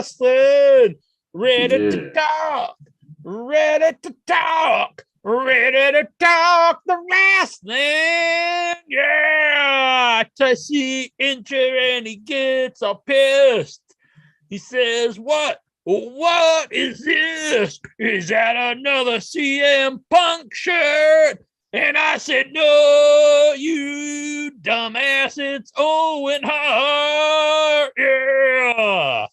wrestling. Ready to Yeah. talk. Ready to talk. Ready to talk the wrestling. Yeah. I see Incher and he gets all pissed. He says, what? What is this? Is that another CM Punk shirt? And I said, no, you dumbass, it's Owen Hart. Yeah.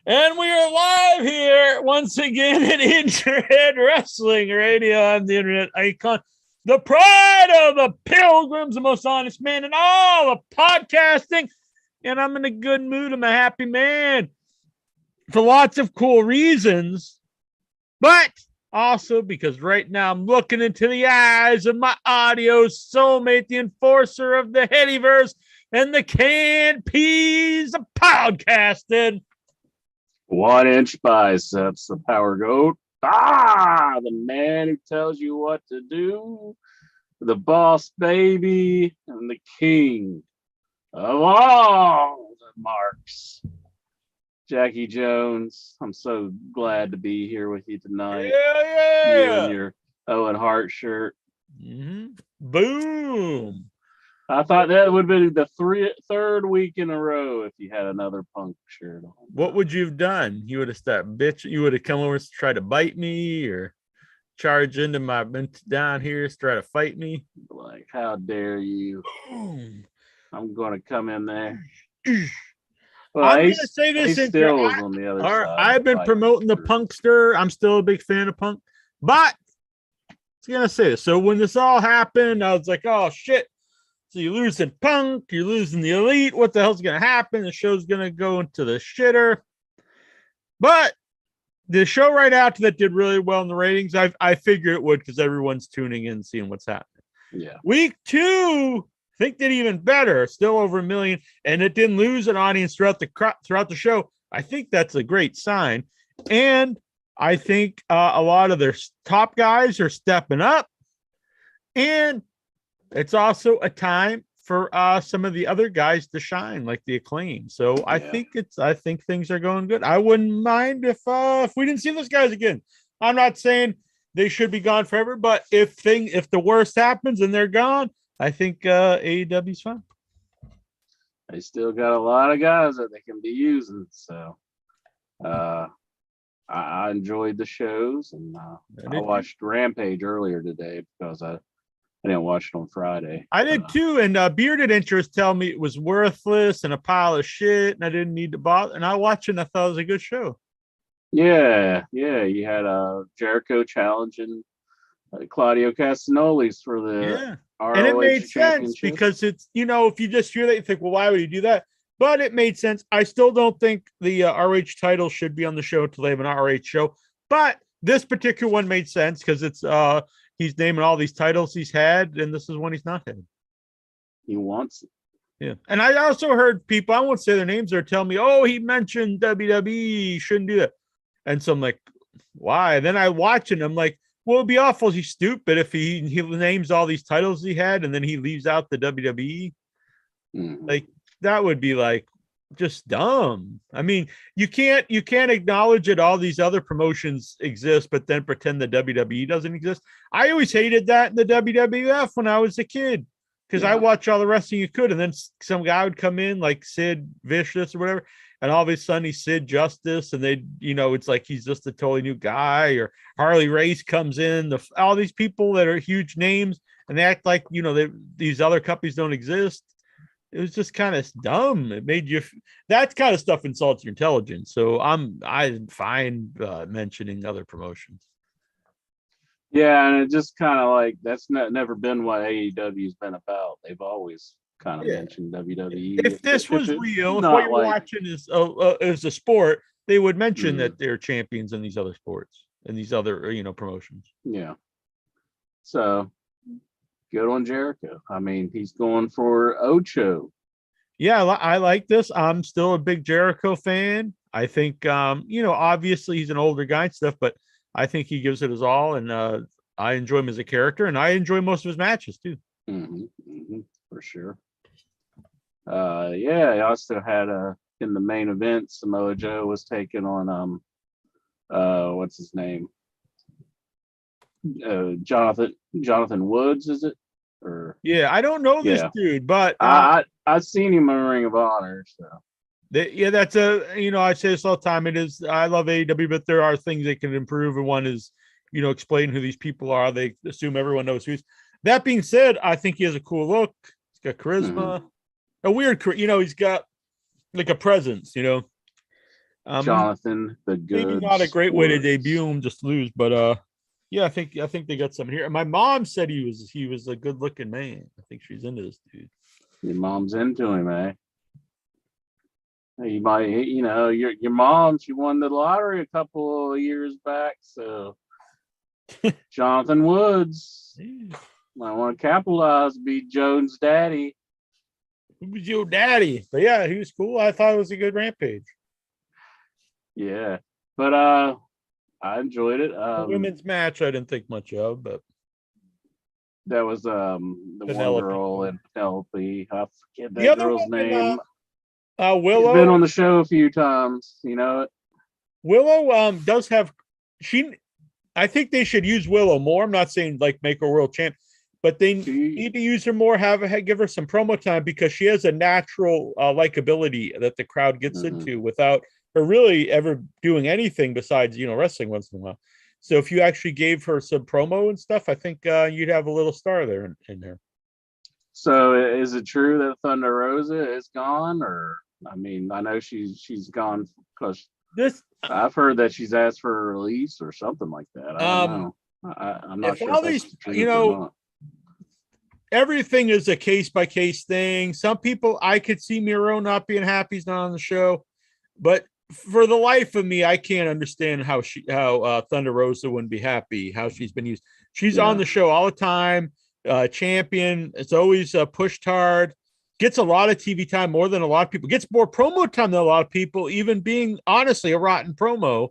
And we are live here once again at Internet Wrestling Radio on the Internet Icon, the pride of the pilgrims, the most honest man in all of podcasting. And I'm in a good mood. I'm a happy man for lots of cool reasons, but also because right now I'm looking into the eyes of my audio soulmate, the enforcer of the Headyverse and the canned peas of podcasting. 1 inch biceps, the power goat. The man who tells you what to do. The boss baby and the king of all the marks. Jackie Jones, I'm so glad to be here with you tonight. Yeah. You and your Owen Hart shirt. Mm-hmm. Boom. I thought that would have been the third week in a row if you had another Punk shirt on. What would you have done? You would have started bitch. You would have come over to try to bite me or charge into my down here to try to fight me. Like, how dare you? Boom. I'm going to come in there. Well, I'm going to say this. Still was on the other side. I've been promoting the Punkster. I'm still a big fan of Punk. But I was going to say this. So when this all happened, I was like, oh, shit. So you're losing Punk. You're losing the Elite. What the hell's going to happen? The show's going to go into the shitter. But the show right after that did really well in the ratings. I figured it would because everyone's tuning in, seeing what's happening. Yeah. Week 2, I think did even better, still over 1 million, and it didn't lose an audience throughout the show. I think that's a great sign, and I think a lot of their top guys are stepping up, and it's also a time for some of the other guys to shine, like the Acclaim. So I think things are going good. I wouldn't mind if we didn't see those guys again. I'm not saying they should be gone forever, but if the worst happens and they're gone, I think AEW's fine. They still got a lot of guys that they can be using. So I enjoyed the shows, and I watched Rampage earlier today because I didn't watch it on Friday. I did too, and Bearded Interest tell me it was worthless and a pile of shit, and I didn't need to bother. And I watched it, and I thought it was a good show. Yeah. You had Jericho challenging Claudio Castagnoli for the ROH and it made sense because it's, if you just hear that, you think, well, why would he do that? But it made sense. I still don't think the RH title should be on the show until they have an RH show. But this particular one made sense because it's he's naming all these titles he's had, and this is one he's not had. He wants it. Yeah. And I also heard people, I won't say their names, are telling me, oh, he mentioned WWE, shouldn't do that. And so I'm like, why? And then I watch it and I'm like, well, it'd be awful. He's stupid if he names all these titles he had and then he leaves out the WWE. Mm-hmm. Like, that would be like just dumb. I mean, you can't acknowledge that all these other promotions exist, but then pretend the WWE doesn't exist. I always hated that in the WWF when I was a kid because I watched all the wrestling you could, and then some guy would come in like Sid Vicious or whatever, and all of a sudden he's Sid Justice, and they, it's like he's just a totally new guy. Or Harley Race comes in, all these people that are huge names, and they act like these other companies don't exist. It was just kind of dumb. It made you, that kind of stuff insults your intelligence. So I'm fine mentioning other promotions. Yeah, and it just kind of like that's never been what AEW's been about. They've always kind of mentioned WWE. If this was real, if what you're watching is a sport, they would mention that they're champions in these other sports and these other promotions. Yeah. So good on Jericho. I mean, he's going for Ocho. Yeah, I like this. I'm still a big Jericho fan. I think, obviously he's an older guy and stuff, but I think he gives it his all, and I enjoy him as a character, and I enjoy most of his matches too. For sure. I also had in the main event, Samoa Joe was taking on what's his name? Jonathan Woods, is it? Or Yeah, I don't know this dude, but I've seen him in Ring of Honor. So that's I say this all the time. It is, I love AEW, but there are things they can improve, and one is explain who these people are. They assume everyone knows who's. That being said, I think he has a cool look. He's got charisma, a weird, he's got like a presence. Jonathan, the good. Maybe not a great way to debut him, just lose, but yeah, I think they got something here. My mom said he was a good looking man. I think she's into this dude. Your mom's into him, eh? You might, your mom. She won the lottery a couple of years back, so Jonathan Woods might want to capitalize, be Jones' daddy. Who was your daddy? But yeah, he was cool. I thought it was a good Rampage. Yeah, but I enjoyed it. The women's match I didn't think much of, but that was the Penelope. one girl and Penelope. I forget that girl's name. Willow. She's been on the show a few times. You know it. Willow does have I think they should use Willow more. I'm not saying like make her world champ, but they need to use her more. Give her some promo time, because she has a natural likability that the crowd gets into without her really ever doing anything besides wrestling once in a while. So if you actually gave her some promo and stuff, I think you'd have a little star there in there. So is it true that Thunder Rosa is gone, or I mean, I know she's gone because I've heard that she's asked for a release or something like that. I don't know. I'm not sure. All these, everything is a case by case thing. Some people, I could see Miro not being happy he's not on the show, but for the life of me, I can't understand how Thunder Rosa wouldn't be happy how she's been used. She's on the show all the time. Champion. It's always pushed hard. Gets a lot of TV time, more than a lot of people. Gets more promo time than a lot of people, even being honestly a rotten promo.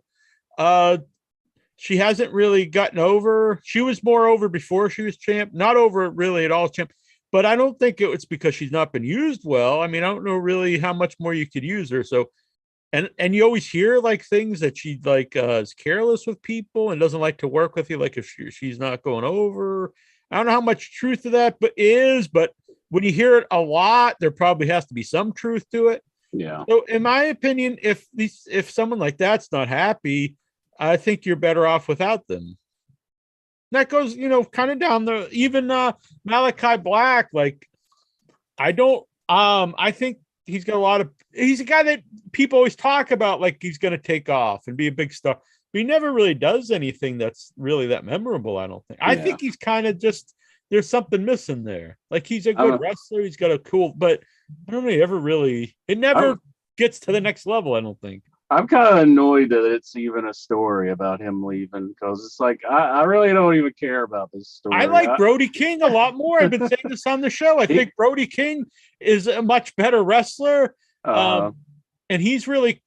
She hasn't really gotten over. She was more over before she was champ. Not over really at all champ. But I don't think it's because she's not been used well. I mean, I don't know really how much more you could use her. So, and you always hear like things that she like is careless with people and doesn't like to work with you. Like if she's not going over. I don't know how much truth to that but when you hear it a lot, there probably has to be some truth to it. Yeah. So in my opinion, if someone like that's not happy, I think you're better off without them. That goes, kind of down the even Malachi Black. Like, I think he's a guy that people always talk about, like he's going to take off and be a big star. But he never really does anything that's really that memorable, I don't think. I think he's kind of just, there's something missing there. Like he's a good wrestler. He's got a cool, but I don't know, it never gets to the next level, I don't think. I'm kind of annoyed that it's even a story about him leaving, because it's like, I really don't even care about this story. I like Brody King a lot more. I've been saying this on the show. I think Brody King is a much better wrestler. And he's really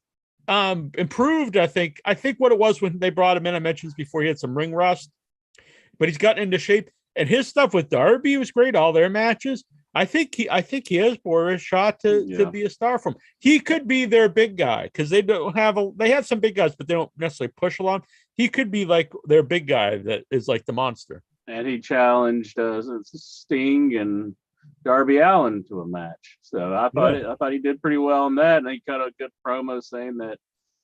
improved. I think what it was when they brought him in, I mentioned this before, he had some ring rust, but he's gotten into shape, and his stuff with Darby was great. All their matches, I think he has more of a shot to be a star from. He could be their big guy, because they have some big guys, but they don't necessarily push along. He could be like their big guy that is like the monster. And he challenged Sting and Darby Allin to a match. So I thought he did pretty well on that, and he cut a good promo saying that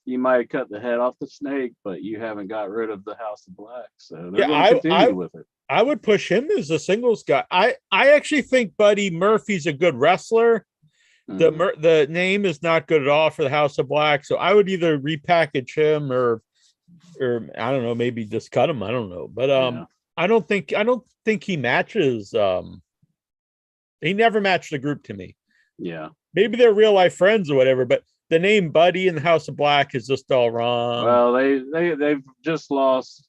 you might cut the head off the snake, but you haven't got rid of the House of Black. So they're going to continue with it. I would push him as a singles guy. I actually think Buddy Murphy's a good wrestler. The name is not good at all for the House of Black, so I would either repackage him or I don't know, maybe just cut him. I don't know, but I don't think he matches. He never matched the group to me. Yeah, maybe they're real life friends or whatever, but the name Buddy in the House of Black is just all wrong. Well, they've just lost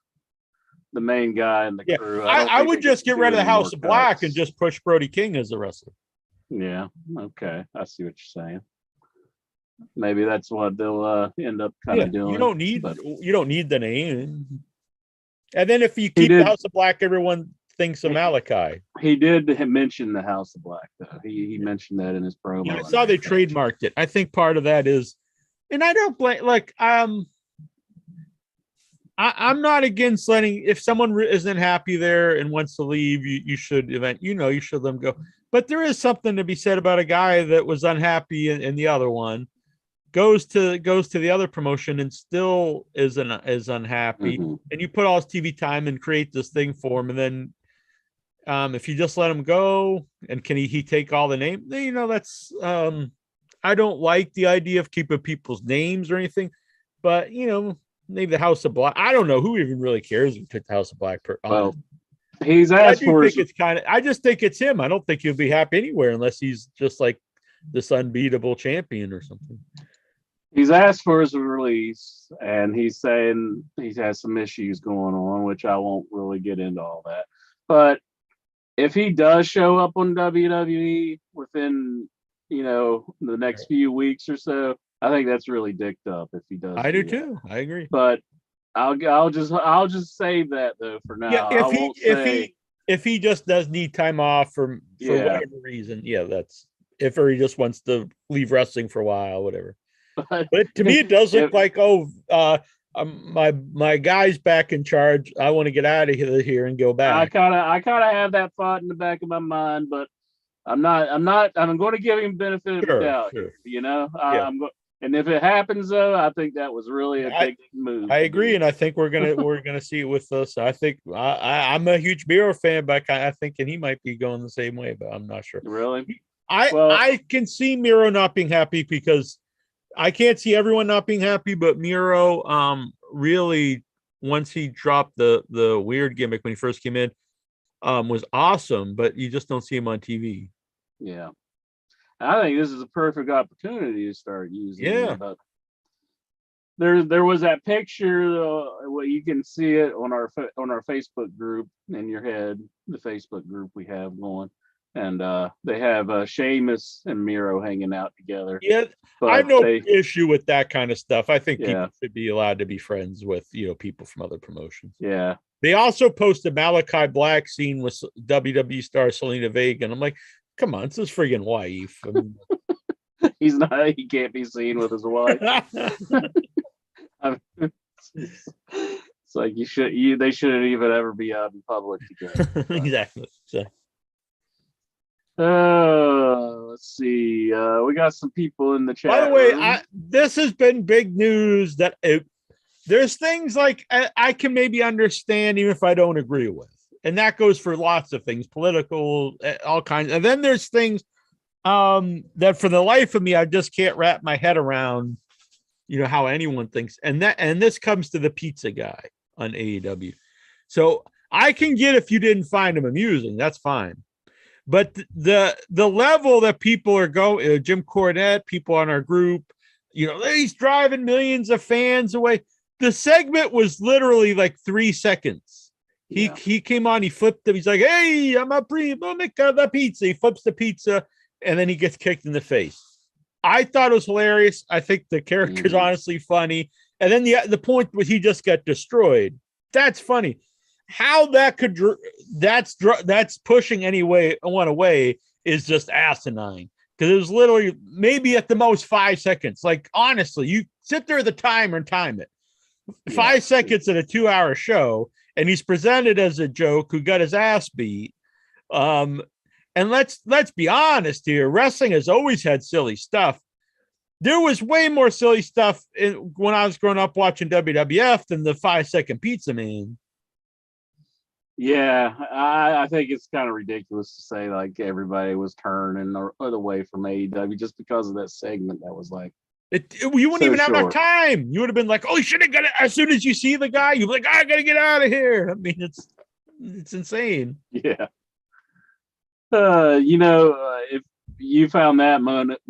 the main guy in the crew. I would just get rid of the House of Black and just push Brody King as a wrestler. Yeah. Okay. I see what you're saying. Maybe that's what they'll end up kind of doing. You don't need the name. And then if you keep the House of Black, everyone thinks of Malachi. He did mention the House of Black, though. He mentioned that in his promo. Yeah, I saw they trademarked it. I think part of that is, and I don't blame. Like, I'm not against letting, if someone isn't happy there and wants to leave, you should you should let them go. But there is something to be said about a guy that was unhappy in the other one, goes to the other promotion and still is unhappy. Mm-hmm. And you put all his TV time and create this thing for him, and then if you just let him go, and can he take all the name? That's I don't like the idea of keeping people's names or anything, but maybe the House of Black. I don't know who even really cares if you took the House of Black. Well, he's asked for. I just think it's him. I don't think he'll be happy anywhere unless he's just like this unbeatable champion or something. He's asked for his release, and he's saying he has some issues going on, which I won't really get into all that. But if he does show up on WWE within, the next few weeks or so, I think that's really dicked up if he does. I do too. I agree. But I'll just say that though for now. Yeah, if he just does need time off for whatever reason, that's or he just wants to leave wrestling for a while, whatever. But to me, it does look like my guy's back in charge. I want to get out of here and go back. I kind of have that thought in the back of my mind, but I'm going to give him benefit of the doubt. Sure. And if it happens though, I think that was really a big move. I agree, and I think we're gonna see it with us. I think I'm a huge Miro fan, but I think he might be going the same way, but I'm not sure. Really, I can see Miro not being happy because I can't see everyone not being happy, but Miro really, once he dropped the weird gimmick when he first came in, was awesome, but you just don't see him on TV. Yeah. I think this is a perfect opportunity to start using it. But there was that picture, you can see it on our Facebook group in your head, the Facebook group we have going. And they have Sheamus and Miro hanging out together. Yeah, I have no issue with that kind of stuff. I think people should be allowed to be friends with people from other promotions. Yeah. They also posted Malachi Black scene with WWE star Selena Vega, and I'm like, come on, it's his friggin' wife. I mean, he can't be seen with his wife. It's like they shouldn't even ever be out in public together. Exactly. So. Let's see. We got some people in the chat. By the way, this has been big news that there's things like I can maybe understand even if I don't agree with. And that goes for lots of things, political, all kinds. And then there's things that for the life of me, I just can't wrap my head around, how anyone thinks. And this comes to the pizza guy on AEW. So I can get if you didn't find him amusing, that's fine. But the level that people are going, Jim Cornette, people on our group, he's driving millions of fans away. The segment was literally like 3 seconds. He came on, he flipped him. He's like, hey, I'm a primo the pizza. He flips the pizza, and then he gets kicked in the face. I thought it was hilarious. I think the character's honestly funny. And then the point was he just got destroyed. That's funny. How that could that's pushing one away is just asinine. Because it was literally maybe at the most 5 seconds. Like, honestly, you sit there at the timer and time it. 5 seconds at a 2-hour show. And he's presented as a joke who got his ass beat. And let's be honest here. Wrestling has always had silly stuff. There was way more silly stuff when I was growing up watching WWF than the 5-second pizza man. Yeah, I think it's kind of ridiculous to say like everybody was turning or away from AEW just because of that segment that was like. You wouldn't even have enough time. You would have been like, "Oh, you should have got it." As soon as you see the guy, you're like, "I gotta get out of here." I mean, it's insane. Yeah. If you found that moment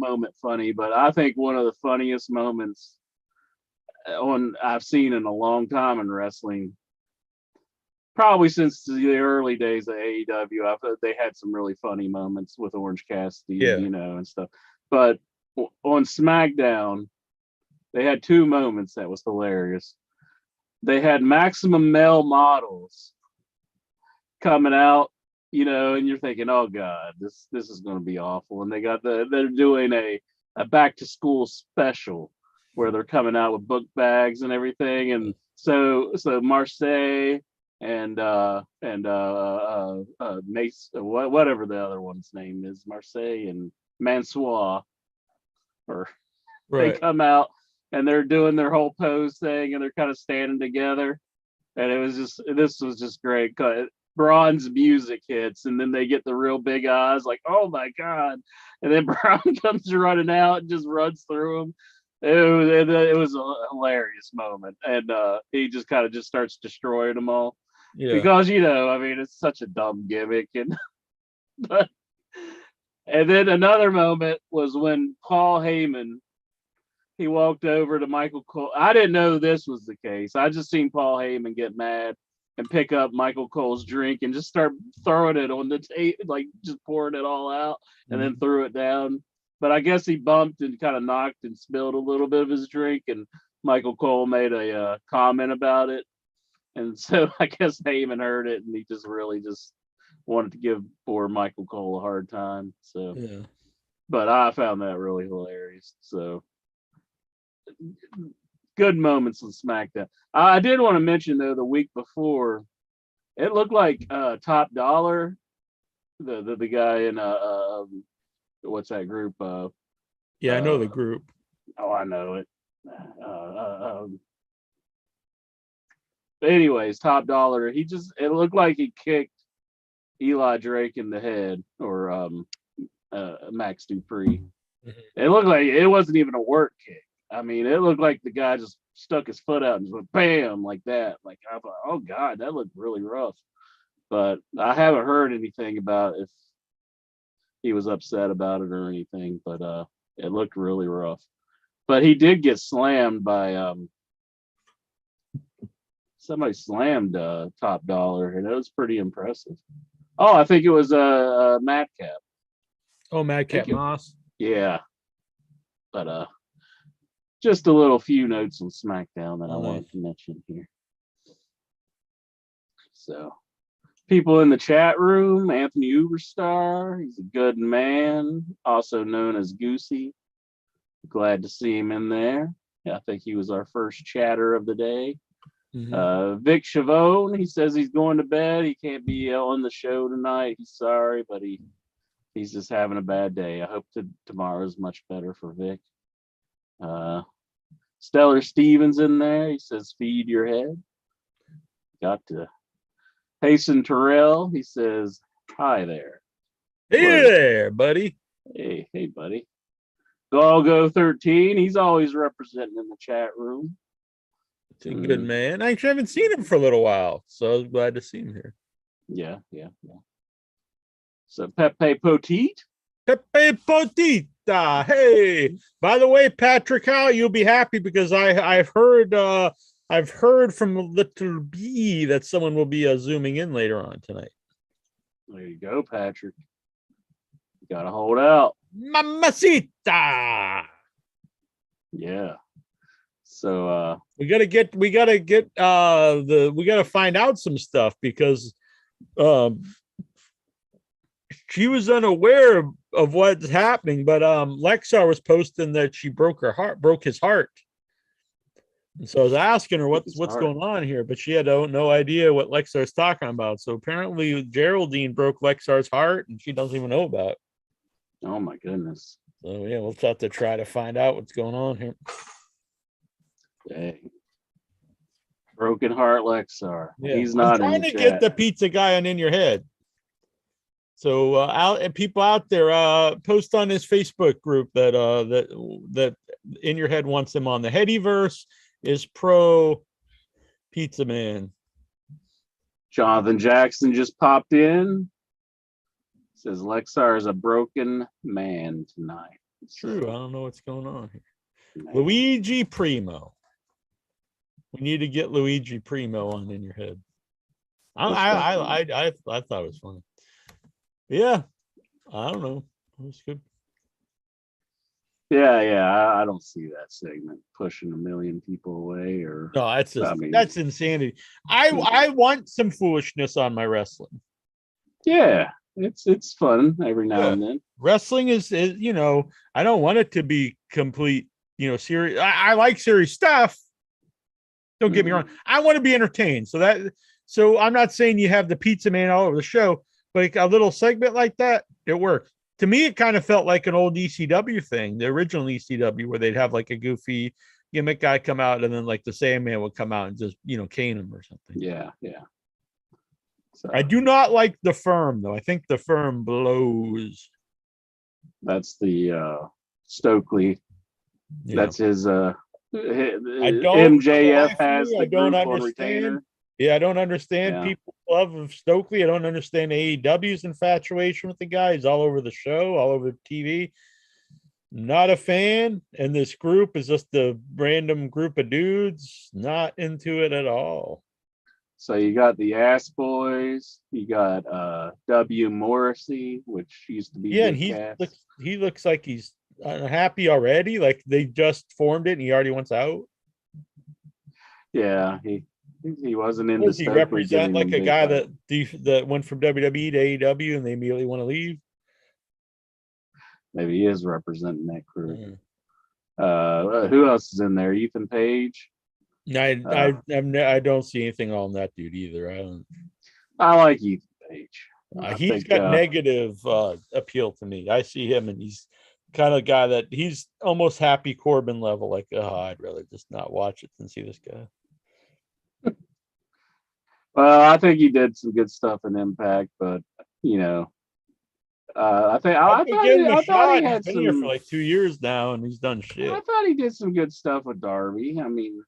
funny, but I think one of the funniest moments I've seen in a long time in wrestling, probably since the early days of AEW. They had some really funny moments with Orange Cassidy, and stuff, but. On SmackDown, they had 2 moments that was hilarious. They had Maximum Male Models coming out, and you're thinking, oh God, this is going to be awful. And they're doing a back to school special where they're coming out with book bags and everything. And so Marseille and Mace, whatever the other one's name is, Marseille and Mansoir, or they come out and they're doing their whole pose thing and they're kind of standing together. And this was just great. Braun's music hits and then they get the real big eyes, like, oh my God. And then Braun comes running out and just runs through him. It was a hilarious moment. And he just kind of just starts destroying them all. Yeah. Because, it's such a dumb gimmick. And then another moment was when Paul Heyman, he walked over to Michael Cole. I didn't know this was the case. I just seen Paul Heyman get mad and pick up Michael Cole's drink and just start throwing it on the table, like just pouring it all out, and then threw it down. But I guess he bumped and kind of knocked and spilled a little bit of his drink, and Michael Cole made a comment about it. And so I guess Heyman heard it, and he just really just wanted to give poor Michael Cole a hard time. So, yeah. But I found that really hilarious. So, good moments on SmackDown. I did want to mention though, the week before, it looked like Top Dollar, the guy in what's that group? Yeah, I know the group. Oh, I know it. Anyways, Top Dollar, it looked like he kicked Eli Drake in the head, or Max Dupree. It looked like it wasn't even a work kick. I mean, it looked like the guy just stuck his foot out and just went bam like that. Like, I thought, oh God, that looked really rough. But I haven't heard anything about if he was upset about it or anything. But it looked really rough. But he did get slammed by somebody slammed Top Dollar, and it was pretty impressive. Oh, I think it was Madcap. Oh, Madcap Moss. Yeah. But just a little few notes on SmackDown that I wanted to mention here. So, people in the chat room, Anthony Uberstar, he's a good man, also known as Goosey. Glad to see him in there. I think he was our first chatter of the day. Vic Chavone, he says he's going to bed. He can't be on the show tonight. He's sorry, but he's just having a bad day. I hope tomorrow's much better for Vic. Stellar Stevens in there. He says, feed your head. Got to. Hasten Terrell, he says, hi there. Hey there, buddy. Hey, buddy. Golgo 13, he's always representing in the chat room. It's a good man. I actually haven't seen him for a little while, so I was glad to see him here. Yeah. So Pepe Poteet. Pepe Potita. Hey, by the way, Patrick, how you'll be happy because I've heard from Little B that someone will be zooming in later on tonight. There you go, Patrick. You gotta hold out. Mamacita. Yeah. So we gotta find out some stuff because she was unaware of what's happening, but Lexar was posting that she broke his heart. And so I was asking her what's going on here, but she had no idea what Lexar's talking about. So apparently Geraldine broke Lexar's heart and she doesn't even know about it. Oh my goodness. So yeah, we'll have to try to find out what's going on here. Dang. Broken heart Lexar. Yeah. He's not trying to get the pizza guy on In Your Head. So people out there, post on his Facebook group that In Your Head wants him on. The Headyverse is pro Pizza Man. Jonathan Jackson just popped in. Says Lexar is a broken man tonight. True. I don't know what's going on here. Man. Luigi Primo. We need to get Luigi Primo on In Your Head. I thought it was funny. Yeah, I don't know. It was good. Yeah. I don't see that segment pushing 1 million people away. Or no, that's insanity. I want some foolishness on my wrestling. Yeah, it's fun every now Yeah. and then. Wrestling is I don't want it to be complete, serious. I like serious stuff. Don't get me wrong. I want to be entertained. So I'm not saying you have the pizza man all over the show, but like a little segment like that, it works. To me, it kind of felt like an old ECW thing, the original ECW, where they'd have like a goofy gimmick guy come out, and then like the Sandman would come out and just cane him or something. Yeah, yeah. So I do not like the Firm though. I think the Firm blows. that's the Stokely. Yeah. That's his I don't, for the MJF life of has me, I the don't group on understand. retainer. Yeah, I don't understand Yeah. people's love of Stokely. I don't understand AEW's infatuation with the guy. He's all over the show, all over TV. Not a fan. And this group is just a random group of dudes. Not into it at all. So you got the Ass Boys, you got W Morrissey, which used to be Yeah, and Big Cass. he looks like he's unhappy already. Like they just formed it and he already wants out. Yeah, he wasn't into Does he Stokely represent giving like him a big guy fight. that went from WWE to AEW and they immediately want to leave? Maybe he is representing that crew. Mm. Who else is in there? Ethan Page. I don't see anything on that dude either. I don't. I like Ethan Page. I He's think got negative appeal to me. I see him, and he's kind of guy that he's almost Happy Corbin level. Like, I'd rather just not watch it than see this guy. well, I think he did some good stuff in Impact, but I thought he He's had been here for some. like 2 years now, and he's done shit. I thought he did some good stuff with Darby. I mean,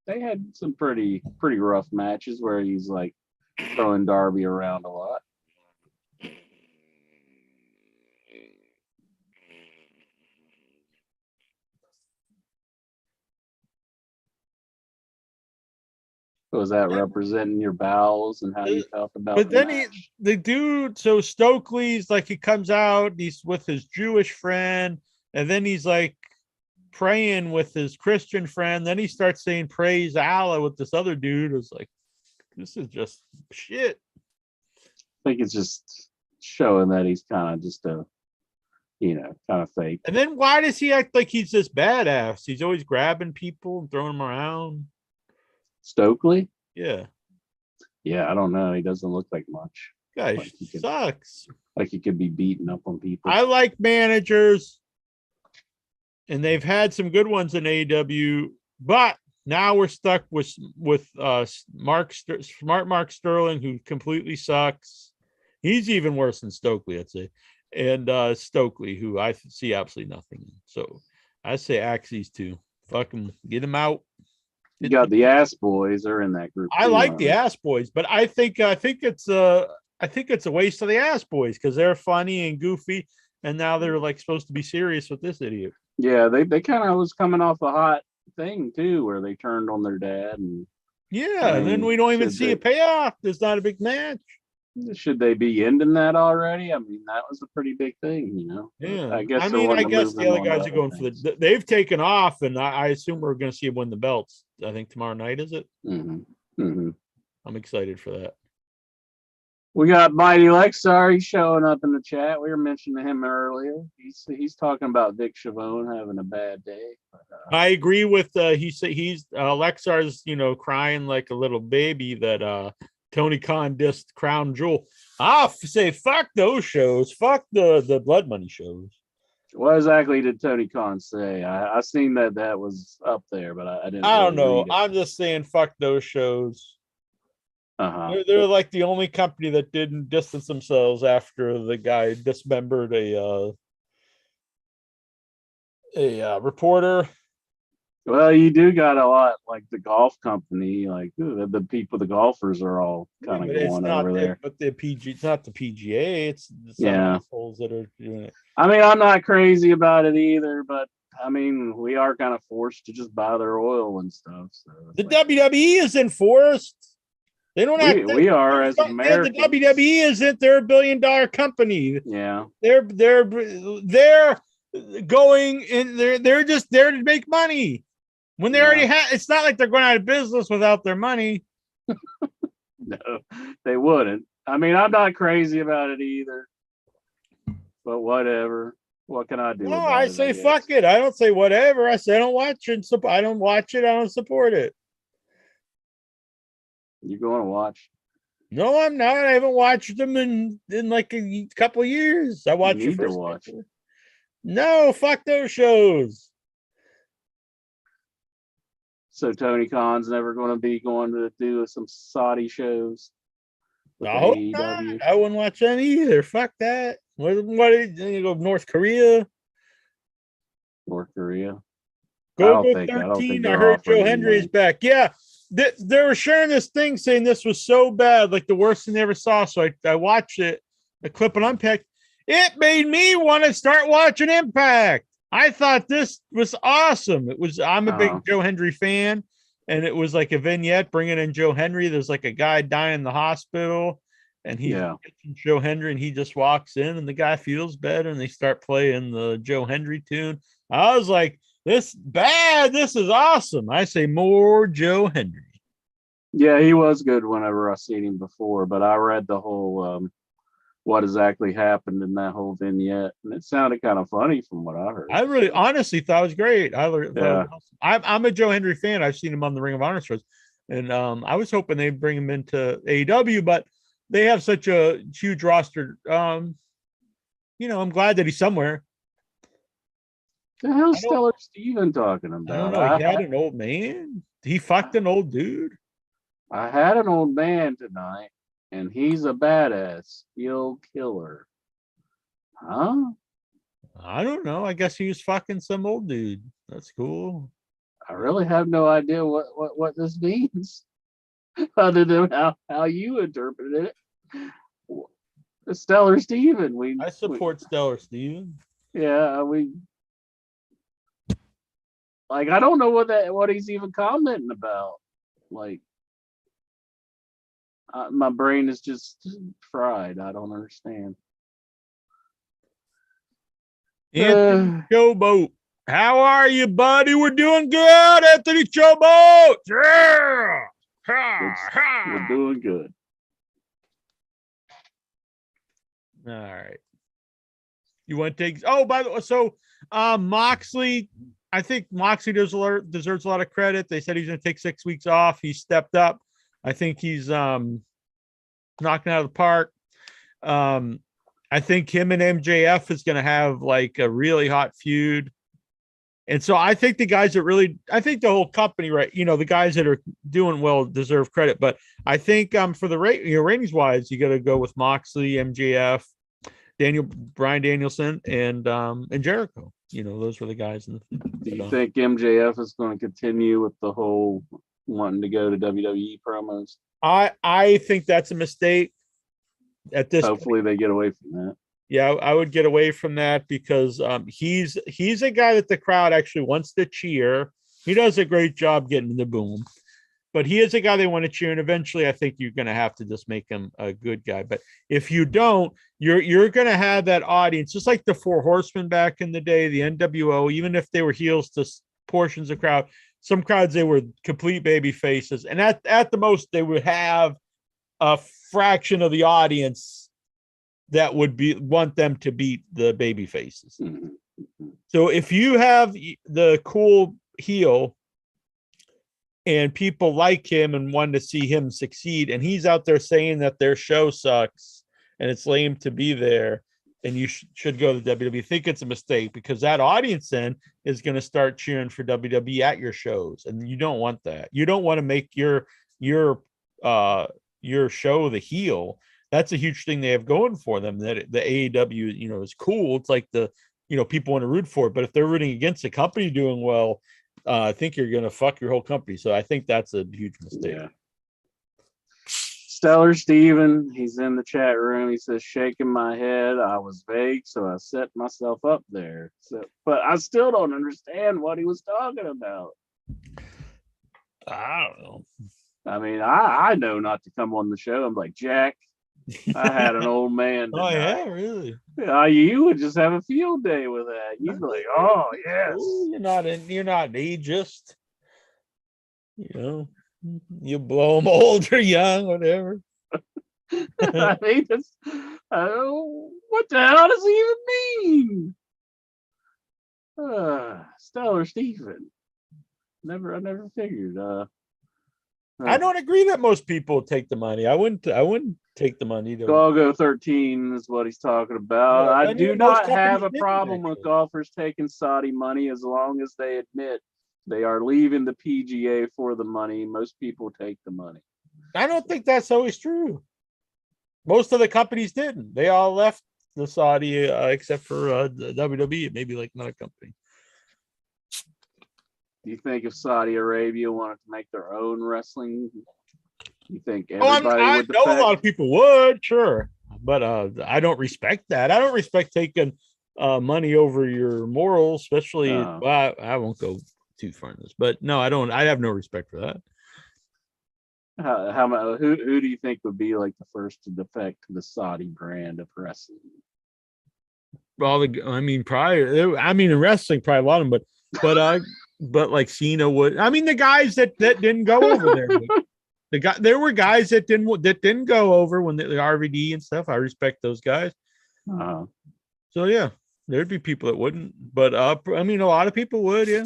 they had some pretty rough matches where he's like throwing Darby around a lot. Was that representing your bowels and how you felt about But the then match? the dude, so Stokely's like, he comes out, he's with his Jewish friend, and then he's like praying with his Christian friend. Then he starts saying praise Allah with this other dude. It's like, this is just shit. I think it's just showing that he's kind of just a, kind of fake. And then why does he act like he's this badass? He's always grabbing people and throwing them around. Stokely? Yeah. Yeah, I don't know. He doesn't look like much. Guy Like sucks. Like he could be beating up on people. I like managers, and they've had some good ones in AEW, but now we're stuck with Mark Sterling, who completely sucks. He's even worse than Stokely, I'd say. And Stokely, who I see absolutely nothing. So I say axe these two. Fuck them. Get him out. You got the Ass Boys. They're in that group. I like the Ass Boys, but I think it's a waste of the Ass Boys because they're funny and goofy, and now they're like supposed to be serious with this idiot. Yeah, they kind of was coming off a hot thing too, where they turned on their dad, and and then we don't even see a payoff. There's not a big match. Should they be ending that already? I mean, that was a pretty big thing, Yeah, I guess the other guys are going for they've taken off, and I assume we're going to see them win the belts. I think tomorrow night, is it? Mm-hmm. Mm-hmm. I'm excited for that. We got Mighty Lexar. He's showing up in the chat. We were mentioning him earlier. He's talking about Vic Schiavone having a bad day. But, I agree with he's Lexar's crying like a little baby that Tony Khan dissed Crown Jewel. I'll say fuck those shows. Fuck the Blood Money shows. What exactly did Tony Khan say? I seen that was up there, but I didn't. I don't know. I'm just saying fuck those shows. Uh-huh. They're like the only company that didn't distance themselves after the guy dismembered a reporter. Well, you do got a lot like the golf company, like the people, the golfers are all kind of going over there. But it's not the PGA. It's some assholes that are doing it. I mean, I'm not crazy about it either, but I mean, we are kind of forced to just buy their oil and stuff. So the WWE is enforced. They don't have. We are as Americans. The WWE isn't. They're $1 billion company. Yeah, they're going in. They're just there to make money. When they already have, it's not like they're going out of business without their money. No, they wouldn't. I mean, I'm not crazy about it either, but whatever. What can I do No, about I it? I say guess. fuck it. I don't say whatever. I say I don't watch it. I don't watch it. I don't support it. You going to watch? No, I'm not. I haven't watched them in like a couple of years. I You watched the need to first watch. couple. No, fuck those shows. So Tony Khan's never going to be going to do some Saudi shows with I the hope not. AEW. I wouldn't watch them either. Fuck that. What did you go North Korea? North Korea. I Go don't go think 13. I they're heard offering Joe any Henry's money. back. Yeah. They were sharing this thing saying this was so bad, like the worst thing they ever saw. So I watched it, the clip on Impact. It made me want to start watching Impact. I thought this was awesome. I'm a big Joe Henry fan, and it was like a vignette bringing in Joe Henry. There's like a guy dying in the hospital, and he's Joe Henry, and he just walks in, and the guy feels better, and they start playing the Joe Henry tune. I was like, this is awesome. I say more Joe Henry. Yeah, he was good whenever I seen him before, but I read the whole what exactly happened in that whole vignette, and it sounded kind of funny from what I heard. I really honestly thought it was great. I thought it was awesome. I'm a Joe Henry fan. I've seen him on the Ring of Honor shows, and I was hoping they'd bring him into AEW, but they have such a huge roster. I'm glad that he's somewhere. The hell's Stellar Steven talking about? I don't know. He had an old man. He fucked an old dude. I had an old man tonight, and he's a badass heel killer. Huh? I don't know. I guess he was fucking some old dude. That's cool. I really have no idea what this means, other than how you interpreted it. Stellar Steven. I support Stellar Steven. Yeah, like I don't know what he's even commenting about. Like my brain is just fried. I don't understand. Anthony Showboat. How are you, buddy? We're doing good, Anthony Showboat. Yeah. We're doing good. All right. You want to take? Oh, by the way, so Moxley. I think Moxley deserves a lot of credit. They said he's going to take 6 weeks off. He stepped up. I think he's knocking out of the park. I think him and MJF is going to have like a really hot feud. And so I think the guys that I think the whole company, right? The guys that are doing well deserve credit. But I think for the ratings wise, you got to go with Moxley, MJF, Bryan Danielson, and Jericho. Those were the guys. Do you think MJF is going to continue with the whole wanting to go to WWE promos? I think that's a mistake. At this hopefully they get away from that. Yeah, I would get away from that because he's a guy that the crowd actually wants to cheer. He does a great job getting the boom, but he is a guy they want to cheer. And eventually, I think you're going to have to just make him a good guy. But if you don't, you're going to have that audience, just like the Four Horsemen back in the day, the NWO. Even if they were heels to portions of crowd, some crowds they were complete baby faces, and at the most they would have a fraction of the audience that would want them to beat the baby faces. So if you have the cool heel and people like him and want to see him succeed, and he's out there saying that their show sucks and it's lame to be there, and you should go to WWE, I think it's a mistake because that audience then is going to start cheering for WWE at your shows, and you don't want that. You don't want to make your show the heel. That's a huge thing they have going for them, that the AEW, is cool. It's like people want to root for it, but if they're rooting against a company doing well, I think you're going to fuck your whole company. So I think that's a huge mistake. Yeah. Stellar Steven, he's in the chat room. He says, shaking my head. I was vague, so I set myself up there. But I still don't understand what he was talking about. I don't know. I mean, I know not to come on the show. I'm like, Jack, I had an old man tonight. Oh, yeah, really? You would just have a field day with that. You'd be like, oh, yes. You're not ageist. You blow them old or young, whatever. I mean, what the hell does he even mean? Stellar Stephen. I never figured. I don't agree that most people take the money. I wouldn't take the money to Golgo 13 is what he's talking about. Yeah, I many do of those not have companies a didn't, problem with actually. golfers taking Saudi money as long as they admit they are leaving the PGA for the money. Most people take the money. I don't think that's always true. Most of the companies didn't. They all left the Saudi, except for the WWE, maybe like another company. Do you think if Saudi Arabia wanted to make their own wrestling, you think Oh, everybody I would know a defect? lot of people would, sure, but I don't respect that. I don't respect taking money over your morals, especially. Uh, Well, I won't go too far in this, but no, I don't. I have no respect for that. who do you think would be like the first to defect to the Saudi brand of wrestling? I mean, probably. I mean, in wrestling, probably a lot of them, but like Cena would. I mean, the guys that didn't go over there. There were guys that didn't go over when the RVD and stuff. I respect those guys. Uh, So yeah, there'd be people that wouldn't, but I mean, a lot of people would. Yeah.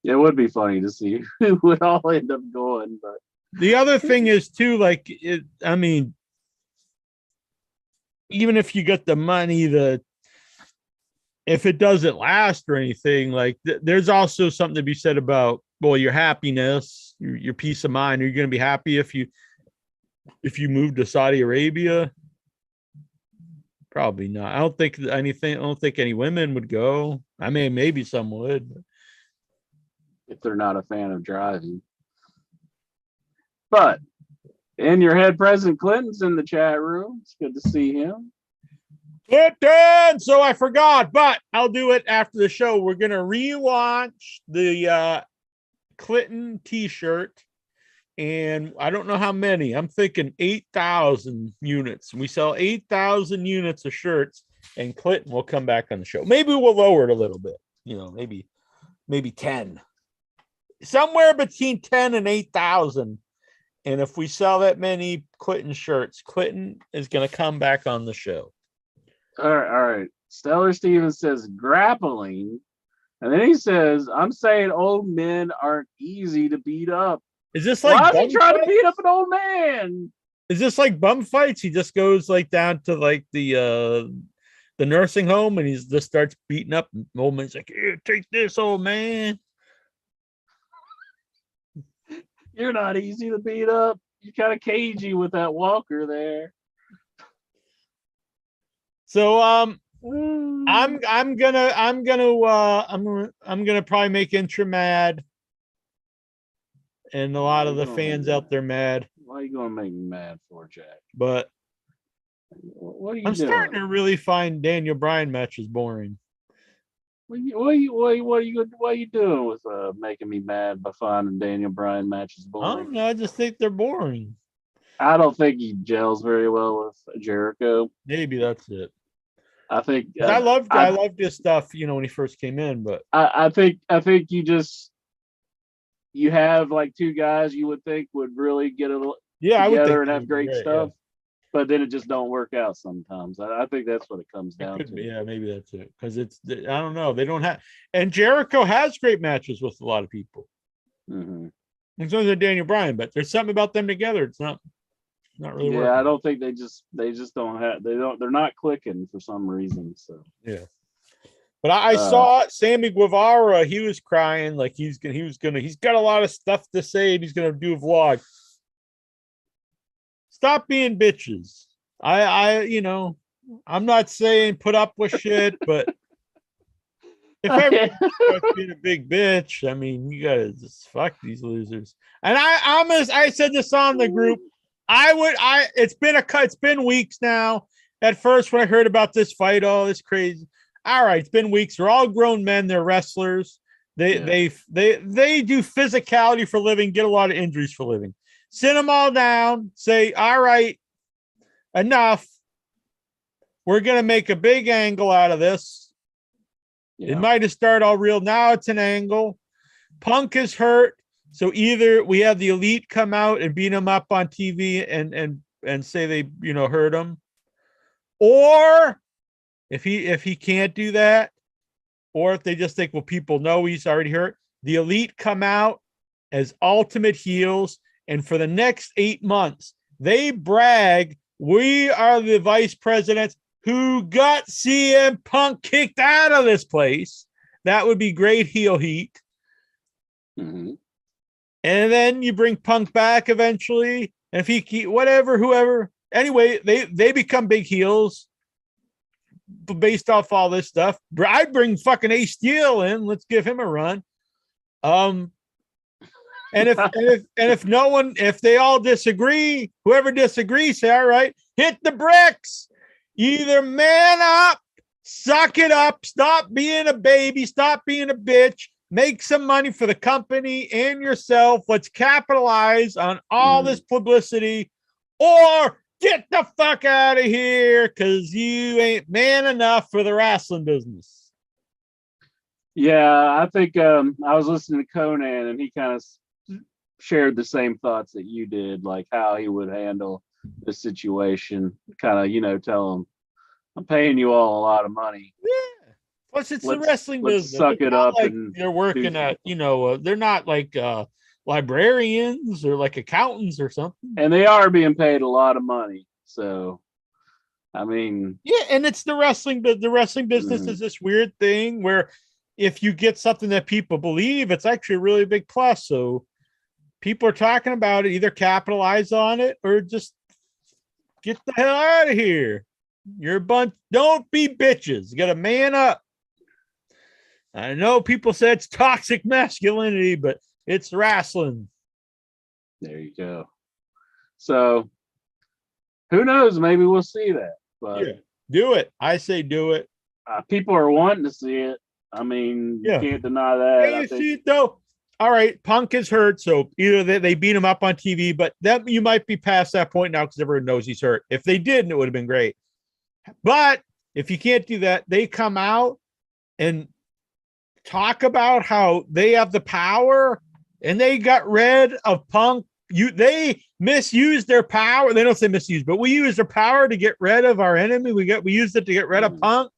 it would be funny to see who would all end up going, but The other thing is too, like it. I mean, even if you get the money, if it doesn't last or anything, like there's also something to be said about your happiness, your peace of mind. Are you going to be happy if you move to Saudi Arabia? Probably not. I don't think any women would go. I mean, maybe some would. if they're not a fan of driving. But in your head, President Clinton's in the chat room. It's good to see him. Clinton! So I forgot, but I'll do it after the show. We're going to relaunch the Clinton t-shirt. And I don't know how many. I'm thinking 8,000 units. We sell 8,000 units of shirts, and Clinton will come back on the show. Maybe we'll lower it a little bit. Maybe 10. Somewhere between 10 and 8,000. And if we sell that many Clinton shirts, Clinton is going to come back on the show. All right. Stellar Stevens says grappling. And then he says, I'm saying old men aren't easy to beat up. Is this like why is he trying to beat up an old man? Is this like bum fights? He just goes like down to like the nursing home and he just starts beating up. And old man's like, "Here, take this, old man." You're not easy to beat up. You're kind of cagey with that walker there. So I'm gonna probably make Intra mad. And a lot of the fans out there mad. Why are you going to make me mad for, Jack? But what are you I'm doing? starting to really find Daniel Bryan matches boring. What are you doing with making me mad by finding Daniel Bryan matches boring? I just think they're boring. I don't think he gels very well with Jericho. Maybe that's it. I think I loved this stuff, when he first came in, but I think you have like two guys you would think would really get together and have great stuff, but then it just don't work out sometimes. I think that's what it comes down to. Yeah, maybe that's it. Because I don't know. They don't have, and Jericho has great matches with a lot of people. Mm-hmm. And so does Daniel Bryan, but there's something about them together. It's not really working. I don't think they just don't have, they're not clicking for some reason. So yeah. But I saw Sammy Guevara. He was crying like he's got a lot of stuff to say and he's gonna do a vlog. Stop being bitches. I'm not saying put up with shit, but if everyone's being a big bitch, I mean, you gotta just fuck these losers. And I said this on the group. It's been weeks now. At first, when I heard about this fight, all this crazy. All right, it's been weeks. They're all grown men. They're wrestlers. They do physicality for a living, get a lot of injuries for a living. Sit them all down. Say, all right, enough. We're going to make a big angle out of this. Yeah. It might have started all real. Now it's an angle. Punk is hurt. So either we have the Elite come out and beat him up on TV and say they, hurt him, or if he can't do that, or if they just think, well, people know he's already hurt, the Elite come out as ultimate heels, and for the next 8 months, they brag, we are the vice presidents who got CM Punk kicked out of this place. That would be great heel heat. Mm-hmm. And then you bring Punk back eventually, and if he whoever. Anyway, they become big heels based off all this stuff. I bring fucking Ace Steel in. Let's give him a run. And if they all disagree, whoever disagrees, say, all right, hit the bricks. Either man up, suck it up, stop being a baby, stop being a bitch, make some money for the company and yourself. Let's capitalize on all this publicity, or get the fuck out of here because you ain't man enough for the wrestling business. Yeah, I think I was listening to Conan, and he kind of shared the same thoughts that you did, like how he would handle the situation. Kind of, tell him, I'm paying you all a lot of money. Yeah. Plus, it's the wrestling business. Suck it up, like and they're working at, they're not like librarians or like accountants or something. And they are being paid a lot of money. So, I mean, yeah, and it's the wrestling, but the wrestling business is this weird thing where if you get something that people believe, it's actually a really big plus. So people are talking about it, either capitalize on it or just get the hell out of here. You're a bunch, don't be bitches. You got to man up. I know people say it's toxic masculinity, but it's wrestling. There you go. So who knows? Maybe we'll see that. But yeah, do it. I say do it. People are wanting to see it. I mean, you can't deny that. Hey, you see it though. All right, Punk is hurt, so either they beat him up on TV, but that you might be past that point now because everyone knows he's hurt. If they didn't, it would have been great. But if you can't do that, they come out and talk about how they have the power and they got rid of Punk. They misused their power. They don't say misuse, but we used their power to get rid of our enemy. We used it to get rid of Punk.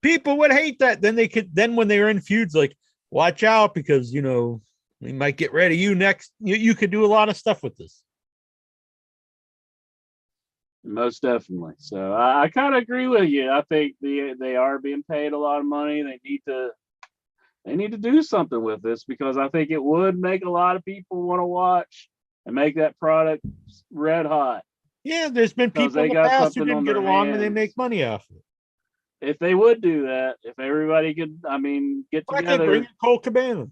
People would hate that. Then when they were in feuds, like, watch out because we might get rid of you next. You could do a lot of stuff with this. Most definitely. So I kind of agree with you. I think they are being paid a lot of money. They need to do something with this because I think it would make a lot of people want to watch and make that product red hot. Yeah, there's been people in the past who didn't get along and they make money off it. If they would do that, if everybody could, get together. Bring Cole Cabana.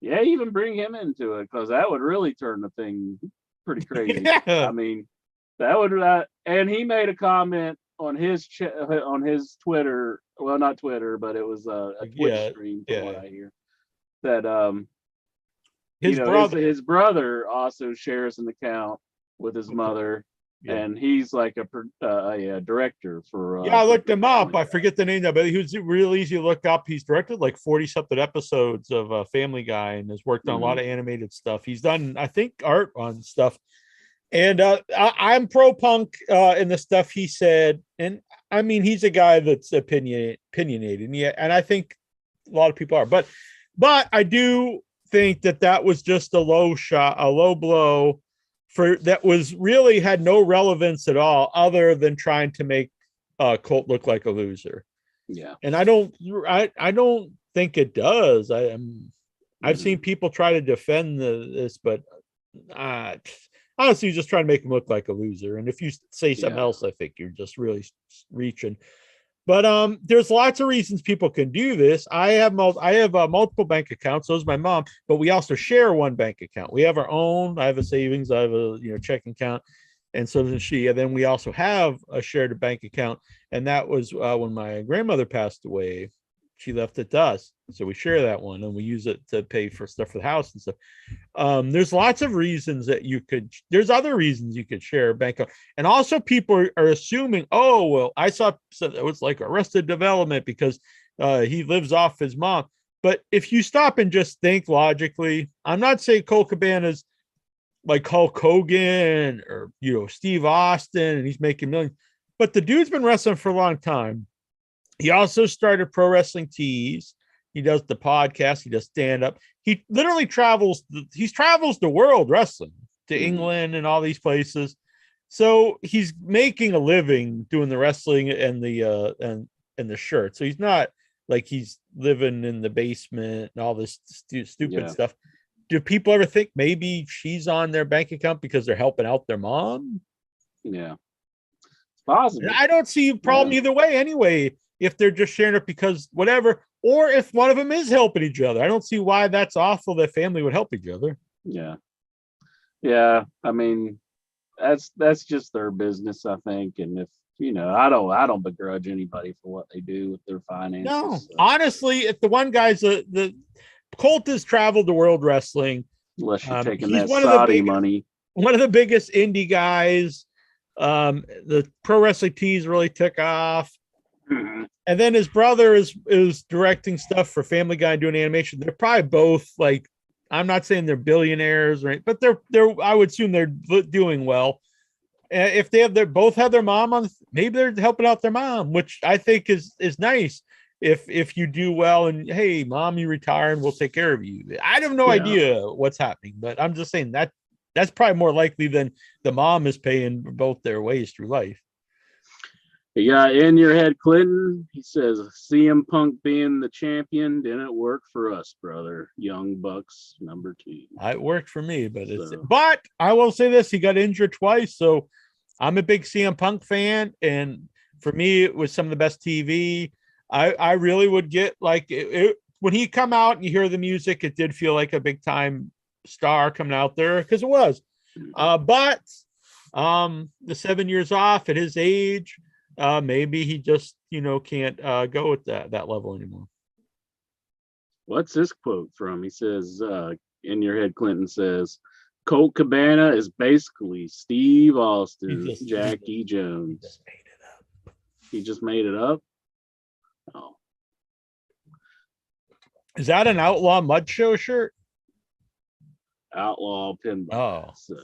Yeah, even bring him into it because that would really turn the thing pretty crazy. Yeah. That would, and he made a comment on his Twitter. Well, not Twitter, but it was a Twitch stream from what I hear. That his brother also shares an account with his mother, and he's like a director for. I looked him up. I forget the name, but he was really easy to look up. He's directed like 40-something episodes of Family Guy and has worked on a lot of animated stuff. He's done, I think, art on stuff. And I'm pro Punk in the stuff he said. And I mean, he's a guy that's opinionated. And I think a lot of people are. But I do think that was just a low blow that was really had no relevance at all other than trying to make Colt look like a loser. Yeah. And I don't think it does. I've seen people try to defend this, but honestly, you're just trying to make him look like a loser. And if you say something else, I think you're just really reaching. But there's lots of reasons people can do this. I have multiple bank accounts. So does my mom, but we also share one bank account. We have our own. I have a savings. I have a checking account, and so does she. And then we also have a shared bank account. And that was when my grandmother passed away. She left it to us. So we share that one and we use it to pay for stuff for the house and stuff. There's lots of reasons that there's other reasons you could share a bank account. And also people are assuming, oh, well, I saw it was like Arrested Development because he lives off his mom. But if you stop and just think logically, I'm not saying Cole Cabana's like Hulk Hogan or, Steve Austin and he's making millions, but the dude's been wrestling for a long time. He also started Pro Wrestling Tees. He does the podcast. He does stand up. He literally travels the world wrestling to England and all these places. So he's making a living doing the wrestling and the shirt. So he's not like he's living in the basement and all this stupid stuff. Do people ever think maybe she's on their bank account because they're helping out their mom? Yeah. It's possible. I don't see a problem either way anyway, if they're just sharing it because whatever, or if one of them is helping each other. I don't see why that's awful that family would help each other. Yeah. Yeah. I mean, that's just their business, I think. And if I don't begrudge anybody for what they do with their finances. No, honestly, if the one guy's the Colt has traveled the world wrestling. Unless you're taking that Saudi money. One of the biggest indie guys. The Pro Wrestling Tees really took off. Mm-hmm. And then his brother is directing stuff for Family Guy and doing animation. They're probably both like, I'm not saying they're billionaires, right? But they're I would assume they're doing well. If they both have their mom on, maybe they're helping out their mom, which I think is nice. If you do well and hey, mom, you retire and we'll take care of you. I have no idea what's happening, but I'm just saying that's probably more likely than the mom is paying both their ways through life. Yeah, in your head, Clinton. He says CM Punk being the champion didn't work for us, brother. Young Bucks number 2. It worked for me, but I will say this: he got injured twice, so I'm a big CM Punk fan, and for me, it was some of the best TV. I really would get like when he come out and you hear the music, it did feel like a big time star coming out there because it was. But the 7 years off at his age, maybe he just can't go at that level anymore. What's this quote from? He says, in your head, Clinton says, Colt Cabana is basically Steve Austin's Jackie Jones. He just made it up. Oh. Is that an Outlaw Mud Show shirt? Outlaw pinball. Oh, so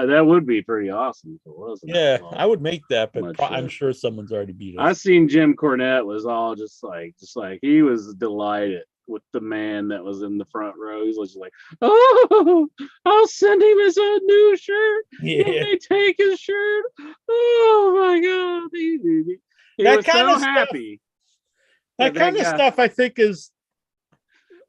that would be pretty awesome if it wasn't. Yeah, I would make that, but I'm sure someone's already beat it. I seen Jim Cornette was all just like he was delighted with the man that was in the front row. He's just like, oh, I'll send him his new shirt. Yeah, they take his shirt. Oh my god, he that was kind so of happy. That kind of stuff, I think, is.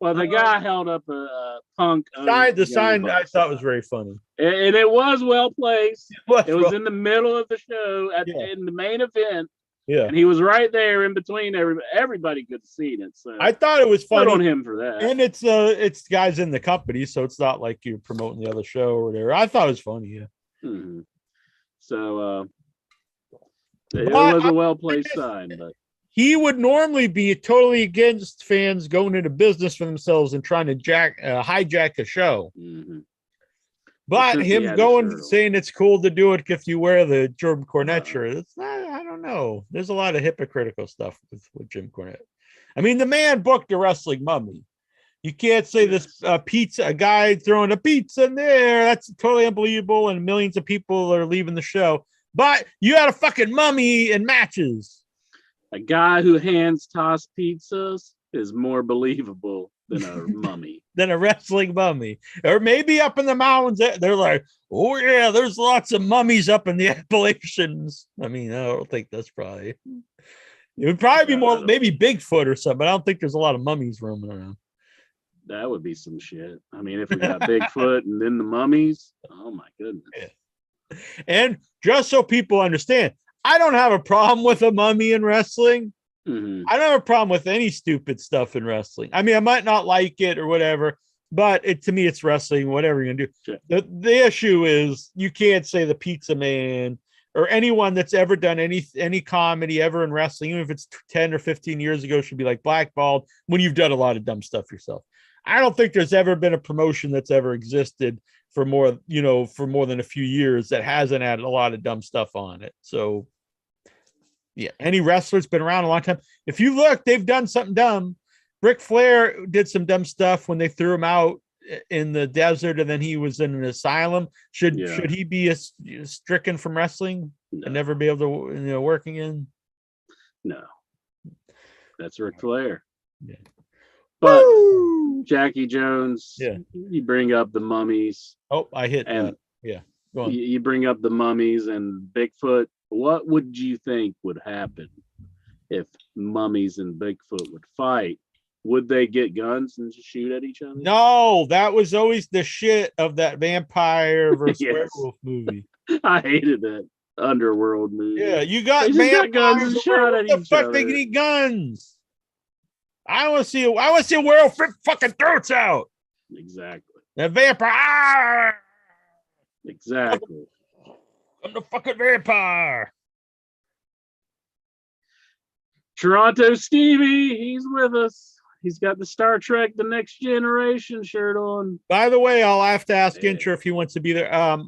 Well, the guy held up a Punk. The sign I thought was very funny, and it was well placed. It was in the middle of the show in the main event. Yeah, and he was right there in between everybody. Everybody could have seen it. So I thought it was funny. Good on him for that. And it's guys in the company, so it's not like you're promoting the other show or whatever. I thought it was funny. Yeah. Mm-hmm. So it was a well placed sign, but. He would normally be totally against fans going into business for themselves and trying to hijack a show. Mm-hmm. But him going saying it's cool to do it if you wear the Jim Cornette shirt, I don't know. There's a lot of hypocritical stuff with Jim Cornette. I mean, the man booked a wrestling mummy. You can't say this a guy throwing a pizza in there. That's totally unbelievable, and millions of people are leaving the show. But you had a fucking mummy in matches. A guy who hands toss pizzas is more believable than a mummy. Than a wrestling mummy. Or maybe up in the mountains, they're like, oh yeah, there's lots of mummies up in the Appalachians. I mean, I don't think that's probably. It would probably be more, maybe Bigfoot or something, but I don't think there's a lot of mummies roaming around. That would be some shit. I mean, if we got Bigfoot and then the mummies, oh my goodness. Yeah. And just so people understand, I don't have a problem with a mummy in wrestling. Mm-hmm. I don't have a problem with any stupid stuff in wrestling. I mean, I might not like it or whatever, but to me, it's wrestling, whatever you're going to do. Sure. The issue is you can't say the Pizza Man or anyone that's ever done any comedy ever in wrestling, even if it's 10 or 15 years ago, should be like blackballed when you've done a lot of dumb stuff yourself. I don't think there's ever been a promotion that's ever existed for more than a few years that hasn't had a lot of dumb stuff on it. So yeah, any wrestler's been around a long time. If you look, they've done something dumb. Ric Flair did some dumb stuff when they threw him out in the desert, and then he was in an asylum. Should he be stricken from wrestling and never be able to work again? No, that's Ric Flair. Yeah. But Jackie Jones, yeah, you bring up the mummies. Oh, I hit that. Yeah, go on. You bring up the mummies and Bigfoot. What would you think would happen if mummies and Bigfoot would fight? Would they get guns and just shoot at each other? No, that was always the shit of that vampire versus werewolf movie. I hated that underworld movie. Yeah, you got guns and shot at each other. Fuck, they need guns. I want to see a werewolf rip fucking throats out. Exactly. The vampire. Exactly. I'm the fucking vampire. Toronto Stevie, he's with us. He's got the Star Trek The Next Generation shirt on. By the way, I'll have to ask Incher if he wants to be there.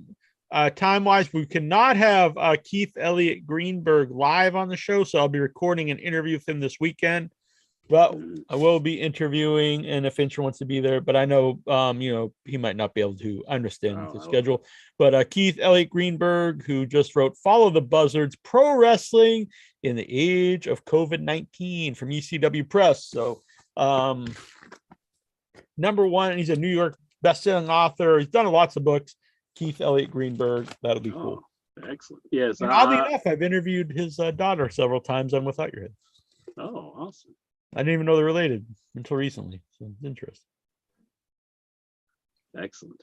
Time-wise, we cannot have Keith Elliott Greenberg live on the show, so I'll be recording an interview with him this weekend. But I will be interviewing, and if Incher wants to be there, but I know, he might not be able to understand the schedule. But Keith Elliott Greenberg, who just wrote "Follow the Buzzards: Pro Wrestling in the Age of COVID-19" from ECW Press. So, number one, he's a New York best-selling author. He's done lots of books. Keith Elliott Greenberg, that'll be cool. Excellent. Yes. And oddly enough, I've interviewed his daughter several times on Without Your Head. Oh, awesome. I didn't even know they're related until recently. So it's interesting. Excellent.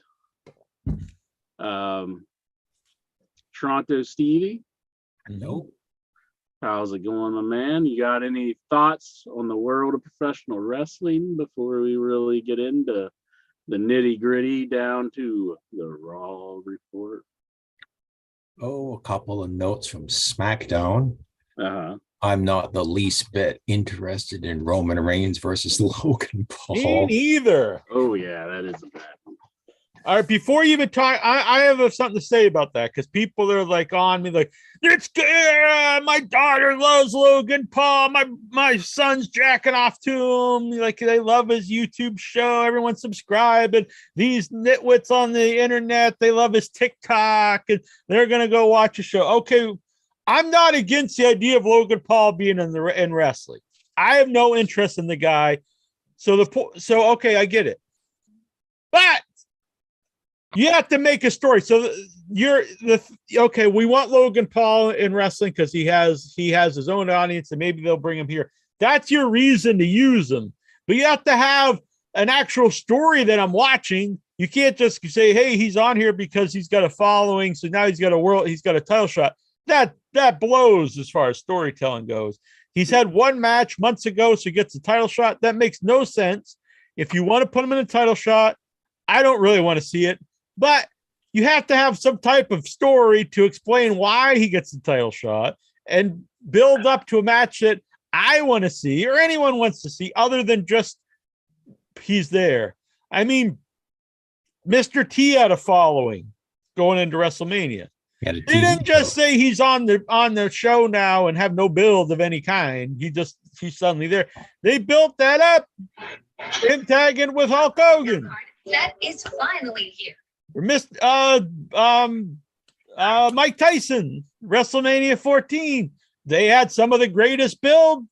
Toronto Stevie. Nope. How's it going, my man? You got any thoughts on the world of professional wrestling before we really get into the nitty gritty down to the Raw report? Oh, a couple of notes from SmackDown. Uh-huh. I'm not the least bit interested in Roman Reigns versus Logan Paul. Me neither. Oh, yeah, that is a bad one. All right, before you even talk, I have something to say about that, because people are like on me like, it's good. My daughter loves Logan Paul. My son's jacking off to him. Like, they love his YouTube show. Everyone's subscribing. These nitwits on the internet, they love his TikTok, and they're gonna go watch a show. Okay, I'm not against the idea of Logan Paul being in wrestling. I have no interest in the guy. So okay, I get it. But you have to make a story. So okay, we want Logan Paul in wrestling because he has his own audience, and maybe they'll bring him here. That's your reason to use him. But you have to have an actual story that I'm watching. You can't just say, hey, he's on here because he's got a following, so now he's got a title shot. That blows as far as storytelling goes. He's had one match months ago, so he gets a title shot. That makes no sense. If you want to put him in a title shot, I don't really want to see it. But you have to have some type of story to explain why he gets the title shot and build up to a match that I want to see or anyone wants to see, other than just he's there. I mean, Mr. T had a following going into WrestleMania. He didn't just say he's on the show now and have no build of any kind. He's suddenly there. They built that up. Him tagging with Hulk Hogan. That is finally here. Mike Tyson, WrestleMania 14. They had some of the greatest build.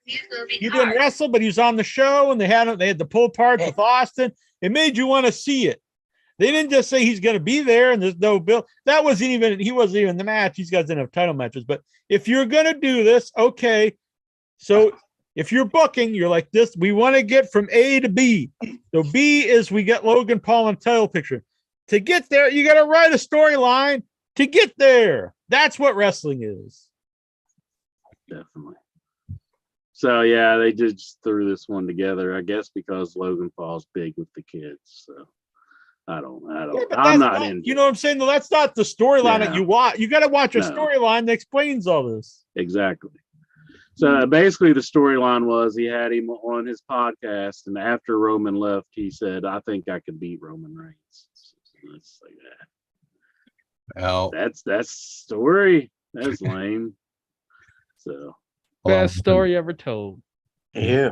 He didn't wrestle, but he was on the show, and they had the pull parts with Austin. It made you want to see it. They didn't just say he's going to be there and there's no build. He wasn't even in the match. These guys didn't have title matches. But if you're going to do this, okay. So if you're booking, you're like this. We want to get from A to B. So B is we get Logan Paul in a title picture. To get there, you got to write a storyline to get there. That's what wrestling is. Definitely. So yeah, they just threw this one together, I guess, because Logan Paul's big with the kids. So I don't. Yeah, I'm not in. You know what I'm saying? No, that's not the storyline that you watch. You got to watch a storyline that explains all this. Exactly. So basically, the storyline was he had him on his podcast, and after Roman left, he said, "I think I could beat Roman Reigns." Let's say that. Well, that's story. That's lame. So Best story ever told. Yeah.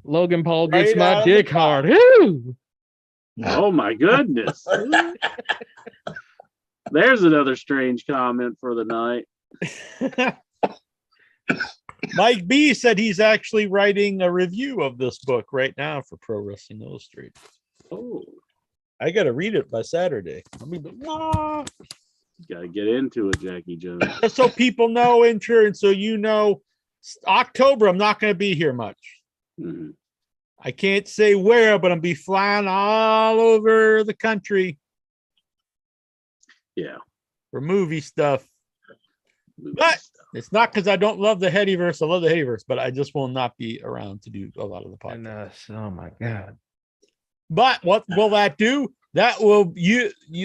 Logan Paul Right gets out my of the dick hard. Woo! Oh my goodness. There's another strange comment for the night. Mike B said he's actually writing a review of this book right now for Pro Wrestling Illustrated. Oh, I got to read it by Saturday. gotta get into it, Jackie Jones. Just so people know, insurance, so you know, October, I'm not going to be here much. Mhm. I can't say where, but I'm be flying all over the country Yeah. for movie stuff. But it's not because I don't love the Headyverse. I love the Headyverse, but I just will not be around to do a lot of the podcast. And oh my god. But what will that do? That will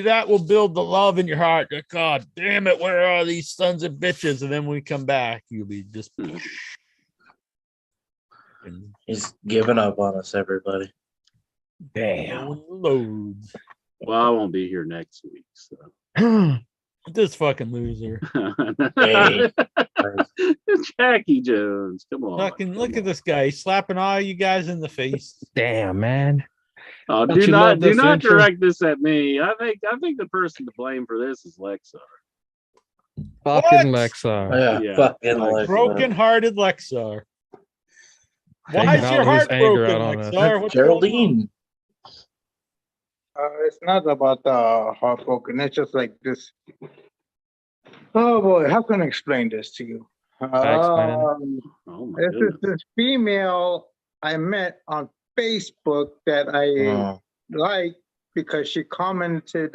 that will build the love in your heart. God damn it, where are these sons of bitches? And then when we come back, you'll be just He's giving up on us, everybody. Damn. loads. Well, I won't be here next week, so. This fucking loser. Hey. Jackie Jones, come on. Fucking look at this guy. He's slapping all you guys in the face. Damn, man. Oh, Don't do you not love this intro? direct this at me. I think the person to blame for this is Lexar. Fucking What? Lexar. Yeah, Fucking like, Lexar. Broken-hearted Lexar. Why Taking is your all his heart anger broken, out on us. Lexar? What's Geraldine. It's not about heartbroken. It's just like this. Oh boy, how can I explain this to you? Explain it. oh my This is goodness. this female I met on Facebook that I liked because she commented.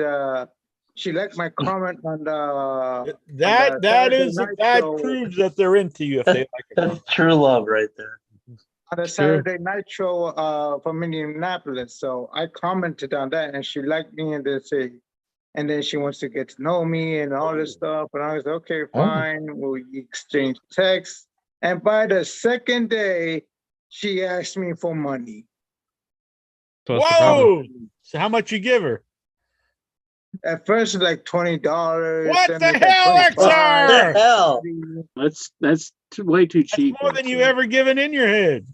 She liked my comment on the. That Saturday is Night that Show. proves that they're into you if they like it. That's true love right there. On the It's true. Saturday Night Show from Indianapolis. So I commented on that and she liked me and then she wants to get to know me and all this stuff. And I was okay, fine. We exchanged texts. And by the second day, she asked me for money. So what's the problem? Whoa! So how much you give her? At first, like $20. What then the it's like hell, 25. What Lexar? the hell? That's way too That's cheap. more than you Lexar. ever given in your head.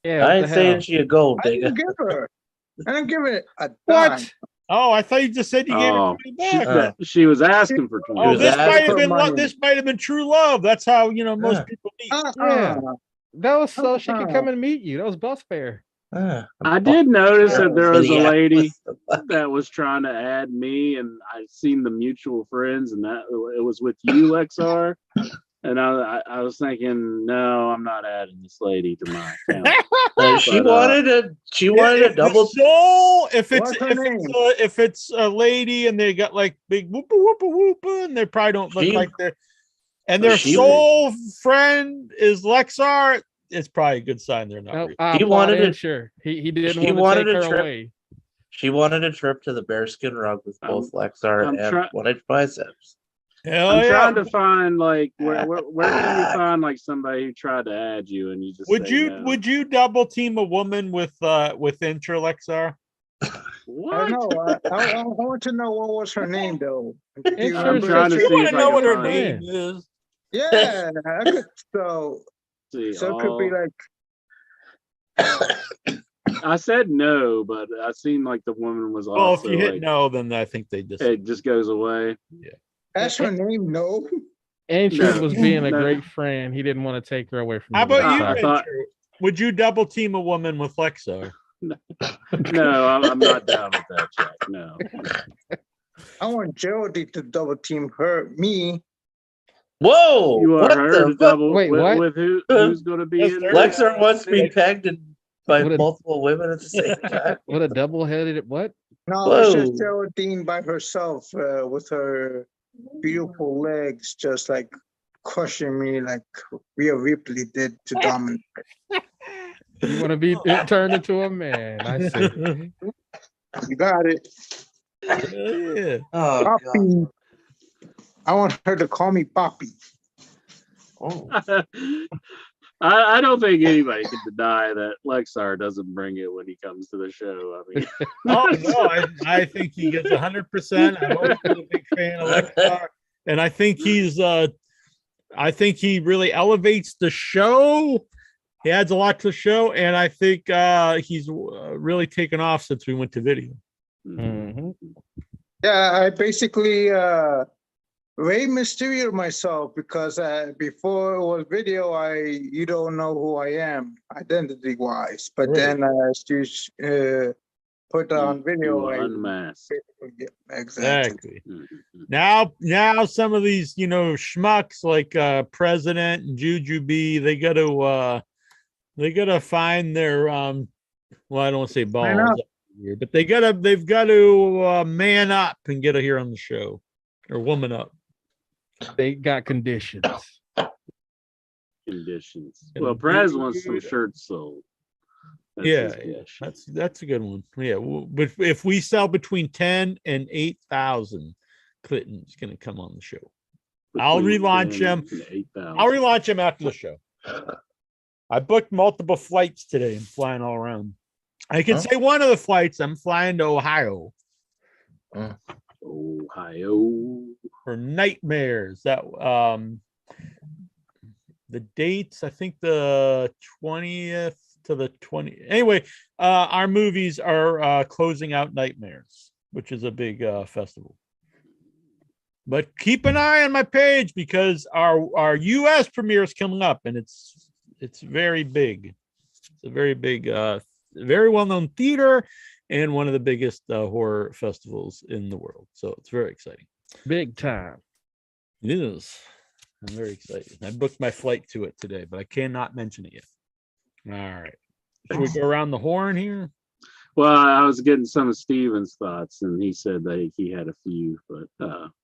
Yeah, I what ain't the saying hell? she a gold I digger. didn't give her. I didn't give it a dime. What? Oh, I thought you just said you gave her Oh, 20 bucks. she was asking for 20. Oh, was this might have asking been for money. this might have been true love. That's how most Yeah. people meet. Yeah. That was so she could Uh-uh. come and meet you. That was bus fare. I did notice that there was a Yeah. lady that was trying to add me, and I seen the mutual friends, and that it was with you, Lexar. And I was thinking, no, I'm not adding this lady to my account. She But, wanted a double. If if it's a lady and they got like big whoopa whoopa whoopa and they probably don't look She- like they're and their she- sole friend is Lexar, it's probably a good sign they're not No, real. I He wanted applaud it- and sure. He didn't she want wanted to take a her trip. away. She wanted a trip to the bearskin rug with both Lexar I'm and try- 1-inch biceps. Hell I'm yeah. trying to find like where can you find like somebody who tried to add you and you just Would say you no? would you double team a woman with Intra Lexar? What? I know. I want to know what was her name, though. Do you I'm remember? trying to You see want if to I know can what her find name it. is? Yeah. So See, it could be like. I said no, but I seemed like the woman was Well, if also you hit like, no, then I think they just it just goes away. That's her name, no. Intrude No. was being a No. great friend. He didn't want to take her away from How the about you, side. I thought- Intrude? Would you double team a woman with Lexar? No, I'm not down with that, Jack. No. I want Geraldine to double team me. Whoa! You What are her the to fuck? double Wait, with, what? with who's going to be Yes, in sir. there? Lexar wants to be pegged by What a- multiple women at the same time. What a double-headed what? No, it's just Whoa. Geraldine by herself with her beautiful legs, just like crushing me like Rhea Ripley did to Dominic. You want to be turned into a man? I see. You got it. Yeah. Oh, God. Poppy. I want her to call me Poppy. Oh. I don't think anybody can deny that Lexar doesn't bring it when he comes to the show. I mean, Oh no, I think he gets 100%. I've always been a big fan of Lexar, and I think he really elevates the show. He adds a lot to the show, and I think he's really taken off since we went to video. Mm-hmm. Yeah, I basically Rey Mysterio myself because before it was video, you don't know who I am identity wise, but then as you put on video, You unmask. yeah, exactly. Now some of these schmucks like President and Juju B, they got to find their well, I don't want to say balls, but they've got to man up and get here on the show, or woman up. They got conditions. Well, Prez wants some shirts sold. That's a good one. Yeah, but if we sell between 10 and 8,000, Clinton's going to come on the show. I'll relaunch him. I'll relaunch him after the show. I booked multiple flights today. I'm flying all around. I can say one of the flights I'm flying to Ohio. Ohio for Nightmares. That the dates, I think the 20th to the 20th. Anyway, our movies are closing out Nightmares, which is a big festival. But keep an eye on my page because our US premiere is coming up, and it's very big. It's a very big, very well-known theater and one of the biggest horror festivals in the world. So it's very exciting. Big time. It is. I'm very excited. I booked my flight to it today, but I cannot mention it yet. All right. Should we go around the horn here? Well, I was getting some of Steven's thoughts, and he said that he had a few. But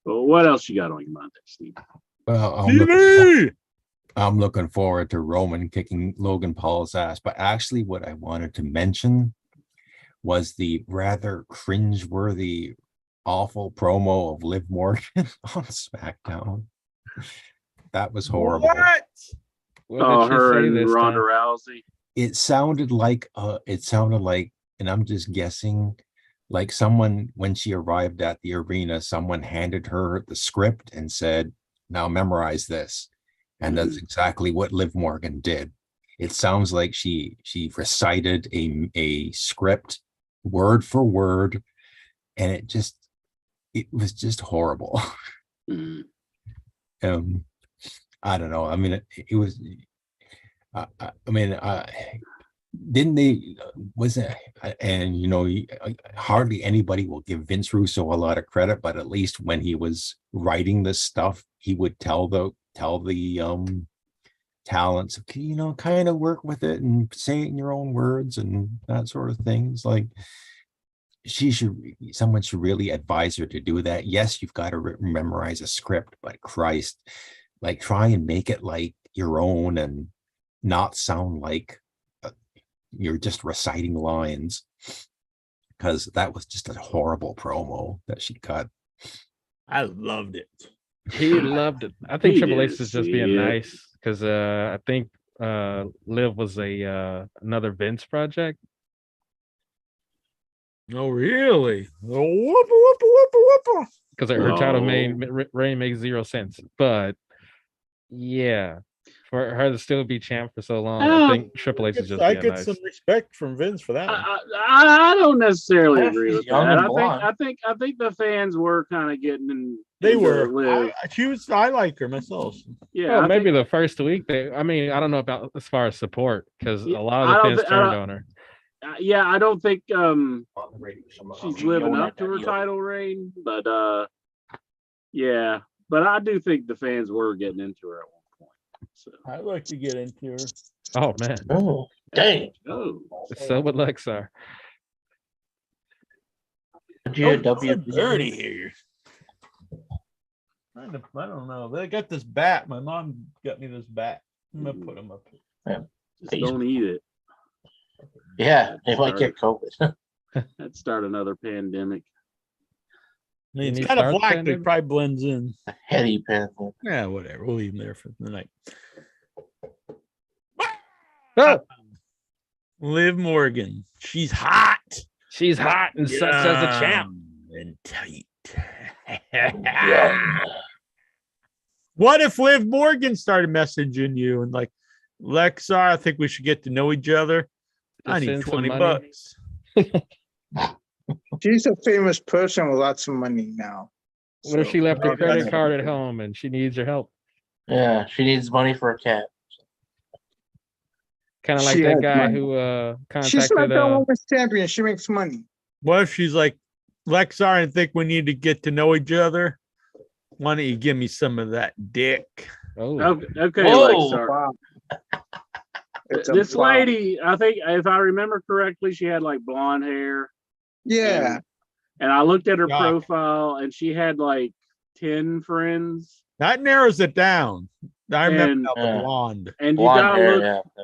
what else you got on your mind there, Steve? Well, I'm looking forward to Roman kicking Logan Paul's ass. But actually, what I wanted to mention was the rather cringeworthy, awful promo of Liv Morgan on SmackDown. That was horrible. What? Her and Ronda Rousey. It sounded like, and I'm just guessing, like someone, when she arrived at the arena, someone handed her the script and said, "Now memorize this." And that's exactly what Liv Morgan did. It sounds like she recited a script word for word, and it was just horrible. I don't know. I mean, it was. Didn't they? Wasn't and hardly anybody will give Vince Russo a lot of credit, but at least when he was writing this stuff, he would tell the talents, kind of work with it and say it in your own words and that sort of things. Like someone should really advise her to do that. Yes, you've got to memorize a script, but Christ, like try and make it like your own and not sound like you're just reciting lines, because that was just a horrible promo that she cut. I loved it. He loved it. I think Triple H is just being nice because I think Liv was another Vince project. Oh, really? Oh, because her title reign makes 0 sense. But yeah, for her to still be champ for so long, I think Triple H is just. I get some respect from Vince for that. I don't necessarily agree with that. I think the fans were kind of getting in. They were. I like her myself. Yeah, well, maybe the first week. I don't know about as far as support because a lot of the fans turned on her. Yeah, I don't think she's living up to her title reign, but yeah, but I do think the fans were getting into her at one point. So I'd like to get into her. Oh man! Oh dang! Oh, so would Lexar. Dirty here. I don't know. They got this bat. My mom got me this bat. I'm gonna put them up. Just don't eat it. Yeah, they might get COVID. That'd start another pandemic. I mean, it's kind of black, but it probably blends in. A heady pandemic. Yeah, whatever. We'll leave them there for the night. Oh! Liv Morgan. She's hot. She's hot and sucks as a champ. And tight. What if Liv Morgan started messaging you and like, Lexar, I think we should get to know each other. I Just need send some 20 money. bucks. She's a famous person with lots of money now. What if So, she left her no, credit that's- card at home and she needs your help? Yeah, she needs money for a cat. Kind of like She that has guy money. who She's contacted like that woman's champion. She makes money. What if she's like, Lexar, I think we need to get to know each other. Why don't you give me some of that dick? oh Okay, Whoa. Lexar. Wow. It's a This wow. lady, I think, if I remember correctly, she had like blonde hair. Yeah. And I looked at her Yeah. profile, and she had like 10 friends. That narrows it down. I remember And- now the Yeah. blonde. And you Blonde gotta hair, look. yeah.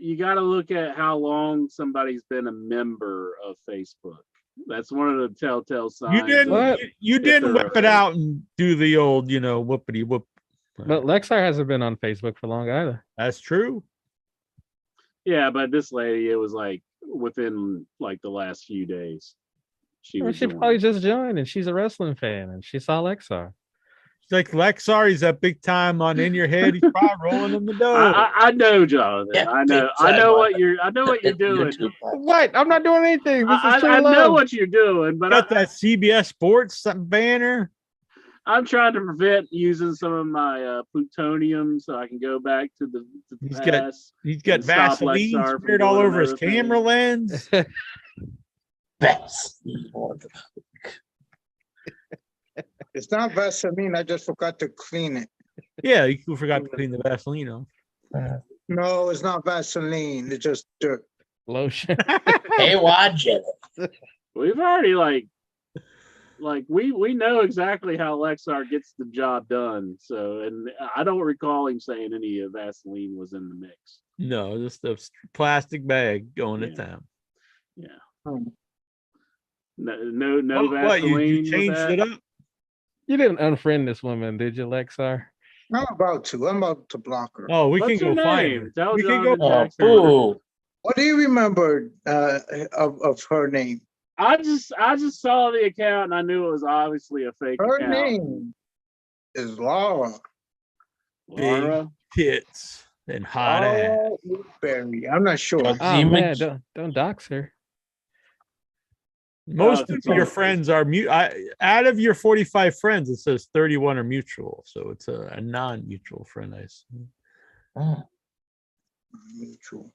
You gotta look at how long somebody's been a member of Facebook. That's one of the telltale signs. You didn't. of- What? You if didn't they're whip it a- out and do the old, whoopity whoop. but Lexar hasn't been on Facebook for long either. That's true. Yeah, but this lady, it was like within like the last few days. She Well, was she doing probably it. just joined and she's a wrestling fan and she saw Lexar. It's like Lexar, he's that big time on In Your Head. He's probably rolling in the dough. I know, Jonathan. Yeah, I know. big I know time what you're. I know what you're doing. YouTube platform. What? I'm not doing anything. This is true I know love. what you're doing, but Got that CBS Sports banner. I'm trying to prevent using some of my plutonium so I can go back to the He's got- past. He's got And stop Vaseline Lexar from smeared all doing over his another thing. camera lens. Best. It's not Vaseline. I just forgot to clean it. Yeah, you forgot to clean the Vaseline off. No, it's not Vaseline. It's just dirt. Lotion. Hey, watch it. We've already like we know exactly how Lexar gets the job done. So, and I don't recall him saying any of Vaseline was in the mix. No, just a plastic bag going to Yeah. town. Hmm. No Oh, what, Vaseline. you with changed that? it up? You didn't unfriend this woman, did you, Lexar? I'm about to. I'm about to block her. Oh, we What's can her go find name? her. Tell We can go. Jonathan Oh, Jackson. boo. What do you remember of her name? I just saw the account and I knew it was obviously a fake Her account. name is Laura. Laura. Tits and hot ass. Laura Woodbury. I'm not sure. Does Oh he man, mix- don't dox her. Most it's of your all- friends are out of your 45 friends, it says 31 are mutual. So it's a non-mutual friend, I assume. Oh, Mutual.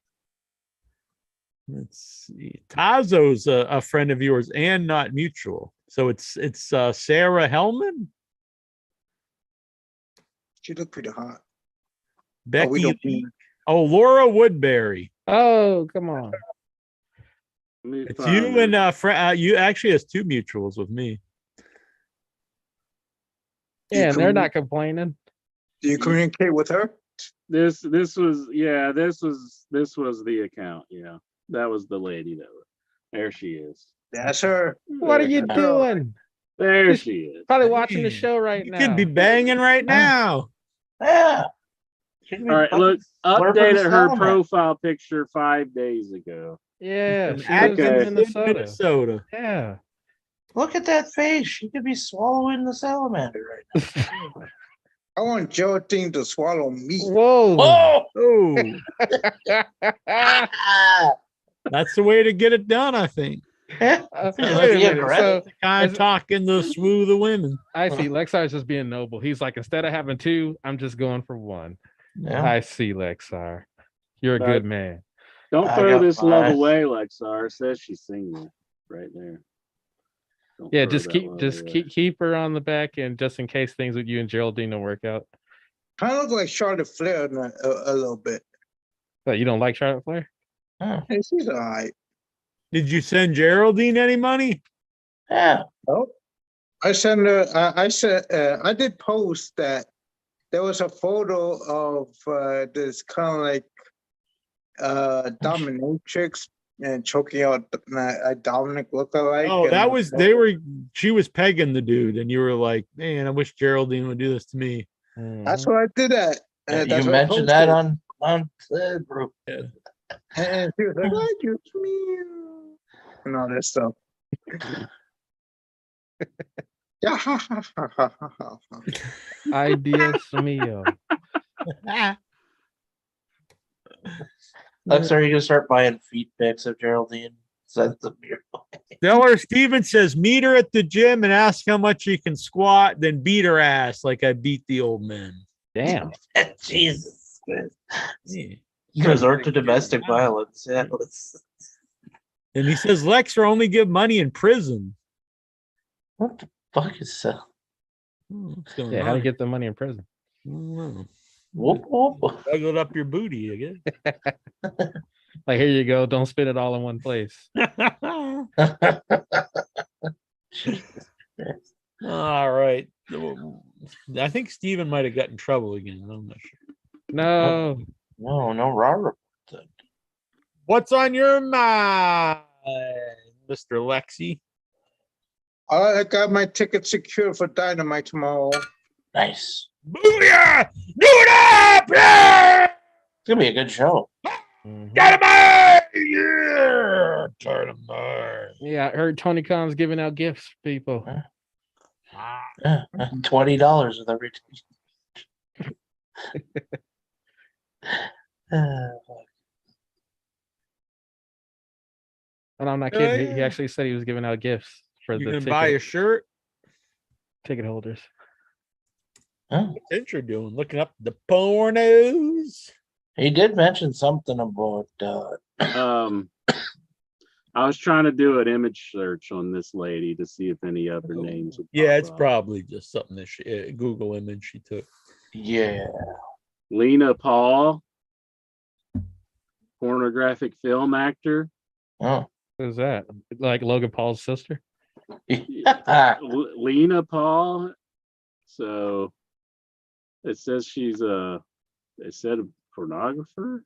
Let's see. Tazo's a friend of yours and not mutual. So it's Sarah Hellman, She looked pretty hot. Becky. Oh, we don't Lee. Oh, Laura Woodbury. Oh, come on. Let me It's find you her. and you actually has two mutuals with me. Yeah, and they're commu- not complaining. Do you communicate with her? This was the account. Yeah, that was the lady that was. There she is. That's her. What are you There- doing? There Just- she is. Probably watching the Hey, show right You now. could be banging right now. yeah. She could be All right, fucking look, slurping updated her salmon. profile picture 5 days ago. Yeah, From she lives in Atkins, Minnesota. Minnesota. Yeah. Look at that face. She could be swallowing the salamander right now. I want Geraldine to swallow me. Whoa. Oh! Oh, Ah! that's the way to get it done, I think. Yeah. Wait Yeah, a let's be minute. aggressive. So Kind Is of it- talking the smooth of women. I see Lexar's just being noble. He's like, instead of having two, I'm just going for one. Yeah. I see, Lexar. You're a Right. good man. Don't I throw got this love mine. away, Lexar. It says she's single right there. Don't Yeah, throw just that keep love just away. keep her on the back end just in case things with you and Geraldine don't work out. Kind of look like Charlotte Flair a little bit. But you don't like Charlotte Flair? Oh, Hey, she's all right. Did you send Geraldine any money? yeah. Oh, I sent her. I said I did post that there was a photo of this kind of like dominatrix and choking out a Dominic lookalike. Oh, and- that was she was pegging the dude, and you were like, man, I wish Geraldine would do this to me. That's what I did at. and You that's what I mentioned that posted. on the group. And she was like, "I just me," and all that stuff. Yeah. ha, ha, ha, ha, ha, ha. Ideas mío. Lex, are you gonna start buying feet pics of Geraldine? Send them your way. Stellar Steven says, meet her at the gym and ask how much she can squat, then beat her ass like I beat the old men. Damn. Jesus Christ. Yeah. Resort to domestic violence. Yeah, And he says Lex will only give money in prison. what the fuck is that? What's going Yeah, on? how to get the money in prison? I don't know. Whoop, whoop. Juggled up your booty, I guess. Like, here you go. Don't spit it all in one place. All right. I think Steven might have got in trouble again. I'm not sure. No. No, Robert. What's on your mind, Mr. Lexi? I got my ticket secured for Dynamite tomorrow. Nice. Booyah! Do it up! Yeah! It's gonna be a good show. Mhm. Dynamite! Yeah! Dynamite. Yeah, I heard Tony Khan's giving out gifts for people. Yeah, $20 with every. And I'm not kidding. He yeah. actually said he was giving out gifts for You the gonna buy a shirt? ticket holders. Oh, What's Intro doing? Looking up the pornos. he did mention something about I was trying to do an image search on this lady to see if any other names would Yeah, pop it's up. probably just something that she, Google image she took. yeah. Lena Paul, pornographic film actor. Oh. Who's that? Like Logan Paul's sister? Lena Paul. So it says she's a pornographer.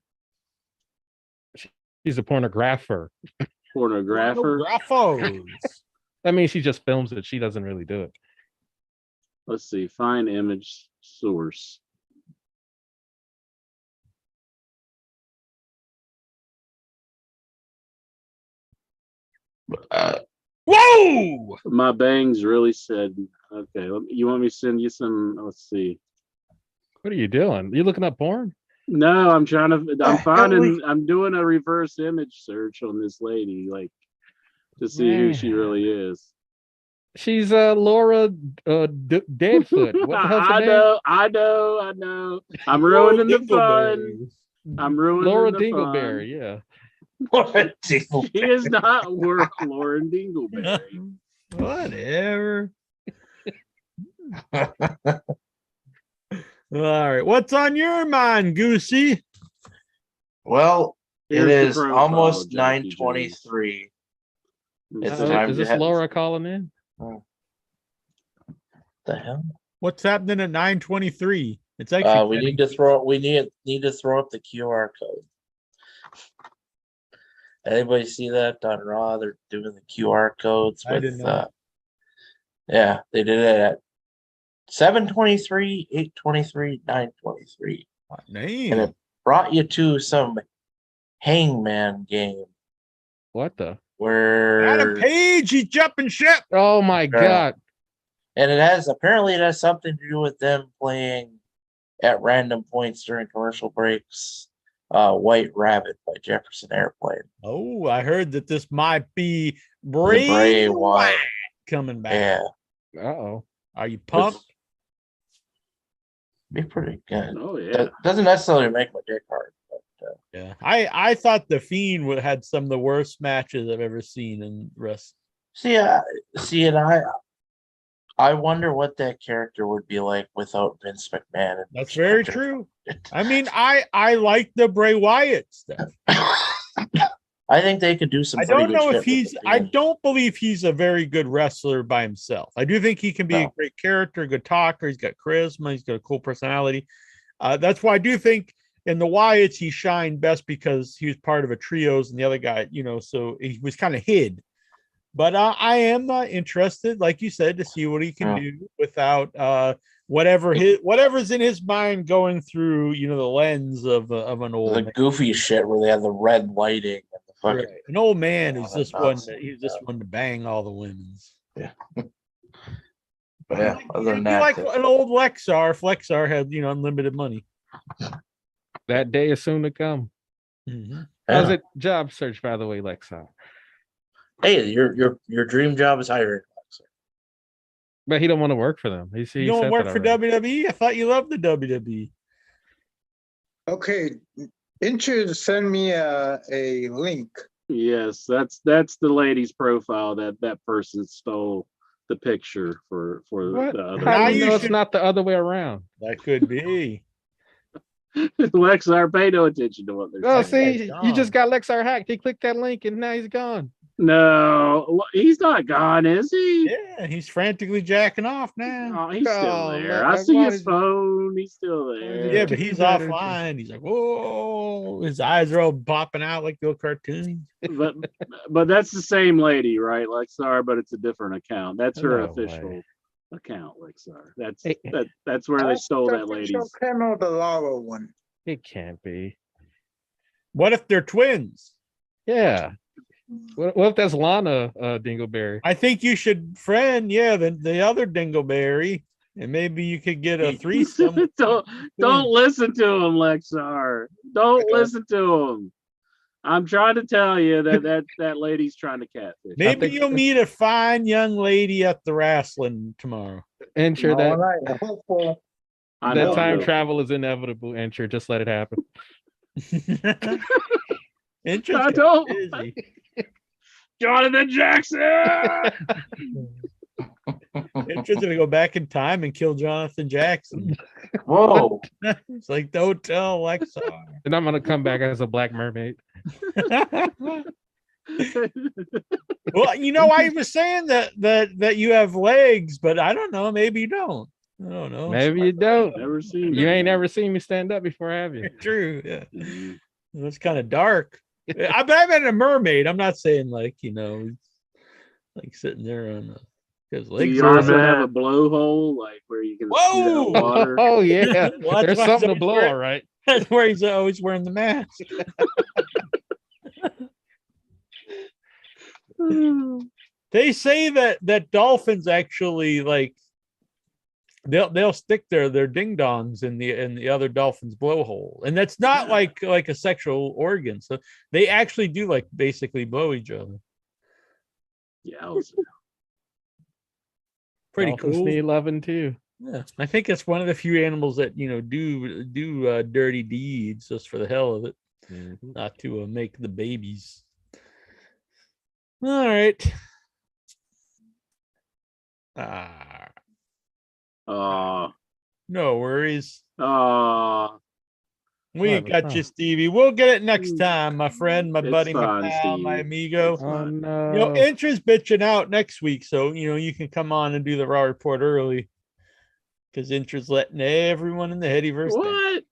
She's a pornographer. Pornographos. That means she just films it. She doesn't really do it. Let's see. Find image source. Whoa! My bangs really said, okay, you want me to send you some? Let's see. What are you doing? You looking up porn? No, I'm hell I'm doing a reverse image search on this lady, like to see who she really is. She's Laura Deadfoot. What the hell's her name? I know. I'm ruining the fun. I'm ruining Laura the Dingleberry, yeah. Fun. She is not worth Lauren Dingleberry. Whatever. All right. What's on your mind, Goosey? Well, Here's it the is profile, almost Jackie 9:23. It's Jones. time Is to this head- Laura calling in? The hell? What's happening at 9:23? It's actually We need to throw up the QR code. Anybody see that on Raw? They're doing the QR codes I with didn't know. yeah, they did it at 7:23, 8:23, 9:23. What And name? it brought you to some hangman game What the? where Adam Page, he's jumping ship. Oh my God. and apparently it has something to do with them playing at random points during commercial breaks. White Rabbit by Jefferson Airplane. Oh, I heard that this might be Bray Bray Wyatt. Wyatt coming back. Yeah, Uh-oh. Are you pumped? be pretty good. Oh yeah. Doesn't necessarily make my dick hard, but Yeah. I thought the Fiend had some of the worst matches I've ever seen in wrestling. and I wonder what that character would be like without Vince McMahon. That's very true. I mean, I like the Bray Wyatt stuff. I think they could do some. I pretty don't good know shit if with he's. the I Fiend. don't believe he's a very good wrestler by himself. I do think he can be a No. great character, a good talker. He's got charisma. He's got a cool personality. That's why I do think in the Wyatts he shined best because he was part of a trios and the other guy, so he was kind of hid. But I am interested, like you said, to see what he can do without whatever's in his mind going through, the lens of an old The man. goofy shit where they have the red lighting and the fucking. Right. An old man who's Oh, just that's one. awesome. He's just one to bang all the women's. Yeah. But yeah, other than It'd be that, like an old Lexar if Lexar had unlimited money. That day is soon to come. Mhm. How's Yeah. it job search, by the way, Lexa? Hey, your dream job is hiring. But he don't want to work for them. You He don't said work that for already. WWE? I thought you loved the WWE. Okay, interest send me a link. Yes, that's the lady's profile that person stole the picture for What? the other How Now do you you know it's should- not the other way around? That could be. Lexar, pay no attention to what they're Oh, saying. see, guy's you just gone. got Lexar hacked. He clicked that link and now he's gone. No, he's not gone, is he? Yeah, he's frantically jacking off now. Oh, he's still Oh, there. I see why his did- phone. He's still did there. Yeah, you but do he's that, offline. He's like, whoa, his eyes are all popping out like the old cartoons. but that's the same lady, right? Lexar, but it's a different account. That's her No official way. account, Lexar. That's Hey. that's where they stole The that official lady's. Colonel the Lava one. It can't be. What if they're twins? Yeah. What if that's Lana Dingleberry? I think you should friend, yeah, the other Dingleberry, and maybe you could get a threesome. with don't twins. listen to him, Lexar. Don't Okay. listen to him. I'm trying to tell you that lady's trying to catfish. Maybe think- you'll meet a fine young lady at the wrestling tomorrow. Ensure All that right, hopeful. I that know, I time know. travel is inevitable. Ensure, just let it happen. Interesting. I don't. Busy. Jonathan Jackson. Interesting to go back in time and kill Jonathan Jackson. Whoa. It's like, don't tell Lexar. And I'm gonna come back as a black mermaid. Well, you know, I was saying that you have legs, but I don't know. Maybe you don't. I don't know. Maybe you don't. Never seen. You it. ain't ever seen me stand up before, have you? True. Yeah. Mhm. It's kind of dark. I've been a mermaid. I'm not saying like, like sitting there on his Do legs. you are- also have a blowhole, like where you can shoot Whoa! out water? Oh yeah, Well, that's there's why he's something to always blow, wearing- all right. That's where he's always wearing the mask. They say that dolphins actually like they'll stick their ding dongs in the other dolphin's blowhole, and that's not Yeah. like a sexual organ. So they actually do like basically blow each other. Yeah, Pretty Dolphins cool. need loving too. Yeah, I think it's one of the few animals that do dirty deeds just for the hell of it, not to make the babies. All right. No worries. We ain't What? got you, Stevie. We'll get it next Mm. time, my friend, my It's buddy, my fine, pal, my Stevie. amigo. It's Oh fine. no. Intra's bitching out next week, so you can come on and do the Raw report early. Because Intra's letting everyone in the Headyverse down. What?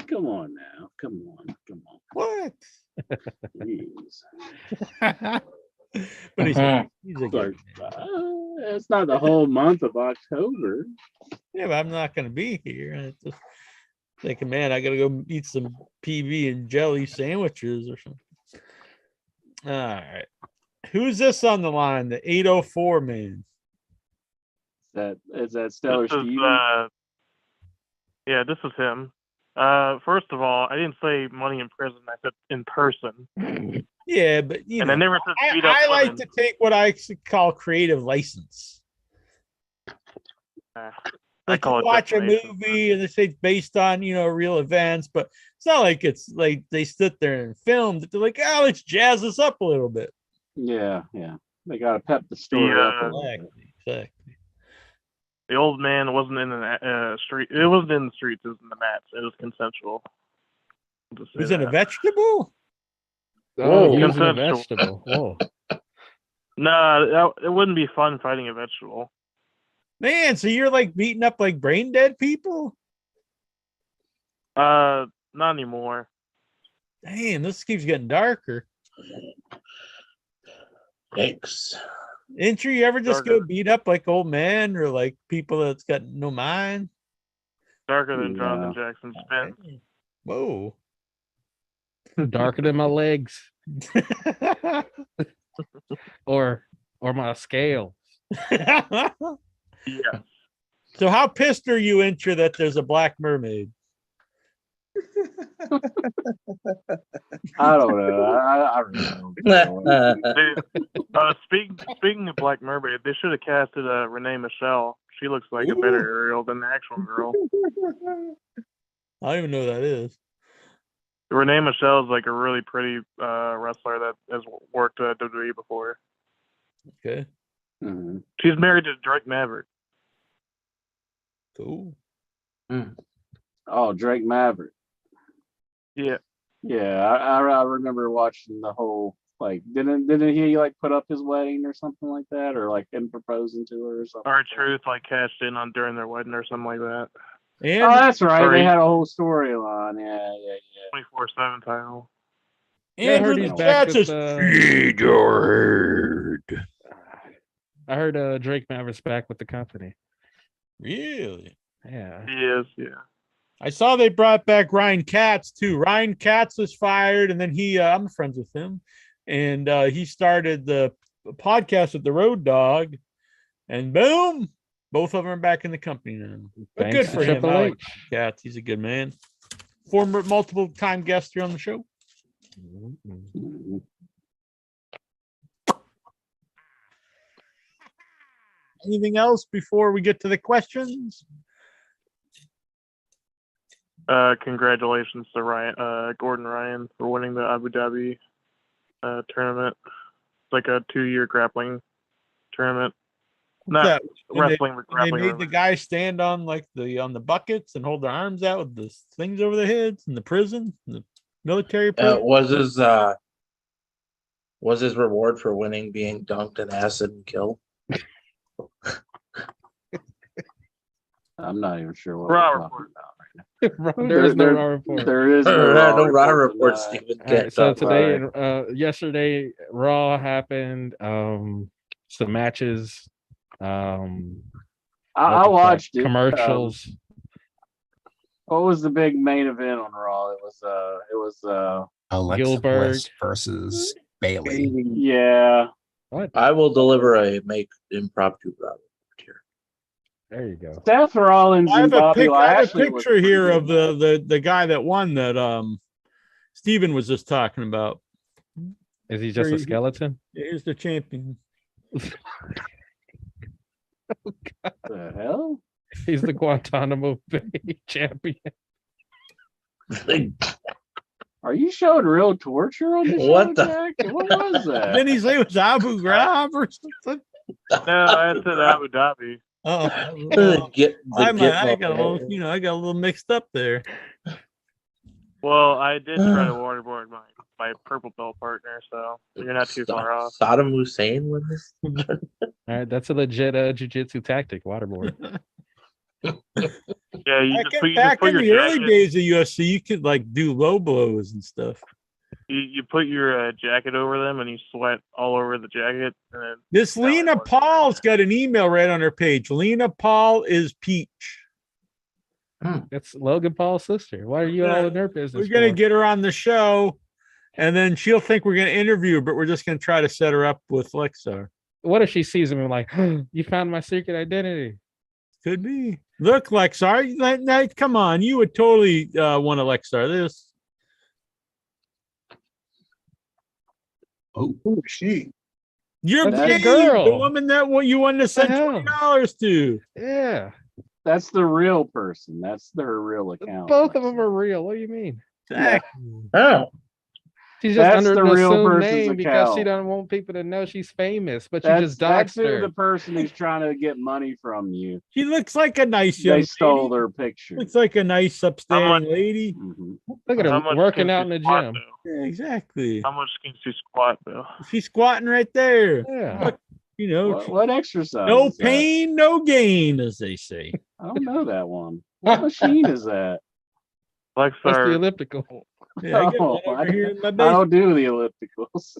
Come on now. Come on. What? Jeez. But he's a good Like, man. it's not the whole month of October. Yeah, but I'm not gonna be here. And it's just thinking, man, I gotta go eat some PB and jelly sandwiches or something. All right. Who's this on the line? The 804 man. Is that Stellar This is, Steven? yeah, this is him. First of all, I didn't say money in prison. I said in person, Yeah, but and I never said beat up I like women. to take what I call creative license. I Like call you it watch a defamation. movie and they say it's based on real events, but it's not like it's like they sit there and filmed it. They're like, oh, let's jazz this up a little bit. Yeah. They got to pep the story up a little bit. Exactly. The old man wasn't in the street. It wasn't in the streets. It was in the mats. It was consensual. I'll just say Was it a that. vegetable? Oh, using a Consensual. vegetable. Whoa. No, it wouldn't be fun fighting a vegetable. Man, so you're like beating up like brain dead people? Not anymore. Damn, this keeps getting darker. Yikes. Ain't you ever just go Darker. beat up like old men or like people that's got no mind? Darker than Jonathan Jackson's spin. Whoa. Darker than my legs or my scale. Yeah. So how pissed are you, Intra, that there's a black mermaid? I don't know. I really don't know. Speaking of Black Mermaid, they should have casted Renee Michelle. She looks like a better Ariel than the actual girl. I don't even know who that is. Renee Michelle is like a really pretty wrestler that has worked at WWE before. Okay, Mhm. She's married to Drake Maverick. cool. Oh, Drake Maverick. Yeah. Yeah, I remember watching the whole like didn't he like put up his wedding or something like that, or like him proposing to her or something? R-Truth like cashed in on during their wedding or something like that. And Oh, that's right. Sorry. They had a whole storyline. Yeah. 24/7 title. Yeah, I heard Andrew he's the back chat with says, "Feed your herd." I heard Drake Maverick's back with the company. Really? Yeah. He is, yeah. I saw they brought back Ryan Katz too. Ryan Katz was fired, and then I'm friends with him, and he started the podcast with the Road Dog, and boom, both of them are back in the company now. But good Thanks to for him. Triple I like H. Ryan Katz. He's a good man. Former multiple time guest here on the show. Mhm. Anything else before we get to the questions? Congratulations to Gordon Ryan for winning the Abu Dhabi tournament. It's like a 2-year grappling tournament. What's that? When Wrestling. they made the guy stand on like on the buckets and hold their arms out with the things over their heads in the prison, the military prison. Was his reward for winning being dunked in acid and killed? I'm not even sure what Raw we're talking report. about right now. There is no raw report. There is no No raw Raw report report, tonight. Steven. All right, so Can't talk today, about it. yesterday, Raw happened. Some matches. I what the fuck, watched it. commercials. What was the big main event on Raw? It was Alexa Gilbert. Bliss versus Bailey. yeah. What? I will deliver a impromptu Raw report here. There you go. Seth Rollins I and have a, Bobby I have a Lashley was picture here pretty of good. the guy that won that Steven was just talking about. Is he just Sure, a skeleton? Here's the champion. The hell? He's the Guantanamo Bay champion. Are you showing real torture on this What show, the- Jack? What was that? Then he's it was Abu Ghraib or something. No, I said Abu Dhabi. Oh, I got a little, I got a little mixed up there. Well, I did try to waterboard my purple belt partner, so you're not too far off. Saddam Hussein won this? All right, that's a legit jujitsu tactic, waterboard. Yeah, you just Back put in your the early jacket. days of UFC, you could like do low blows and stuff. You put your jacket over them and you sweat all over the jacket. And then This Lena Paul's got an email right on her page. Lena Paul is Peach. That's Logan Paul's sister. Why are you all in their business? We're gonna for? get her on the show, and then she'll think we're gonna interview her, but we're just gonna try to set her up with Lexar. What if she sees him and like, you found my secret identity? Could be. Look, Lexar, come on, you would totally want to Lexar this. Oh, she. You're That's your Babe, girl. the woman that you wanted to send hell? $20 to. Yeah. That's the real person. That's their real account. Both of them are real. What do you mean? Oh, She's just That's under the an real assumed person's name because she account. don't want people to know she's famous, but you That's just doxed who her. the person who's trying to get money from you. She looks like a nice young They stole lady. their picture. Looks like a nice, upstanding lady. Mhm. Look at how her much working can out she in the squat, gym. though? Yeah, exactly. How much can she squat though? She's squatting right there. Yeah. Look, What exercise? no is that? pain, no gain, as they say. I don't know that one. What machine is that? That's the Lexar, elliptical. Yeah, I got Oh, one over here in my I basement. don't do the ellipticals.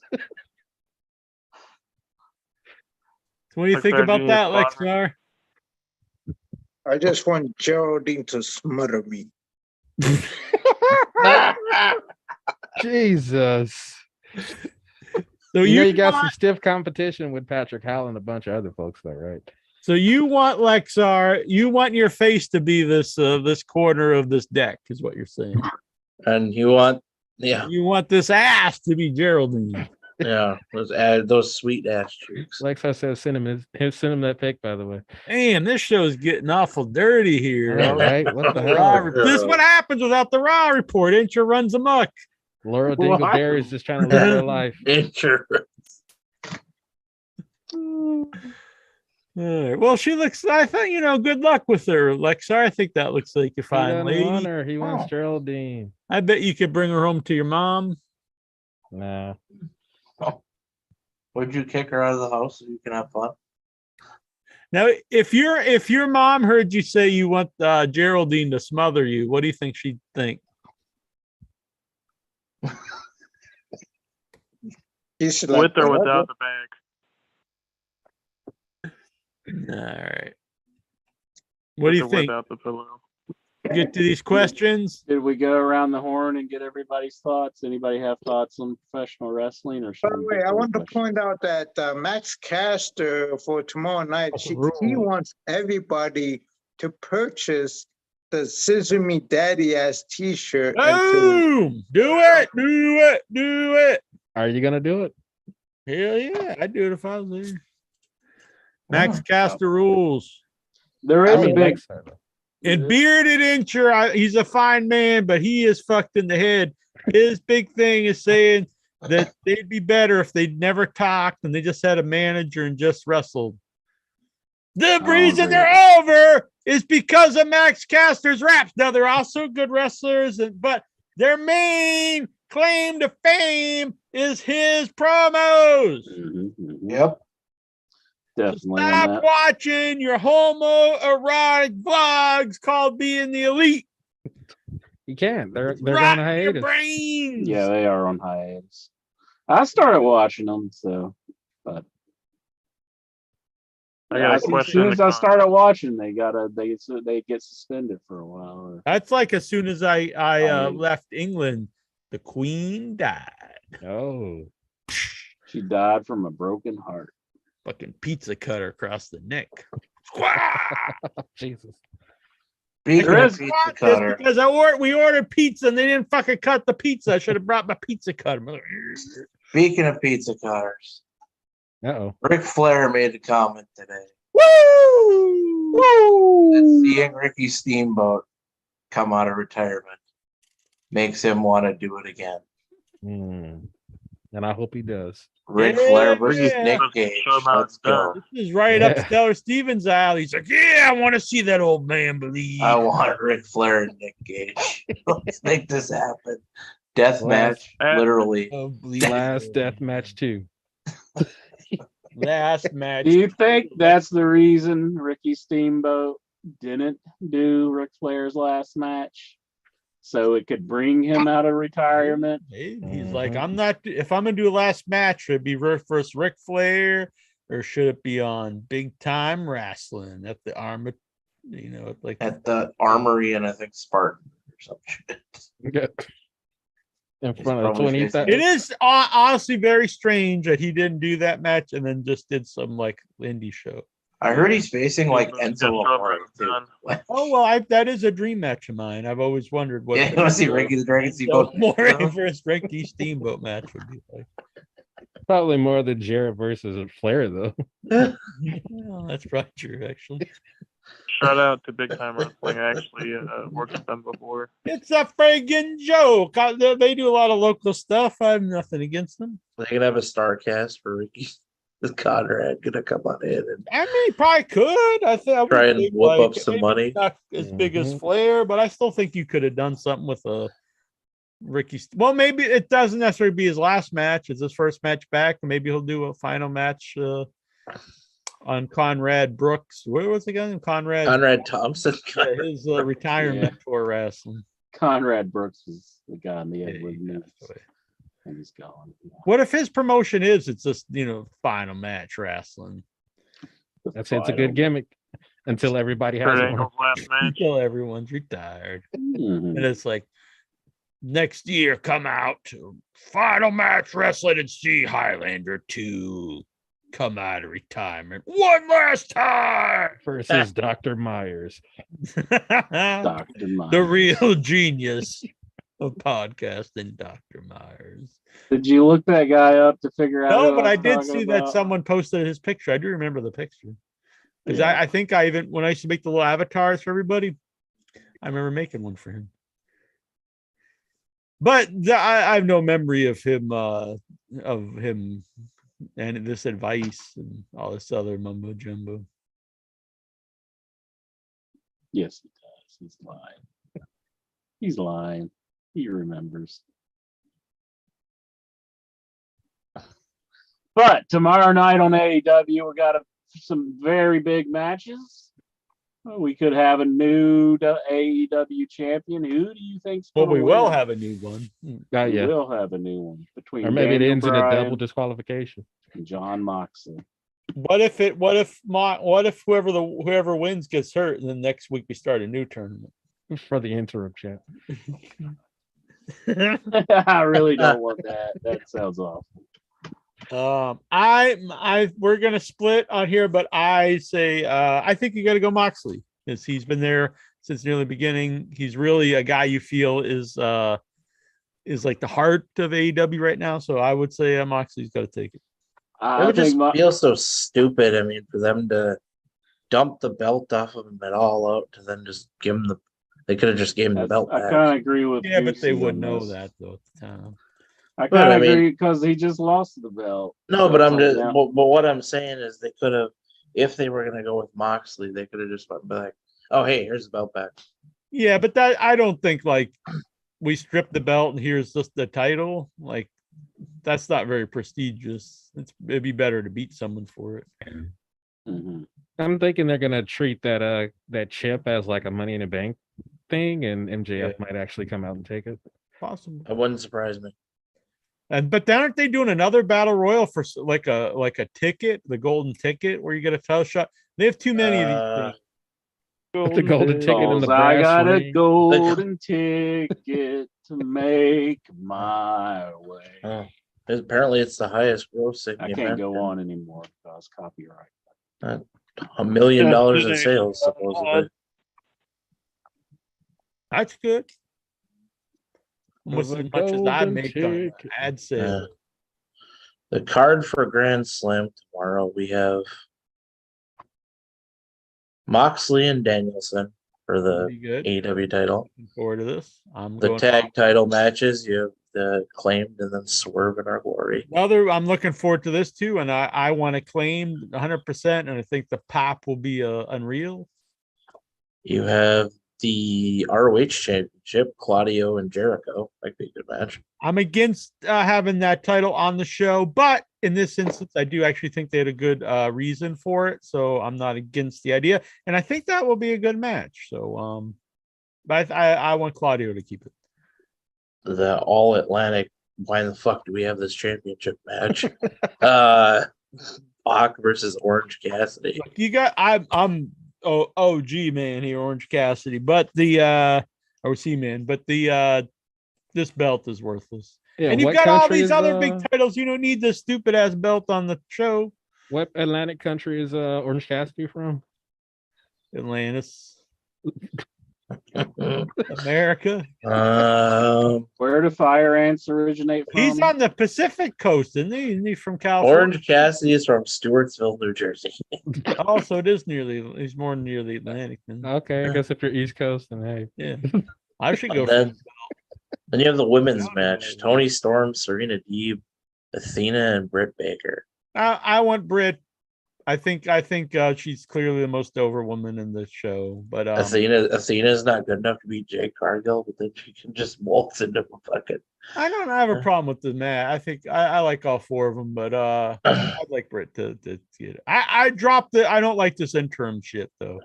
What do you think Lexar, about do you that, spot Lexar? I just want Geraldine to smother me. Jesus. So You know you you got want- some stiff competition with Patrick Howell and a bunch of other folks, though, right? So you want Lexar, you want your face to be this this corner of this deck, is what you're saying. And you want, yeah, You want this ass to be Geraldine. yeah, those sweet ass cheeks. Like I said, send him that pic, by the way. Damn, this show's getting awful dirty here. All right, what the Raw hell? this is what happens without the Raw report. Incher runs amok. Laura Dingleberry is just trying to live her life. Insurance. All right. Well, she looks. I think good luck with her, Lexar. I think that looks like a He fine doesn't lady. want her. He wants Oh. Geraldine. I bet you could bring her home to your mom. Nah. Would you kick her out of the house so you can have fun? Now, if your mom heard you say you want Geraldine to smother you, what do you think she'd think? You should With or "Whatever." without the bag. All right. What do you With or think? Without the pillow. Get to these questions. Did we go around the horn and get everybody's thoughts? Anybody have thoughts on professional wrestling, or By should the we way, get I to the want to question? point out that Max Caster for tomorrow night, That's a he rule. wants everybody to purchase the Scissor Me Daddy ass T-shirt. and to- Boom! Do it! Do it! Do it! Are you gonna do it? Hell yeah! I'd do it if I was there. Max Caster rules. There I is a mean, big. And bearded Incher, he's a fine man, but he is fucked in the head. His big thing is saying that they'd be better if they'd never talked and they just had a manager and just wrestled. The reason they're over is because of Max Caster's raps. Now they're also good wrestlers, but their main claim to fame is his promos. Yep. Definitely on Stop that. watching your homoerotic vlogs called Being the Elite. You can't. They're Rot on your hiatus. brains. Yeah, they are on hiatus. I started watching them, so but I got a as question soon in as the I started watching, they get suspended for a while. Or, That's like as soon as I Fine. left England, the Queen died. Oh, she died from a broken heart. Fucking pizza cutter across the neck. Jesus. Speaking There of is- pizza It's cutter, because we ordered pizza and they didn't fucking cut the pizza. I should have brought my pizza cutter. speaking of pizza cutters, Uh-oh. Ric Flair made a comment today. Woo! That seeing Ricky Steamboat come out of retirement makes him want to do it again. Hmm. And I hope he does. Ric Yeah, Flair versus yeah. Nick Gage. Show him how Let's it's go. done. This is right up Yeah. Stellar Stevens' alley. He's like, yeah, I want to see that old man believe. I want Ric Flair and Nick Gage. Let's make this happen. Death Last- match, literally. Last death match too. Last match. Do you think that's the reason Ricky Steamboat didn't do Ric Flair's last match? So it could bring him out of retirement? He's like, I'm not. If I'm gonna do a last match, should it be versus Ric Flair, or should it be on Big Time Wrestling at the Armor? Like At the Armory and I think Spartan or some shit. In front of probably 20,000. it is honestly very strange that he didn't do that match and then just did some like indie show. I heard he's facing like Yeah, Enzo Amore it's too. done. Like, Oh well, that is a dream match of mine. I've always wondered what. yeah, you want to see Ricky the Dragon Steamboat? More versus Ricky Steamboat match would be like. Probably more the Jarrett versus Flair though. Well, that's probably true, actually. Shout out to Big Time Wrestling. I actually worked with them before. It's a friggin' joke. They do a lot of local stuff. I have nothing against them. They can have a star cast for Ricky. Is Conrad gonna come on in and I mean, he probably could. I think I would try and think, whoop up like, some maybe money? Not as big as Mhm. Flair, but I still think you could have done something with a Ricky. Well, maybe it doesn't necessarily be his last match. It's his first match back. Maybe he'll do a final match on Conrad Brooks. Where was it again? Conrad Thompson. his retirement tour wrestling. Conrad Brooks was the guy in the Yeah, Edward he news, passed away. and he's gone. What if his promotion is it's just final match wrestling That's it's a good gimmick until everybody has Kurt one. Angle's last match. until everyone's retired, Mhm. and it's like next year come out to final match wrestling and see Highlander 2. come out of retirement one last time. Versus Dr. Myers. Dr. The Myers. real genius of podcasting, Dr. Myers. Did you look that guy up to figure out? No, who but I was did talking see that about? someone posted his picture. I do remember the picture. Because Yeah. I think I even, when I used to make the little avatars for everybody, I remember making one for him. But I have no memory of him and this advice and all this other mumbo jumbo. Yes, he does. He's lying. He's lying. He remembers. But tomorrow night on AEW, we got some very big matches. We could have a new AEW champion. Who do you think's Well, going to we will win? have a new one. We Yeah. will have a new one between Or maybe it Daniel ends in a Bryan double disqualification. and John Moxley. What if whoever wins gets hurt, and then next week we start a new tournament? For the interim champ. I really don't want that. That sounds awful. We're gonna split on here, but I say I think you got to go Moxley, because he's been there since nearly the beginning. He's really a guy you feel is like the heart of AEW right now. So I would say Moxley's got to take it. It would just feel so stupid. I mean, for them to dump the belt off of him at All Out to then just give him they could have just gave him the belt I back. kind of agree with. Yeah, but they Goosey would on know this. that though at the time. I But, kind I of mean- agree because he just lost the belt. No, So but it's I'm like, just, yeah. but what I'm saying is they could have, if they were gonna go with Moxley, they could have just went back. Oh, hey, here's the belt back. Yeah, but that I don't think like we stripped the belt and here's just the title. Like that's not very prestigious. It'd be better to beat someone for it. Mhm. I'm thinking they're gonna treat that chip as like a Money in the Bank thing, and MJF might actually come out and take it. Possible. It wouldn't surprise me. But then aren't they doing another battle royal for like a ticket, the golden ticket, where you get a title shot? They have too many of these things. The golden ticket in the Cause I brass got a ring. golden ticket to make my way. Oh, apparently, it's the highest grossing. I can't event go in on anymore because copyright. $1 million in sales, supposedly. That's good. Almost There's a as much as I golden make on ticket. ad sale. The card for Grand Slam tomorrow, we have Moxley and Danielson for the Pretty good. AEW title. Looking forward to this. I'm The going tag title matches, you have the Claimed and then Swerve in Our Glory. I'm looking forward to this too, and I want to claim 100%, and I think the pop will be unreal. You have the ROH Championship, Claudio and Jericho. Might be a good match. I'm against having that title on the show, but in this instance, I do actually think they had a good reason for it, so I'm not against the idea, and I think that will be a good match. So, but I want Claudio to keep it. The All Atlantic. Why the fuck do we have this championship match? Bach versus Orange Cassidy. Look, you got I'm OG man here, Orange Cassidy, but the or C-man, but the this belt is worthless. Yeah, And you've what got all country these is, other big titles. You don't need this stupid ass belt on the show. What Atlantic country is Orange Cassidy from? Atlantis, America. Where do fire ants originate from? He's on the Pacific coast, isn't he? Isn't he from California? Orange Cassidy is from Stewartsville, New Jersey. Also, it is he's more near the Atlantic than Okay, I guess if you're East Coast, then hey. yeah. I should go Then, for then you have the women's match: Tony Storm, Serena Deeb, Athena, and Britt Baker. I want Britt. I think she's clearly the most over woman in the show, but Athena's not good enough to beat Jade Cargill, but then she can just waltz into a fucking. I don't have a problem with the match. I think I like all four of them, but I'd like Britt to get it. I dropped it. I don't like this interim shit though.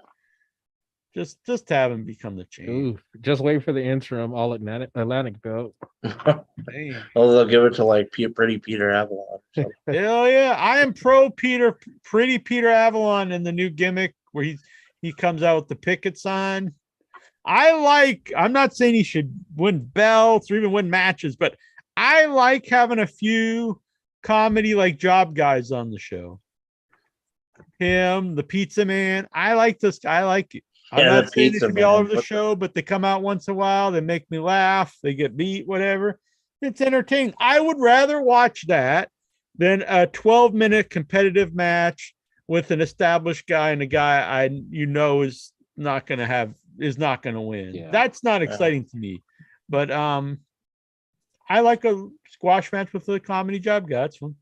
Just have him become the champ. Ooh, just wait for the interim All Atlantic belt. Oh, they'll give it to like Pretty Peter Avalon. Hell yeah. I am pro Pretty Peter Avalon in the new gimmick where he comes out with the picket sign. I'm not saying he should win belts or even win matches, but I like having a few comedy like job guys on the show. him, the Pizza Man. I like this. I like it. I'm Yeah, the not saying they Pizza should be all Man, over the what the- show, but they come out once in a while. They make me laugh. They get beat, whatever. It's entertaining. I would rather watch that than a 12-minute competitive match with an established guy and a guy is not going to win. Yeah. That's not exciting to me. But I like a squash match with a comedy job guy. That's fun.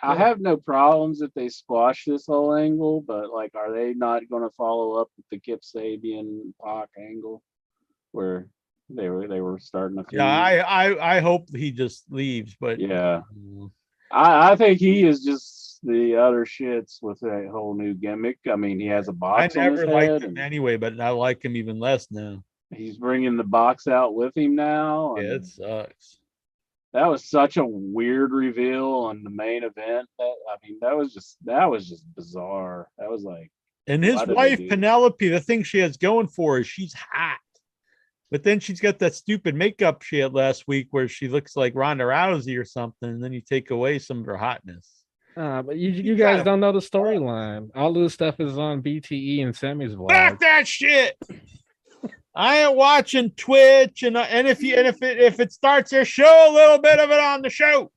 I have no problems if they squash this whole angle, but like, are they not going to follow up with the Kip Sabian Pac angle, where they were starting a feud? Yeah, I hope he just leaves, but Yeah. I think he is just the other shits with that whole new gimmick. I mean, he has a I box on his never liked head, him and anyway, but I like him even less now. he's bringing the box out with him now. Yeah, and it sucks. that was such a weird reveal on the main event. That was just bizarre. That was like, And his why did they wife, do that? Penelope, the thing she has going for her is she's hot. But then she's got that stupid makeup she had last week where she looks like Ronda Rousey or something. And then you take away some of her hotness. But you guys don't know the storyline. All of this stuff is on BTE and Sammy's Fuck vlog. that shit. I ain't watching Twitch, and if it starts there, show a little bit of it on the show.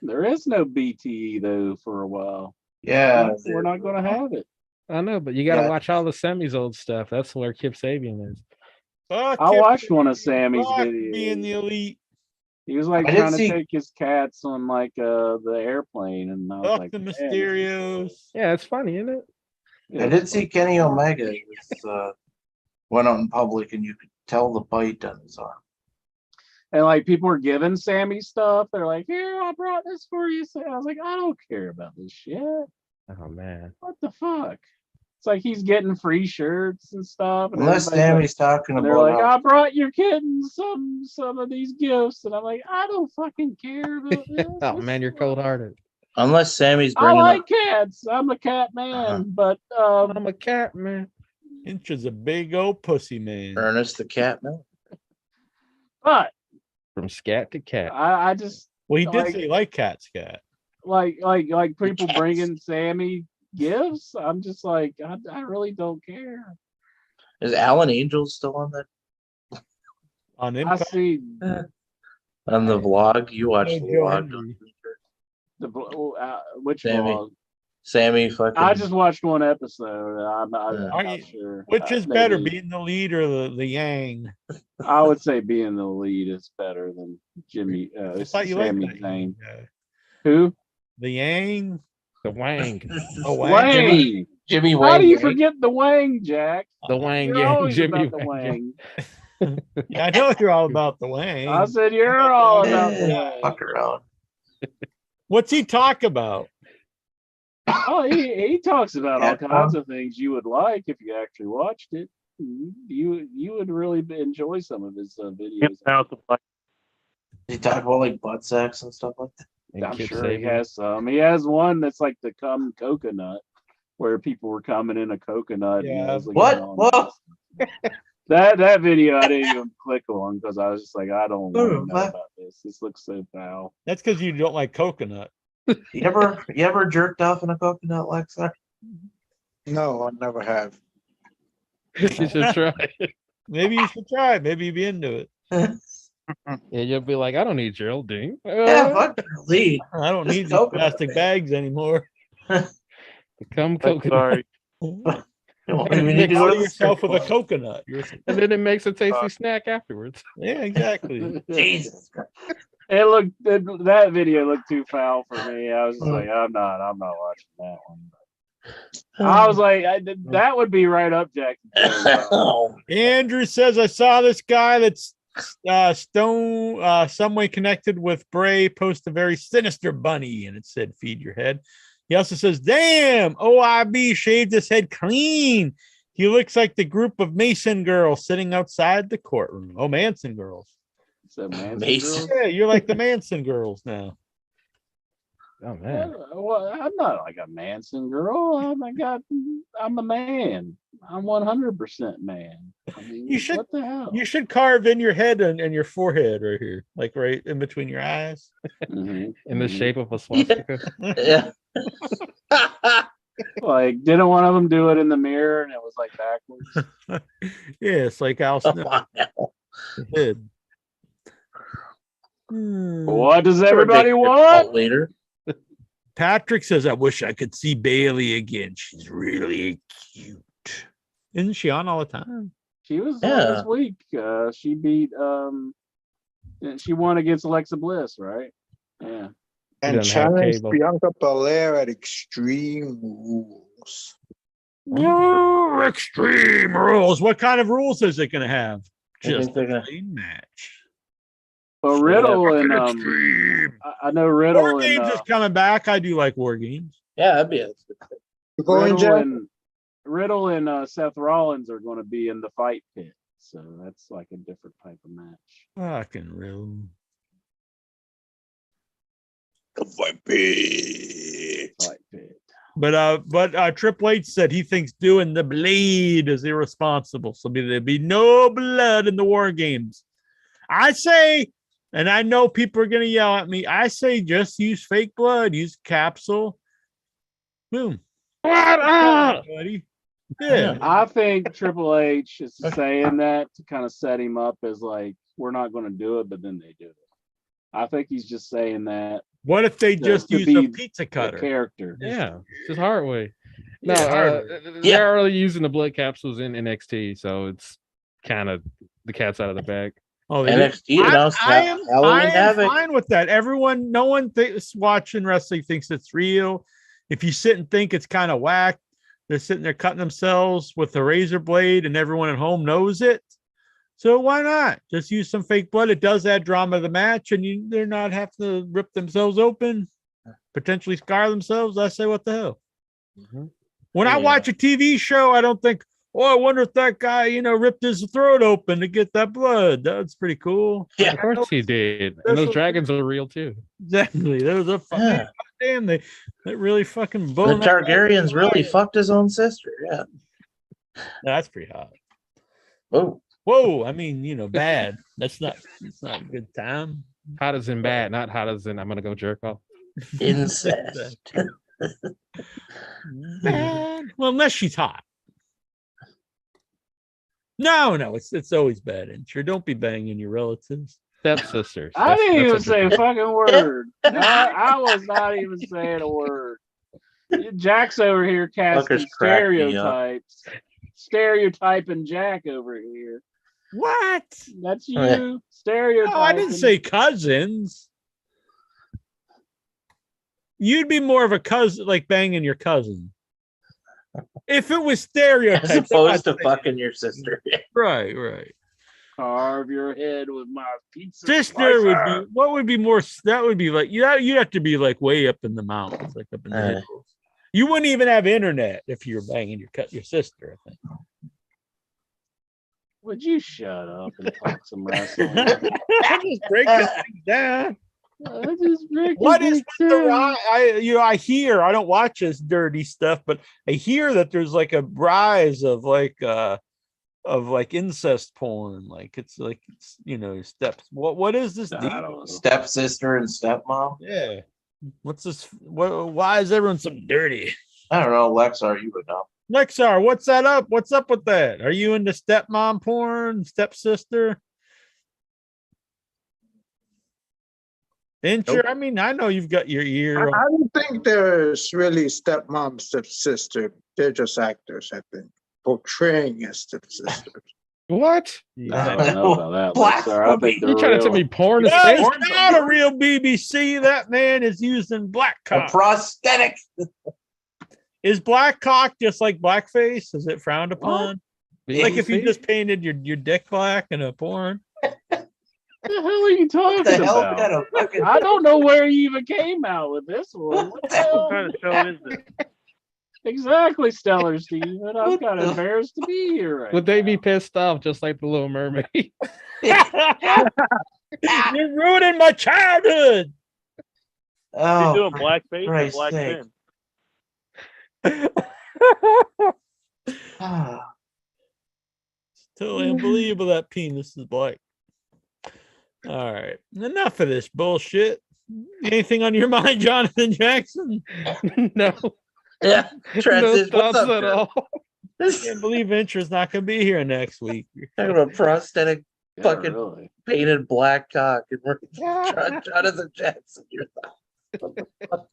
There is no BTE though for a while. Yeah, We're not going to have it. I know, but you got to Yeah. watch all the Sammy's old stuff. That's where Kip Sabian is. Fuck I Kip watched one of Sabian. Sammy's Fuck being the videos. elite. He was like I did trying to see- take his cats on like the airplane, and I was Fuck like, the "Man, this is Mysterios. Yeah, it's funny, isn't it? cool." I did see Kenny Omega was, went out in public and you could tell the bite on his arm. And like people were giving Sammy stuff. They're like, "Here, I brought this for you." So I was like, "I don't care about this shit. Oh man. What the fuck?" It's like he's getting free shirts and stuff. And Unless everybody's like- Sammy's talking and they're about like, how- "I brought your kittens some of these gifts," and I'm like, "I don't fucking care about this." Oh man, you're cold hearted. unless Sammy's I bringing like up, cats. I'm a cat man, Uh-huh. but I'm a cat man. Inch is a big old pussy man. Ernest the cat man. but From scat to cat. I just Well, he did like- say he liked cats, cat. like people bringing Sammy gifts. I'm just like, I really don't care. Is Alan Angel still on that On I Impact. see on the vlog? You watch Hey, the Joe vlog, Henry. don't you? which Sammy. vlog? Sammy fucking. I just watched one episode. I'm Yeah. not sure. Which is better, Maybe- being the lead or the yang? I would say being the lead is better than Jimmy. I thought you liked Sami that Zayn. guy. Who? The yang. The Wang. Oh, Wang. Jimmy How Wang. do you right? forget the Wang, Jack? The Wang You're gang. always Jimmy about the Wang. Wang. Yeah, I know you're all about the wang. I said you're all about the Wang. Fuck around. What's he talk about? Oh, he talks about all Yeah, kinds of things you would like if you actually watched it. You would really enjoy some of his videos. Out the black. He talk about like butt sex and stuff like that. And I'm Kip sure he Sabian. has some. He has one that's like the cum coconut, where people were coming in a coconut. and Yeah. I was like, What? "Oh, Whoa. That video I didn't even click on because I was just like, I don't want to know What? about this. This looks so foul. That's because you don't like coconut. You ever jerked off in a coconut, Lexa? No, I never have. You should try it. Maybe you should try it. Maybe you'd be into it. Yeah, you'll be like, I don't need Geraldine. Yeah, fuck lead. I don't need these Coconut, plastic man. bags anymore. Come I'm coconut. sorry. You don't even need to go Fill to the yourself strip with a club. coconut. And then it makes a tasty snack afterwards. Yeah, exactly. Jesus Christ. That video looked too foul for me. I was just like, I'm not watching that one. I was like, that would be right up Jack. Oh, Andrew says, I saw this guy that's some way connected with Bray post a very sinister bunny, and it said, feed your head. He also says, damn, OIB shaved his head clean. He looks like the group of Mason girls sitting outside the courtroom. Oh, Manson girls. So Mason. Yeah, you're like the Manson girls now. Oh man. Well, I'm not like a Manson girl. I'm a man. I'm 100% man. I mean, You should- what the hell? You should carve in your head and your forehead right here, like right in between your eyes. Mhm, In the mhm. shape of a swastika. yeah. Like, didn't one of them do it in the mirror and it was like backwards? Yeah, it's like Al Come Snow. on now. Head. Hmm. What does everybody Ridiculous want? cult leader. Patrick says, I wish I could see Bailey again. She's really cute. Isn't she on all the time? She was Yeah. on this week. She beat she won against Alexa Bliss, right? Yeah. And doesn't have challenge cable. Bianca Belair at Extreme Rules. Ooh, Extreme Rules. What kind of rules is it going to have? I think Just they're a gonna- plain match. But Riddle and Extreme. I know Riddle War and Games is coming back. I do like War Games. Yeah, that'd be a You going, Jeff? Riddle and Seth Rollins are going to be in the fight pit, so that's like a different type of match. Fucking real. The fight pit. Fight pit. But Triple H said he thinks doing the blade is irresponsible. So there'll be no blood in the War Games. I say, and I know people are gonna yell at me. I say just use fake blood, use capsule. Boom. Buddy. Yeah. I think Triple H is saying that to kind of set him up as like, we're not going to do it, but then they do it. I think he's just saying that What if they just to use be a pizza the cutter? character. Yeah, just hard way. No, Yeah, hard way. Yeah. they're already using the blood capsules in NXT, so it's kind of the cat's out of the bag. Oh, they do? NXT announced Halloween Havoc. Fine with that. Everyone, no one watching wrestling thinks it's real. If you sit and think it's kind of whack, they're sitting there cutting themselves with a razor blade, and everyone at home knows it. So why not just use some fake blood? It does add drama to the match, and they're not have to rip themselves open, potentially scar themselves. I say, what the hell? When I Yeah. watch a TV show, I don't think, oh, I wonder if that guy, ripped his throat open to get that blood. That's pretty cool. Yeah. Of course he did, That's and those what- dragons are real too. Exactly. There was a fucking Yeah. damn. They really fucking The boned. Targaryens really fucked his own sister. Yeah. That's pretty hot. Oh, Whoa, I mean, bad. That's not a good time. Hot as in bad, not hot as in I'm gonna go jerk off. incest. Bad. Well, unless she's hot. No, it's always bad. And sure, don't be banging your relatives. Stepsisters. I didn't even That's say a different- fucking word. I was not even saying a word. Jack's over here casting Fuckers crack me up. stereotypes. Stereotyping Jack over here. What? That's Oh, yeah. you. Stereotyping. No, I didn't say cousins. You'd be more of a cousin, like banging your cousin. If it was stereotypes, As I'm not opposed to saying- fucking your sister. right. carve your head with my pizza. Sister would slicer. be what would be more? That would be like you'd have to be like way up in the mountains, like up in the hills. You wouldn't even have internet if you were banging your sister. I think. Would you shut up and talk some wrestling? I'm just breaking things down. What is with the I hear, I don't watch this dirty stuff, but I hear that there's like a rise of like incest porn. Like it's steps. What is this I don't deal? know. Stepsister and stepmom. Yeah. What's this? Why is everyone so dirty? I don't know, Lexar, you would know. Lexar, what's that up? What's up with that? Are you into stepmom porn, stepsister? Nope. I mean, I know you've got your ear. I don't think there's really stepmom, stepsister. They're just actors, I think, portraying as stepsisters. What? I don't know about that. Black Lexar. I think You they're trying to tell real. me porn is No, fake? it's not a real BBC. That man is using black A cock. prosthetic. Is black cock just like blackface? Is it frowned upon? Like if you BBC? just painted your dick black in a porn? What the hell are you talking What the hell about? kind of fucking I don't know where you even came out with this one. What the hell? What kind of show is this? Exactly, Stellar Steven. I'm What kind the- of embarrassed to be here right Would they now. be pissed off just like the Little Mermaid? You're ruining my childhood. He's Oh, doing for blackface and Christ's black sake. sin. ah. Totally unbelievable that penis is black. All right. Enough of this bullshit. Anything on your mind, Jonathan Jackson? No. Yeah, No transition. What's thoughts up, at Jeff? all. Can't believe Intra's not gonna be here next week. Talking about prosthetic Yeah, fucking really. painted black cock and we're Jonathan Jackson. You're Now,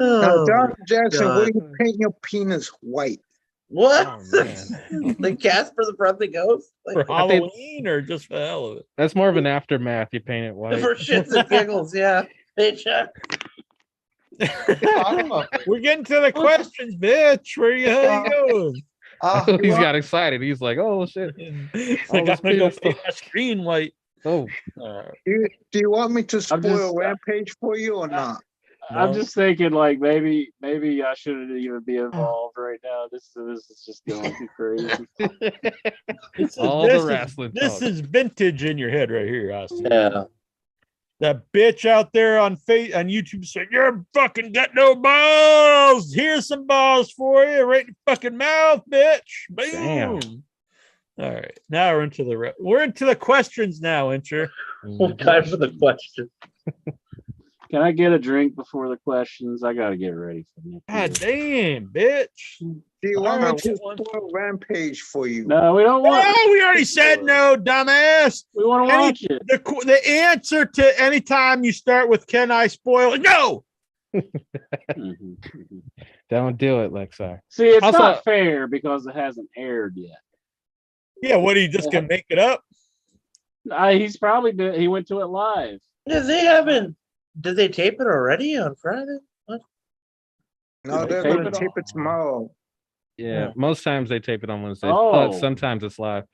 oh, John Jackson, God. what do you paint your penis white? what? Oh, man. The Casper the Friendly Ghost? Like, For I think- Halloween or just for the hell of it? That's more of an aftermath. You paint it white. for shits and giggles, yeah. Hey, Chuck. We're getting to the questions, bitch. Where you going? He's got excited. He's like, "Oh shit!" Like, this I'm gonna go penis paint stuff. my screen white. Oh, Do you want me to spoil just- Rampage for you or not? I'm No. just thinking, like maybe I shouldn't even be involved right now. This is just going too crazy. all the wrestling This talk. is vintage in your head right here, Austin. Yeah. That bitch out there on YouTube said, "You're fucking got no balls. Here's some balls for you, right in the fucking mouth, bitch." Boom. Damn. All right, now we're into the questions now, Incher. Time for the question. Can I get a drink before the questions? I gotta get ready for next God year. damn, bitch. Do you want me Alright, to what one? spoil Rampage for you? No, we don't want. Oh, we already said no, dumbass. We want to Any- watch it. The answer to any time you start with "Can I spoil it?" No. Mhm. Don't do it, Lexar. See, it's Also- not fair because it hasn't aired yet. Yeah, what are you just gonna make it up? He's probably he went to it live. Did they tape it already on Friday? What? No, They they're tape gonna it tape it tomorrow. Yeah, most times they tape it on Wednesdays, Oh. but sometimes it's live.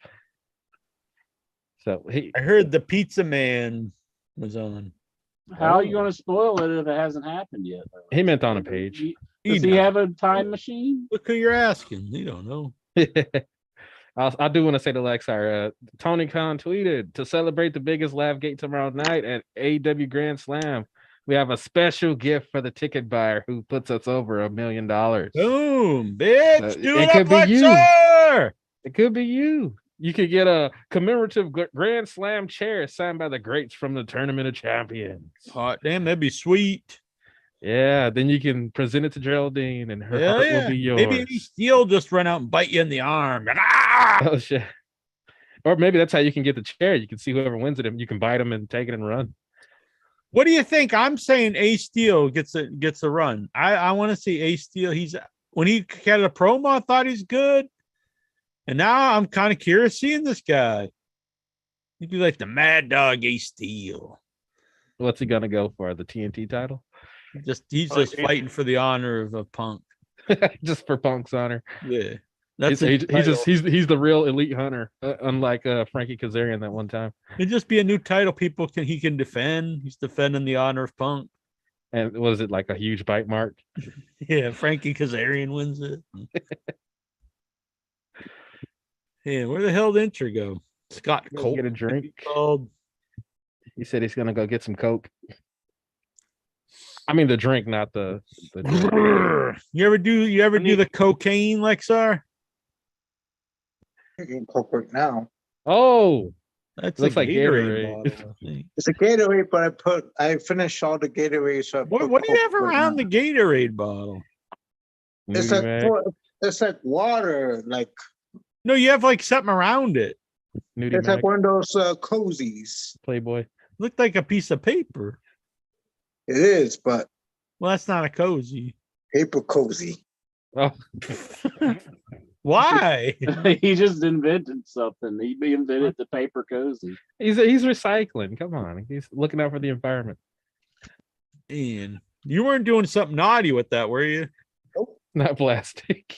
So I heard the Pizza Man was on. How are you going to spoil it if it hasn't happened yet? he meant on a page. Does he have a time machine? Look who you're asking. You don't know. I do want to say to Lexar, Tony Khan tweeted to celebrate the biggest laugh gate tomorrow night at AEW Grand Slam. We have a special gift for the ticket buyer who puts us over $1 million. Boom, bitch. Do It it could up be like you. sir. It could be you. You could get a commemorative Grand Slam chair signed by the greats from the Tournament of Champions. Oh, damn, that'd be sweet. Yeah, then you can present it to Geraldine, and her Hell heart yeah. will be yours. Maybe Steel just run out and bite you in the arm. And, ah! Oh shit! Or maybe that's how you can get the chair. You can see whoever wins it, and you can bite them and take it and run. What do you think? I'm saying Ace Steel gets a run. I want to see Ace Steel. When he had a promo, I thought he's good. And now I'm kind of curious seeing this guy. He'd be like the Mad Dog Ace Steel. What's he gonna go for? The TNT title? He's just fighting for the honor of a Punk. Just for Punk's honor. Yeah. He's the real elite hunter, unlike Frankie Kazarian that one time. It'd just be a new title he can defend. He's defending the honor of Punk. And was it like a huge bite mark? Yeah, Frankie Kazarian wins it. Yeah, where the hell did Incher go? Scott Go Cole get a drink. called. He said he's gonna go get some Coke. I mean the drink, not the drink. You ever do the cocaine, Lexar? You can cook right now. Oh, That's looks a like Gatorade. Gatorade. bottle, I think. It's a Gatorade, but I finished all the Gatorade. So What do you have around the Gatorade bottle? It's Nudie like it's like water. Like No, you have like something around it. Nudie it's like Mag, one of those cozies. Playboy. Looked like a piece of paper. It is, but Well, that's not a cozy. paper cozy. Oh, Why? He just invented something. He invented the paper cozy. he's recycling. Come on, he's looking out for the environment. Man, you weren't doing something naughty with that, were you? Not plastic.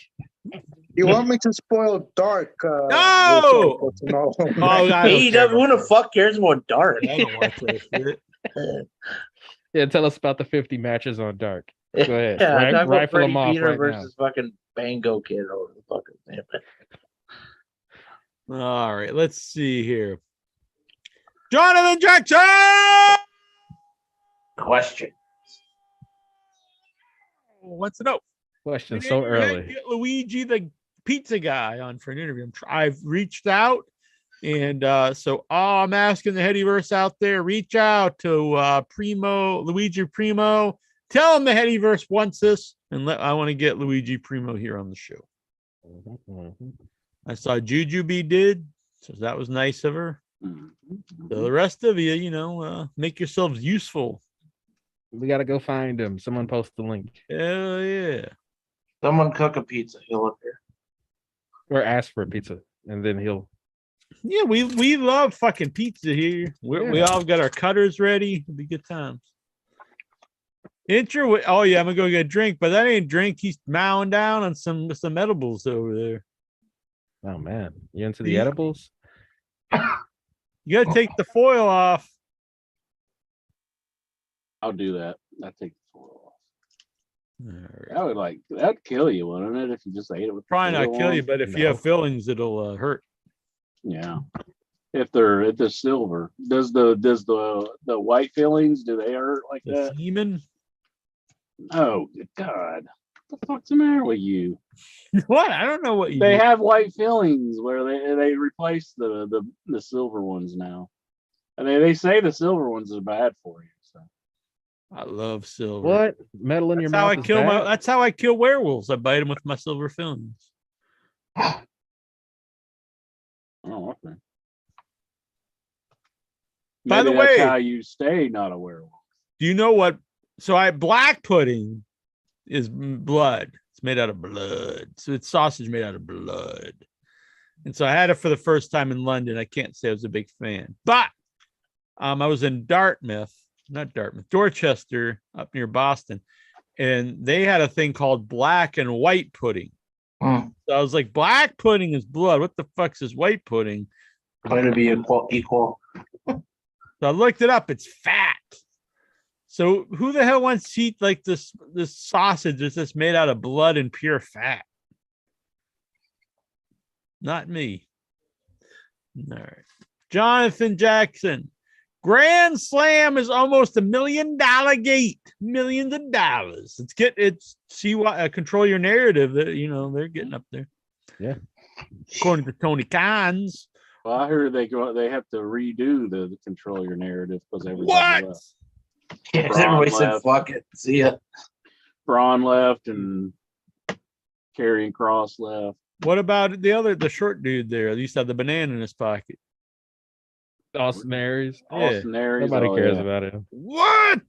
You want me to spoil Dark? No! for tomorrow? Oh, I don't care AEW, who the fuck cares about Dark? I don't watch that shit. Yeah, tell us about the 50 matches on Dark. Go ahead. Yeah, talk about Rifle Freddie them off Peter right versus fucking Bango Kid over the fucking thing. All right, let's see here. Jonathan Jackson! Question. What's it up? Question so early. Get Luigi, the pizza guy, on for an interview. I've reached out, and so I'm asking the Headyverse out there, reach out to Luigi Primo, Tell him the Headyverse wants this, and I want to get Luigi Primo here on the show. I saw Jujubee did, so that was nice of her. So the rest of you, make yourselves useful. We gotta go find him. Someone post the link Hell yeah. Someone cook a pizza. He'll appear. or ask for a pizza, and then he'll. Yeah, we love fucking pizza here. We all got our cutters ready. It'll be good times. Oh yeah, I'm gonna go get a drink, but that ain't drink. He's mowing down on some edibles over there. Oh man, you into the edibles? You gotta take the foil off. I'll do that. I take the foil off. All right. That'd kill you, wouldn't it? If you just ate it with the Probably not foil kill you, on? but if you have fillings, it'll hurt. Yeah. If they're silver, does the white fillings, do they hurt like The that? semen? Oh good God. What the fuck's the matter with you? What? I don't know what you They do. have white fillings where they replace the silver ones now. And they say the silver ones are bad for you. So I love silver. What? Metal in your That's how mouth I is kill bad? that's how I kill werewolves. I bite them with my silver fillings. oh okay. By the Maybe that's way- how you stay not a werewolf. Do you know what? So black pudding is blood. It's made out of blood. So it's sausage made out of blood. And so I had it for the first time in London. I can't say I was a big fan, but I was in Dorchester, up near Boston, and they had a thing called black and white pudding. So I was like, black pudding is blood. What the fuck's this white pudding? Try to be equal. So I looked it up. It's fat. So who the hell wants to eat like this sausage that's just made out of blood and pure fat? Not me. All right. Jonathan Jackson. Grand Slam is almost $1 million gate. Millions of dollars. Control your narrative that they're getting up there. Yeah. According to Tony Khan's. Well, I heard they have to redo the control your narrative because everybody What? left. Yeah, Braun everybody said left. fuck it. See ya. Braun left and Karrion Kross left. What about the short dude there? At least had the banana in his pocket. Austin Aries. Austin Aries. Nobody cares yeah. about him. What?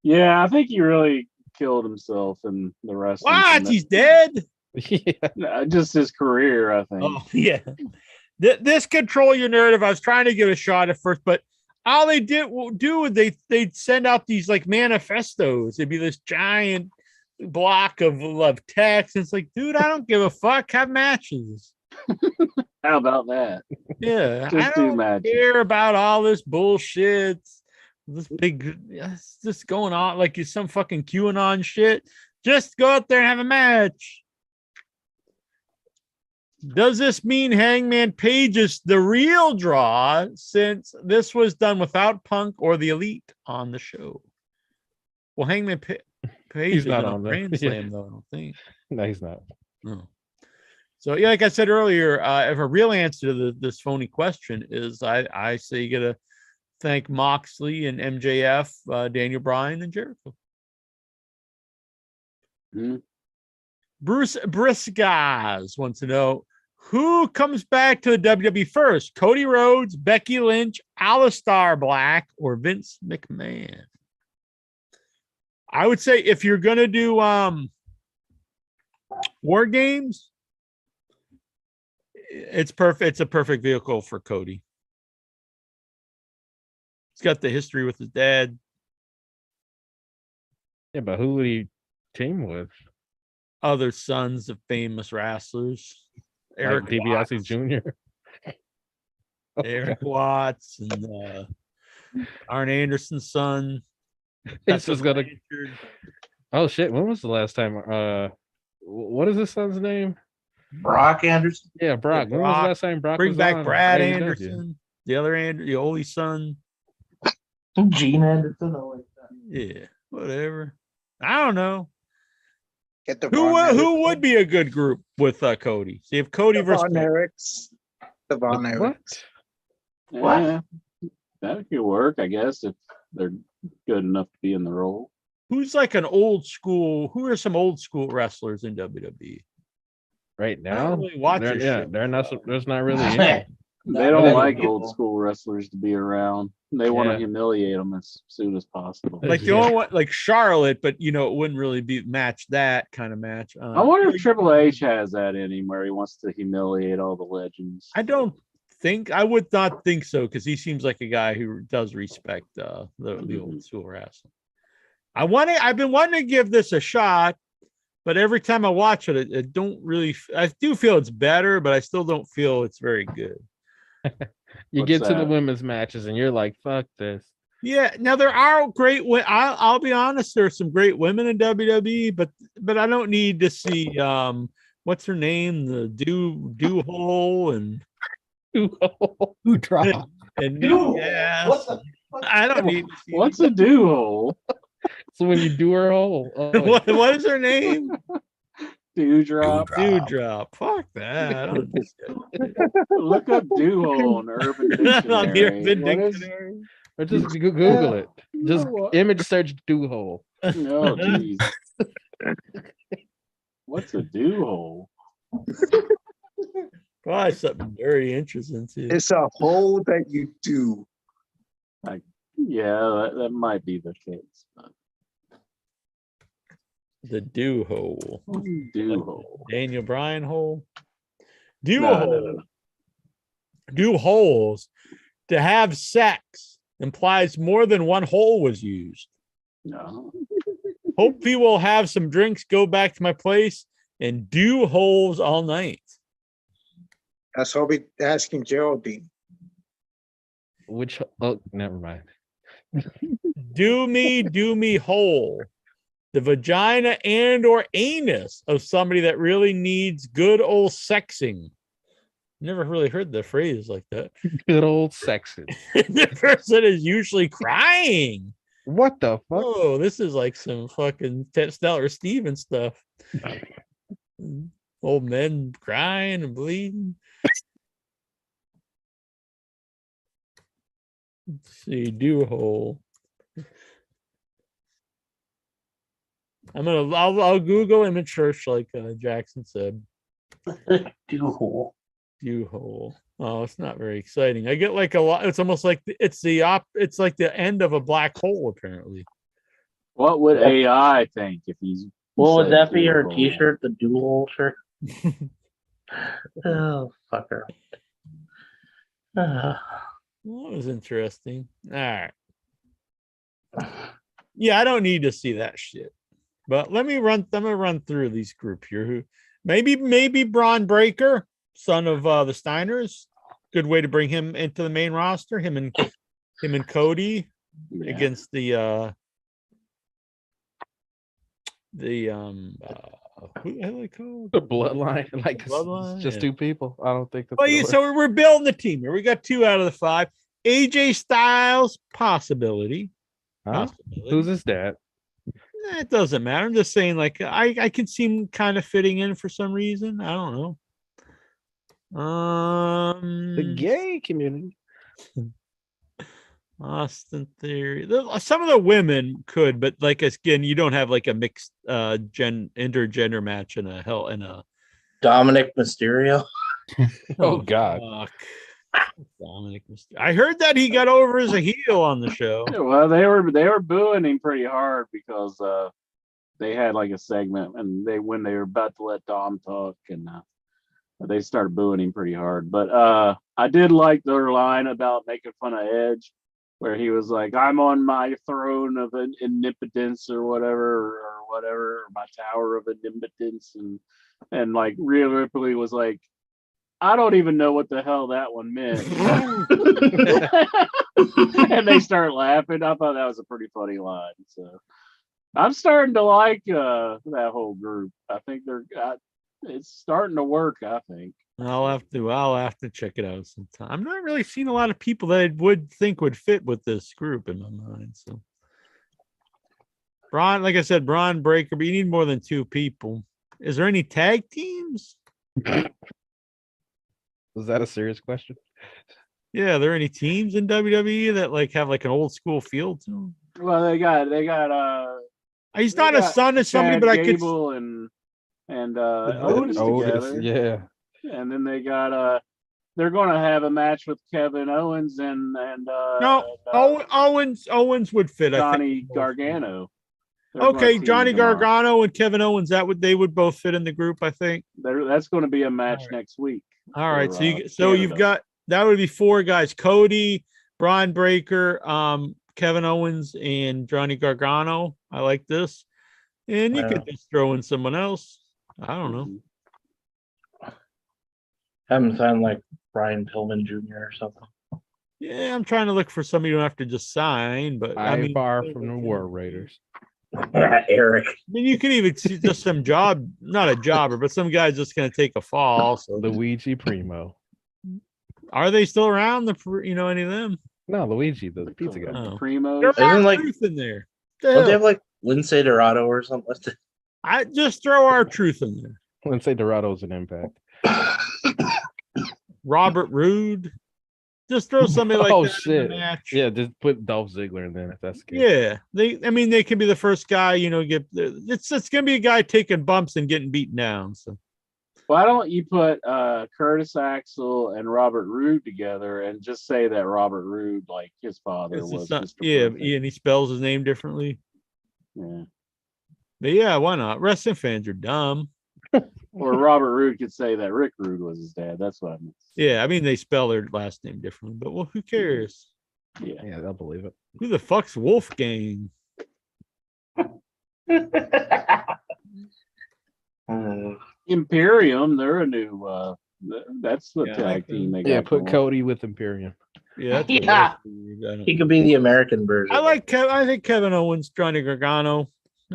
Yeah, I think he really killed himself in the wrestling. What? He's dead? Yeah. Just his career, I think. Oh, yeah. This control your narrative. I was trying to give a shot at first, but all they they'd send out these like manifestos. It'd be this giant block of text. It's like, dude, I don't give a fuck. Have matches. How about that? Yeah, Just I do don't matches. care about all this bullshit. This going on like it's some fucking QAnon shit. Just go out there and have a match. Does this mean Hangman Page is the real draw since this was done without Punk or the Elite on the show? Well, Hangman Page He's is not on on there. Grand Slam, though, I don't think. No, he's not. No. So, yeah, like I said earlier, if a real answer to this phony question is I say you got to thank Moxley and MJF, Daniel Bryan, and Jericho. Mhm. Bruce Briscoes wants to know who comes back to the WWE first, Cody Rhodes, Becky Lynch, Aleister Black, or Vince McMahon. I would say if you're going to do War Games, it's perfect. It's a perfect vehicle for Cody. He's got the history with his dad. Yeah, but who would he team with? Other sons of famous wrestlers. Eric Like DiBiase Watts. Jr. Eric Watts and Arn Anderson's son. It's just gonna. Blanchard. Oh shit! When was the last time? What is his son's name? Brock Anderson. Yeah, Brock. When was Brock. the last time Brock Bring was back on Brad AEW? Anderson, the other the only son. Gene Anderson. I like that. Yeah, whatever. I don't know. Get the Who would be a good group with Cody? See if Cody versus Von Erichs. The Von Erichs. What? What? Yeah, that could work, I guess, if they're good enough to be in the role. who's like an old school? Who are some old school wrestlers in WWE? Right I don't now, really watch they're, this yeah, shit. they're not. There's not really any. They don't many like people. old school wrestlers to be around. They want to Yeah. humiliate them as soon as possible. Like the Yeah. only one, like Charlotte, but you know, it wouldn't really be match that kind of match. I wonder if Triple H has that in him where he wants to humiliate all the legends. I don't think I would not think so because he seems like a guy who does respect the old school wrestling. I've been wanting to give this a shot, but every time I watch it, it don't really. I do feel it's better, but I still don't feel it's very good. You What's get to the that? women's matches and you're like, fuck this. Yeah, now there are great. I'll be honest, there are some great women in WWE, but I don't need to see what's her name, the do hole and Who dropped? and Dude, yes. what the fuck? I don't need to see What's a do hole? So when you do her hole, what is her name? Dewdrop. Dewdrop. Fuck that. I don't Look up do hole on Urban Dictionary. on the Urban What is- Dictionary. or just Google it. Just What? image search do hole. Oh, jeez. What's a do hole? Probably something very interesting too. It's a hole that you do. Yeah, that might be the case. But The do hole. do hole. Daniel Bryan hole. Do No, hole. no. Do holes. To have sex implies more than one hole was used. No. Hope we will have some drinks, go back to my place, and do holes all night. That's all we asking Geraldine. Which never mind. Do me hole. The vagina and or anus of somebody that really needs good old sexing. Never really heard the phrase like that. Good old sexing. The person is usually crying. What the fuck? Oh, this is like some fucking Stellar Steven stuff. Old men crying and bleeding. Let's see, do hole. I'll Google image search like Jackson said. Do hole. Do hole. Oh, it's not very exciting. I get like a lot. It's almost like it's like the end of a black hole, apparently. What would AI think if he's? Well, would said that be do her hole? T-shirt, the do hole shirt? Oh, fucker. That was interesting. All right. Yeah, I don't need to see that shit. But I'm gonna run through these group here. Who maybe Braun Breaker, son of the Steiners. Good way to bring him into the main roster. Him and Cody Yeah. against the who the hell are they called? The bloodline, like Bloodline, it's just yeah. two people. I don't think that's. Well, gonna yeah, work. so we're building the team here. We got 2 out of the 5. AJ Styles, possibility. Huh? Possibility. Who's his dad? It doesn't matter. I'm just saying, like, I can see him kind of fitting in for some reason. I don't know. The gay community. Austin Theory. Some of the women could, but like again, you don't have like a mixed intergender match in a Dominic Mysterio. Oh, God. fuck. Dominic Mysterio. I heard that he got over as a heel on the show. Yeah, well, they were booing him pretty hard because they had like a segment and when they were about to let Dom talk and they started booing him pretty hard. But I did like their line about making fun of Edge, where he was like, "I'm on my throne of omnipotence or whatever, or my tower of omnipotence," and like Rhea Ripley was like, "I don't even know what the hell that one meant." And they start laughing. I thought that was a pretty funny line. So I'm starting to like that whole group. I think it's starting to work, I think. I'll have to check it out sometime. I'm not really seeing a lot of people that I would think would fit with this group in my mind. So like I said, Braun Breaker, but you need more than 2 people. Is there any tag teams? Was that a serious question? Yeah, are there any teams in WWE that like have like an old school feel to them? Well, they got He's They not a got son of somebody, Chad but I could. Gable and Otis Otis Otis, together. yeah. And then they got they're going to have a match with Kevin Owens and No, Owens would fit. I Johnny think. Gargano. They're gonna Okay, team Johnny them up. Gargano and Kevin Owens. They would both fit in the group. I think. That's going to be a match All right. next week. All right, for, so you've Canada. got that would be 4 guys: Cody, Brian Breaker, Kevin Owens, and Johnny Gargano. I like this, and you could just throw in someone else. I don't know. Have him sound like Brian Pillman Jr. or something. Yeah, I'm trying to look for somebody you don't have to just sign, but I mean, far from the War Raiders. Eric. I mean, you could even see just some not a jobber, but some guy's just going to take a fall. So Luigi Primo. are they still around? Any of them? No, Luigi, the pizza guy. Oh. The Primos. There Isn't are like- truth in there. Don't they have like Lindsay Dorado or something like that? I just throw our truth in there. Let's say Dorado's an impact. Robert Roode. Just throw somebody like Oh, that in shit. the match. Yeah, just put Dolph Ziggler in there if that's good. Yeah, they can be the first guy. It's gonna be a guy taking bumps and getting beaten down. So Why don't you put Curtis Axel and Robert Roode together and just say that Robert Roode, like his father, it's was not, Mr. yeah, Perfect. and he spells his name differently. Yeah. But yeah, why not? Wrestling fans are dumb. Or Robert Roode could say that Rick Rude was his dad. That's what I mean. Yeah, I mean they spell their last name differently, but well, who cares? Yeah. Yeah, they'll believe it. Who the fuck's Wolfgang? Imperium, they're a new that's the tag team they got. Yeah, put going. Cody with Imperium. Yeah, Yeah. He could be the American version. I think Kevin Owens, Johnny Gargano,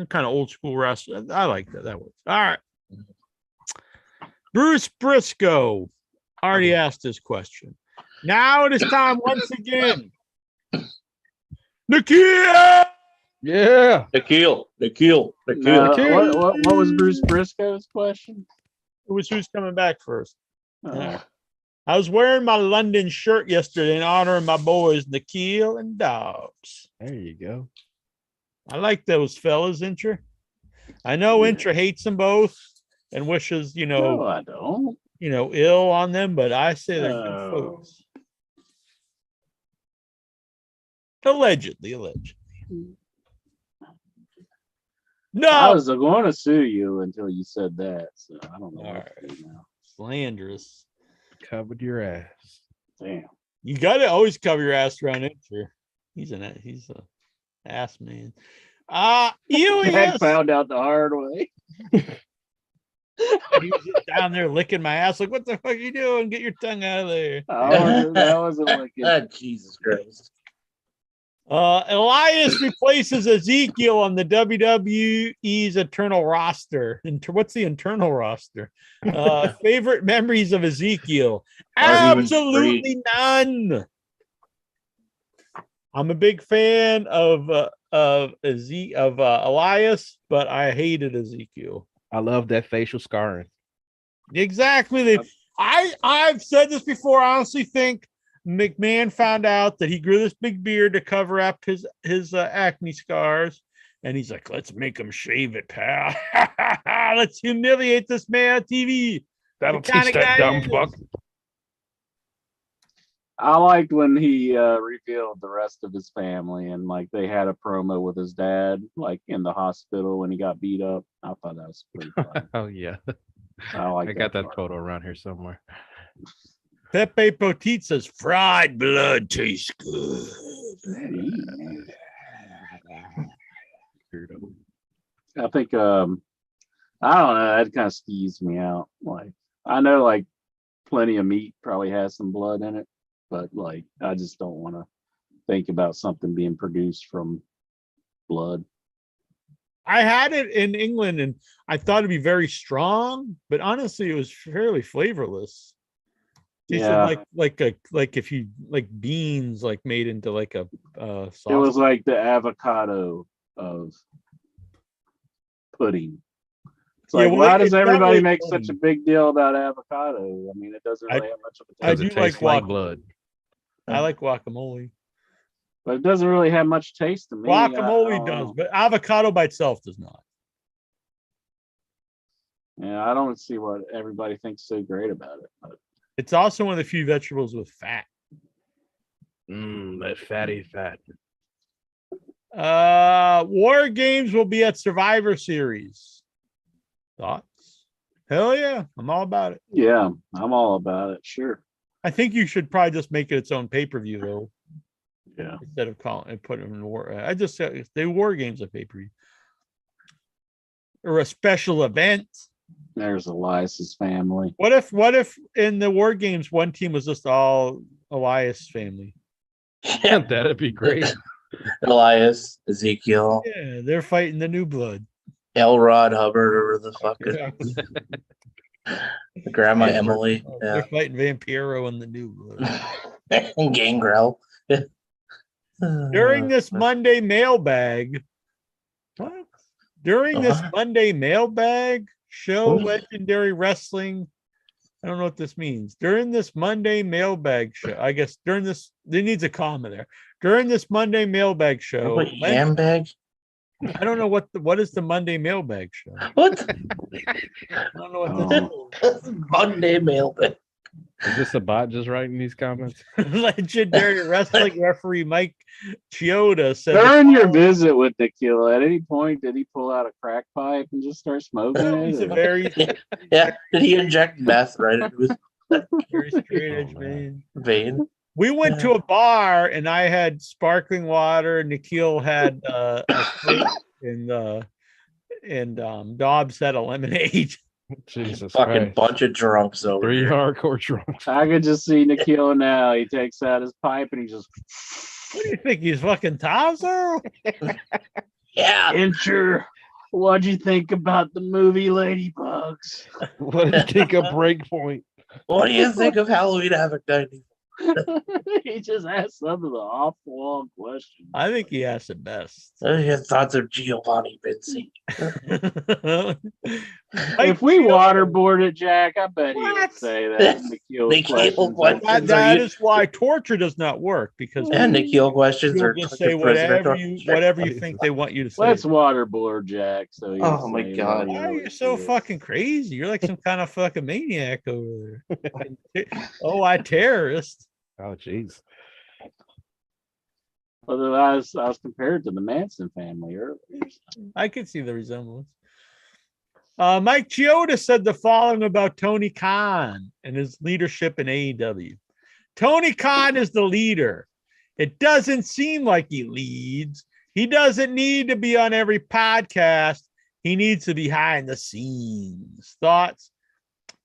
kind of old school wrestler. I like that. That works. All right. Bruce Briscoe already asked this question. Now it is time once again. Nikia! Yeah. Nikhil. What was Bruce Briscoe's question? It was who's coming back first. Oh. I was wearing my London shirt yesterday in honor of my boys, Nikhil and Dobbs. There you go. I like those fellas, Intra. I know Intra hates them both and wishes, No, I don't. ill on them, but I say they're good Oh. folks. Allegedly. No, I was going to sue you until you said that, so I don't know All what to do now. slanderous. Covered your ass. Damn. You got to always cover your ass around Intra. He's a ass man. Heck found out the hard way. He was just down there licking my ass. Like, what the fuck are you doing? Get your tongue out of there. That wasn't looking. Jesus Christ. Elias replaces Ezekiel on the WWE's internal roster. What's the internal roster? Favorite memories of Ezekiel? Absolutely none. I'm a big fan of Elias, but I hated Ezekiel. I love that facial scarring. Exactly. I've said this before. I honestly think McMahon found out that he grew this big beard to cover up his acne scars, and he's like, "Let's make him shave it, pal. Let's humiliate this man on TV." That'll The kinda teach that guy dumb he fuck. is. I liked when he revealed the rest of his family and like they had a promo with his dad, like in the hospital when he got beat up. I thought that was pretty fun. Oh yeah. I got that part. photo around here somewhere. Pepe Potit says fried blood tastes good. I think I don't know, that kind of skeeves me out. Like I know like plenty of meat probably has some blood in it, but like I just don't want to think about something being produced from blood. I had it in England and I thought it'd be very strong, but honestly, it was fairly flavorless. Yeah. Like if you like beans like made into like a sauce. It was like the avocado of pudding. It's like, well, why does it's not everybody really make pudding. such a big deal about avocado? I mean, it doesn't really have much of a I taste. do It like tastes like guac- blood. I like guacamole. But it doesn't really have much taste to me. Guacamole does, but avocado by itself does not. Yeah, I don't see what everybody thinks so great about it. But It's also one of the few vegetables with fat. That fatty fat. War Games will be at Survivor Series. Thoughts? Hell yeah, I'm all about it. yeah, I'm all about it. Sure. I think you should probably just make it its own pay-per-view though, Yeah. instead of calling and putting it in war. I just said they War Games a pay-per-view or a special event. There's Elias's family. What if in the War Games one team was just all Elias family? Yeah. That'd be great. Elias, Ezekiel, Yeah, they're fighting the New Blood. Elrod Hubbard, or the fucking Grandma Emily. They're Yeah. fighting Vampiro and the New Blood. And Gangrel. During this Monday mailbag, what? During this Monday mailbag show, Legendary Wrestling. I don't know what this means. During this Monday mailbag show, I guess during this, there needs a comma there. During this Monday mailbag show, Yam bag? I don't know what is the Monday mailbag show. What? I don't know what this is. Monday mailbag. Is this a bot just writing these comments? Legendary Wrestling referee Mike Chioda said During your visit with Nikhil, at any point did he pull out a crack pipe and just start smoking he's it? a or- very, Yeah. Did he inject meth right into his very straight edge Oh, man. man. vein? We went to a bar and I had sparkling water. Nikhil had a Coke, and Dobbs had a lemonade. Jesus Fucking Christ. bunch of drunks over 3 here. hardcore drunks. I could just see Nikhil now. He takes out his pipe and he just What do you think? He's fucking Tazo? Yeah. Incher, what'd you think about the movie Ladybugs? What do you think of Breakpoint? What do you think of Halloween Havoc 90? He just asked some of the off-the-wall questions. I think he asked it best. What are your thoughts of Giovanni Vinci? If we waterboarded Jack, I bet he would What? say that. Nikhil's Nikhil questions. questions. that you- is why torture does not work because And Nikhil questions you'll are just fucking say prisoner whatever you torture. think they want you to say. Let's waterboard Jack. So he Oh can my say God. Why are you what so he is. fucking crazy? You're like some kind of fucking maniac over there. Oh, I terrorist. Oh, jeez. Although I was compared to the Manson family earlier. I could see the resemblance. Mike Chioda said the following about Tony Khan and his leadership in AEW. Tony Khan is the leader. It doesn't seem like he leads. He doesn't need to be on every podcast. He needs to be behind the scenes. Thoughts?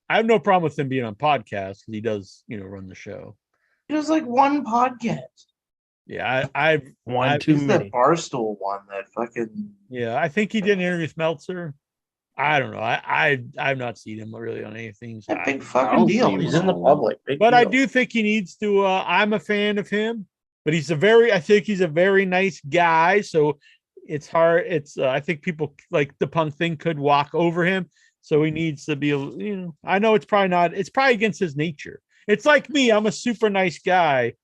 I have no problem with him being on podcasts because he does, run the show. It was like one podcast. Yeah, I One too It's many. that Barstool one that fucking. I think he did an interview with Meltzer. I don't know. I've not seen him really on anything. So That big I fucking don't deal. see He's him in the on. public. Big but I deal. do think he needs to. I'm a fan of him, but I think he's a very nice guy. So it's hard. I think people like the Punk thing could walk over him. So he needs to be, I know it's probably against his nature. It's like me. I'm a super nice guy.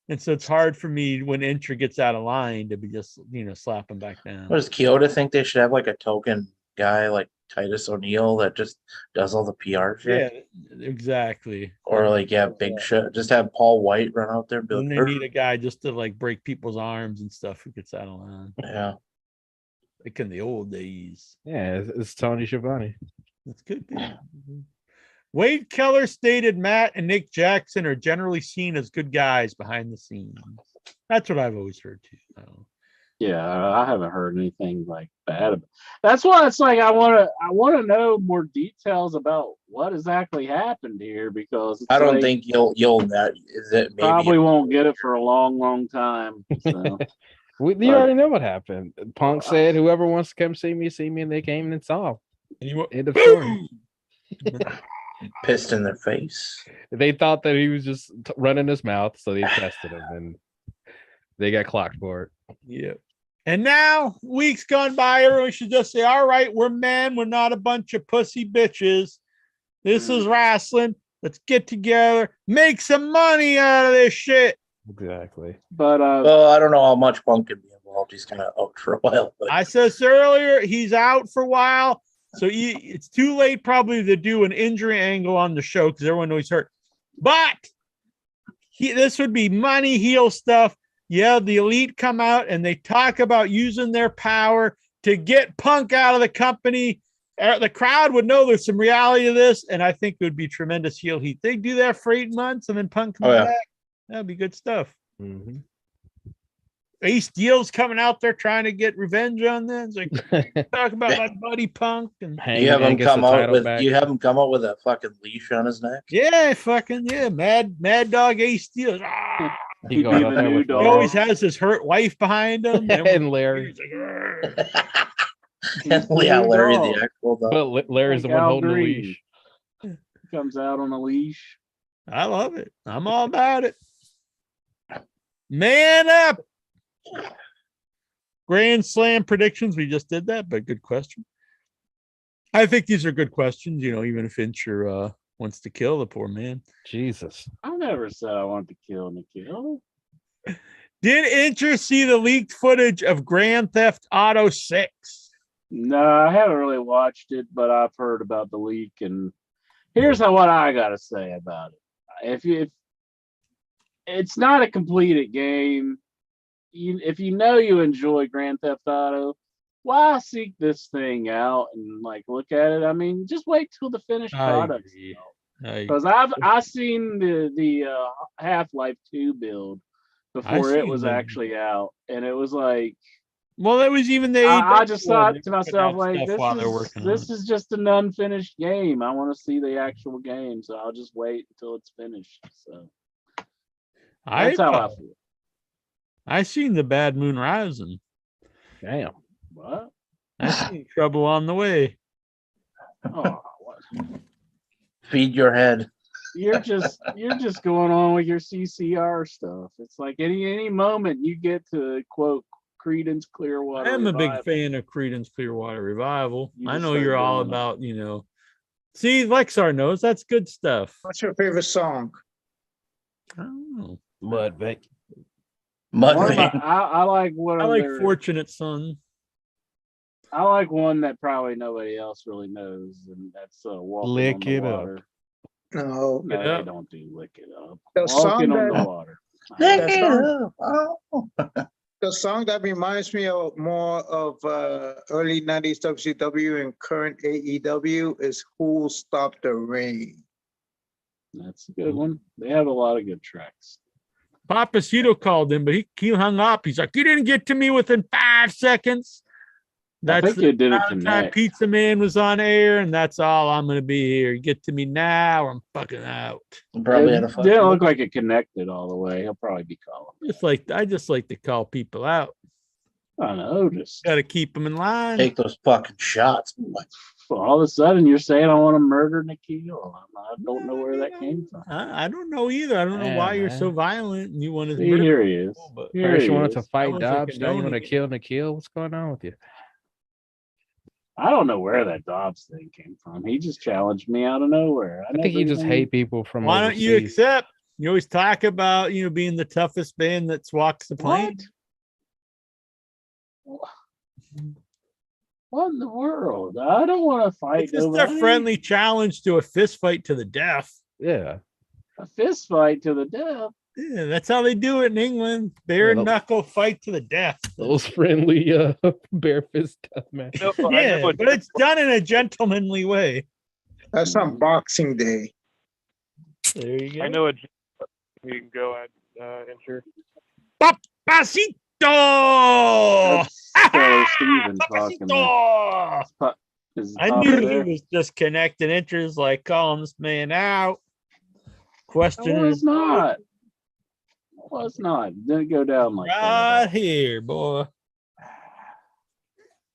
And so it's hard for me when Intra gets out of line to be just, slap him back down. What does Kyoto think they should have like a token guy like Titus O'Neil that just does all the PR shit? Yeah, exactly. Or like, big shit. Just have Paul White run out there and be And they like, need a guy just to like break people's arms and stuff who gets out of line. yeah. Like in the old days. Yeah, it's Tony Schiavone. That's good. Wade Keller stated Matt and Nick Jackson are generally seen as good guys behind the scenes. That's what I've always heard too. Yeah, I haven't heard anything like bad about. That's why it's like I want to know more details about what exactly happened here because it's I don't like, think you'll that is it maybe probably won't get it for a long time. So. You already know what happened. Punk said, "Whoever wants to come see me," and they came and saw. End of story. pissed in their face. They thought that he was just running his mouth, so they tested him, and they got clocked for it. Yeah. And now, weeks gone by, everyone should just say, all right, we're men. We're not a bunch of pussy bitches. This is wrestling. Let's get together, make some money out of this shit. Exactly. But Well, I don't know how much Punk can be involved. He's kind of out for a while. But I said this earlier, he's out for a while. So it's too late probably to do an injury angle on the show because everyone knows he's hurt. But this would be money heel stuff. Yeah, the Elite come out and they talk about using their power to get Punk out of the company. The crowd would know there's some reality to this, and I think it would be tremendous heel heat. They do that for 8 months, and then Punk comes back. That'd be good stuff. Mm-hmm. Ace Steel's coming out there trying to get revenge on them. It's like talk about my buddy Punk, and you have him come out with a fucking leash on his neck. Yeah, Mad Dog Ace Steel. He goes out there with He always has his hurt wife behind him, and Larry. And Larry the actual dog. But Larry's the one holding the leash. Comes out on a leash. I love it. I'm all about it. Man up. Grand Slam predictions. We just did that, but good question. I think these are good questions, even if Fincher wants to kill the poor man. Jesus. I never said I wanted to kill Nikhil. Did Incher see the leaked footage of Grand Theft Auto 6? No, I haven't really watched it, but I've heard about the leak, and here's what I gotta say about it. If it's not a completed game, if you enjoy Grand Theft Auto, why seek this thing out and look at it? I mean, just wait till the finished product. Because I've seen the Half-Life 2 build before it was actually out, and it was like, well, that was even I just thought to myself, this is just an unfinished game. I want to see the actual game, so I'll just wait until it's finished. So that's how I feel. I seen the Bad Moon Rising. Damn. What? I seen Trouble on the Way. Oh, what? Feed your head. You're just going on with your CCR stuff. It's like any moment you get to quote Creedence Clearwater. I am a Revival. big fan of Creedence Clearwater Revival. You I just know start you're all doing it. about, See, Lexar knows that's good stuff. What's your favorite song? I don't know. Mudvayne. I like one. I like Fortunate Son. I like one that probably nobody else really knows, and that's Walking Lick on the It Up. Water. No. No, It Up. they don't do Lick It Up. The song Walking on that- the Water. The song that reminds me of more of early 90s WCW and current AEW is Who'll Stop the Rain. That's a good one. They have a lot of good tracks. Papacito called him, but he hung up. He's like, you didn't get to me within 5 seconds. That's I think it didn't amount of time connect. Pizza Man was on air, and that's all I'm going to be here. You get to me now, or I'm fucking out. Probably had a It fucking didn't look like it connected all the way. He'll probably be calling. I just like to call people out. I know. Just Got to keep them in line. take those fucking shots. all of a sudden, you're saying I want to murder Nikhil. I don't know where that came from. I don't know either. I don't know Yeah, why you're man. so violent and you want to. See, here he is. But Here First he you wanted is. to fight wasn't Dobbs, now you want to condoning it. kill Nikhil. What's going on with you? I don't know where that Dobbs thing came from. He just challenged me out of nowhere. I think you just hate people from Why don't you overseas. accept? You always talk about being the toughest band that walks the What? plane. What in the world? I don't want to fight It's just nobody. a friendly challenge to a fist fight to the death. Yeah. A fist fight to the death. Yeah, that's how they do it in England. Bare Yeah, knuckle fight to the death. Those friendly bare fist death match. Yeah, but it's done in a gentlemanly way. That's on Boxing Day. There you go. I know a you can go at enter. Papacito! That's Taylor Steven talking. Papacito! Is I Papa knew he there? was just connecting interests, like calling this man out. It Question was is not. It was not. Didn't go down like right that. here, boy.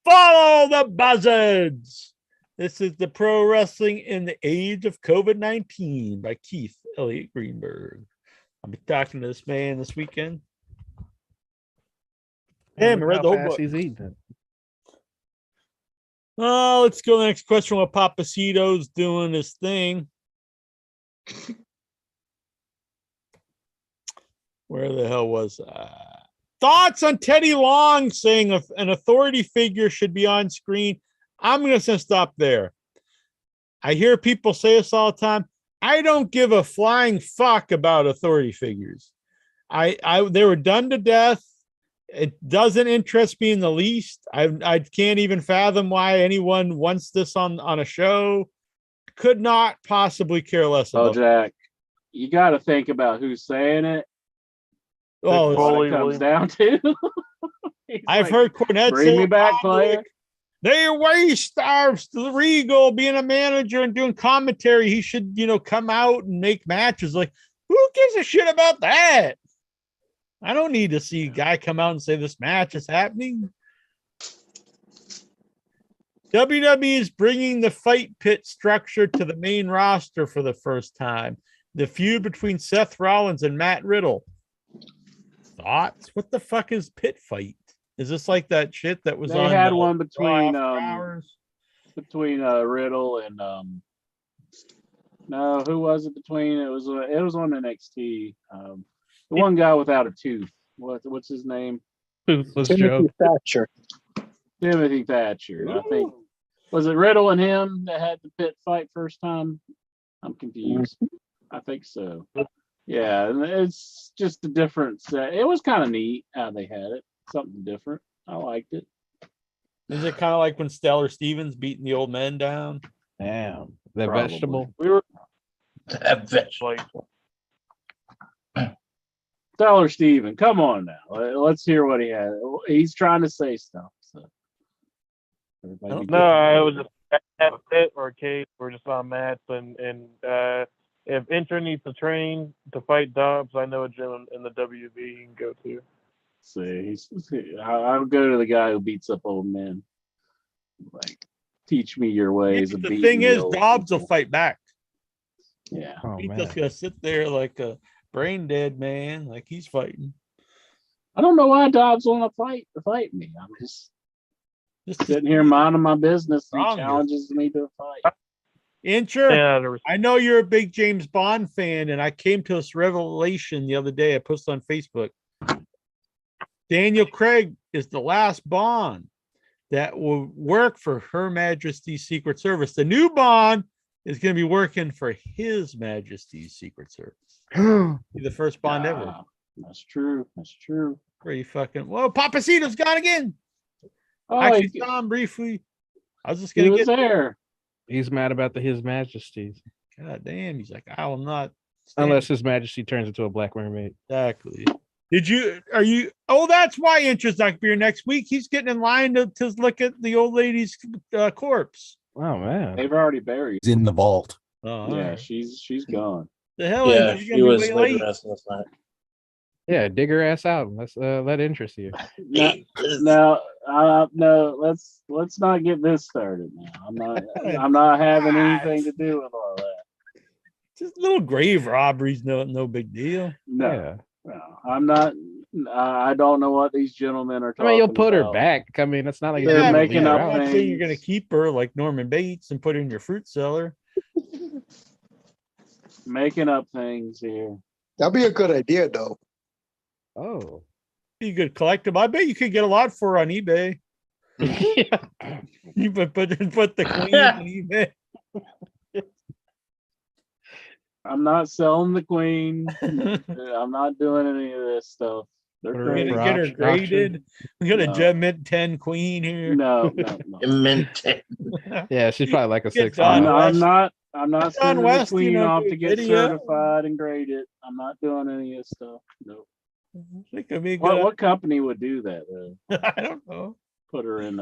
Follow the buzzards. This is the Pro Wrestling in the Age of COVID-19 by Keith Elliott Greenberg. I'll be talking to this man this weekend. Damn, I read the whole book. He's eating it. Oh, let's go to the next question while Papacito's doing his thing. Where the hell was thoughts on Teddy Long saying an authority figure should be on screen? I'm going to stop there. I hear people say this all the time. I don't give a flying fuck about authority figures. They were done to death. It doesn't interest me in the least. I can't even fathom why anyone wants this on a show. Could not possibly care less Oh, about. Jack, you got to think about who's saying it. Oh, That's what Foley it comes Williams. down to. He's I've like, heard Cornette bring say me in back, public, player. they waste the Regal being a manager and doing commentary. He should, come out and make matches. Like, who gives a shit about that? I don't need to see a guy come out and say this match is happening. WWE is bringing the fight pit structure to the main roster for the first time. The feud between Seth Rollins and Matt Riddle. Thoughts? What the fuck is pit fight? Is this like that shit that was They on? had one Raw between After Hours? Riddle and no, who was it between? It was on NXT. The one guy without a tooth. What's his name? Toothless Joe. Thatcher. Timothy Thatcher. I think was it Riddle and him that had the pit fight first time? I'm confused. I think so. Yeah, and it's just a different set. It was kind of neat how they had it. Something different. I liked it. Is it kind of like when Stellar Stevens beating the old men down? Damn. The Probably. vegetable. We were That like, Stellar Steven, come on now. Let's hear what he had. He's trying to say stuff. So. Everybody be no, good. I was just at a pit or a cage. We're just on mats, and if Inter needs to train to fight Dobbs, I know a gym in the WB he can go to. I'll go to the guy who beats up old men. Like, teach me your ways of The beating thing the is, old Dobbs will people. fight back. Yeah. Oh, He's man. just gonna sit there like a brain dead man, like he's fighting. I don't know why Dobbs want to fight me. I'm just sitting here minding my business and he Stronger. challenges me to a fight. Incher, Yeah, there was I know you're a big James Bond fan, and I came to this revelation the other day. I posted on Facebook. Daniel Craig is the last Bond that will work for Her Majesty's Secret Service. The new Bond is going to be working for His Majesty's Secret Service. Be the first Bond ever. Ah, that's true. That's true. Where you fucking whoa, Papacito's gone again. Oh, Actually, saw him briefly. I was just he gonna was get there. He's mad about His Majesty's. God damn, he's like, I will not stand Unless His Majesty turns into a black mermaid. exactly. That's why Incher's not gonna be here next week. He's getting in line to look at the old lady's corpse. Oh, man. They've already buried. He's in the vault. Oh, Yeah, all right. she's gone. The hell Yeah, is she was with us last night. Yeah, dig her ass out. Let's let interest you. No, let's not get this started now. I'm not having anything to do with all that. Just little grave robberies, no big deal. No, Yeah. no, I'm not. I don't know what these gentlemen are I talking mean, you'll put her about. back. I mean, it's not like They're you're gonna making leave her up out. I'm not saying you're things. gonna keep her like Norman Bates and put her in your fruit cellar. Making up things here. That'd be a good idea, though. Oh. You could collect them. I bet you could get a lot for her on eBay. Yeah. You put the queen on eBay. I'm not selling the queen. I'm not doing any of this stuff. They're Put her We're in crazy. gonna get her for auction. graded. We got a No. Gem Mint 10 queen here. No. Mint. Yeah, she's probably like a Get 6. Don I'm West. not John sending West, the queen off do to a get video. certified and graded. I'm not doing any of this stuff. No. It could be a good. What company would do that though? I don't know. Put her in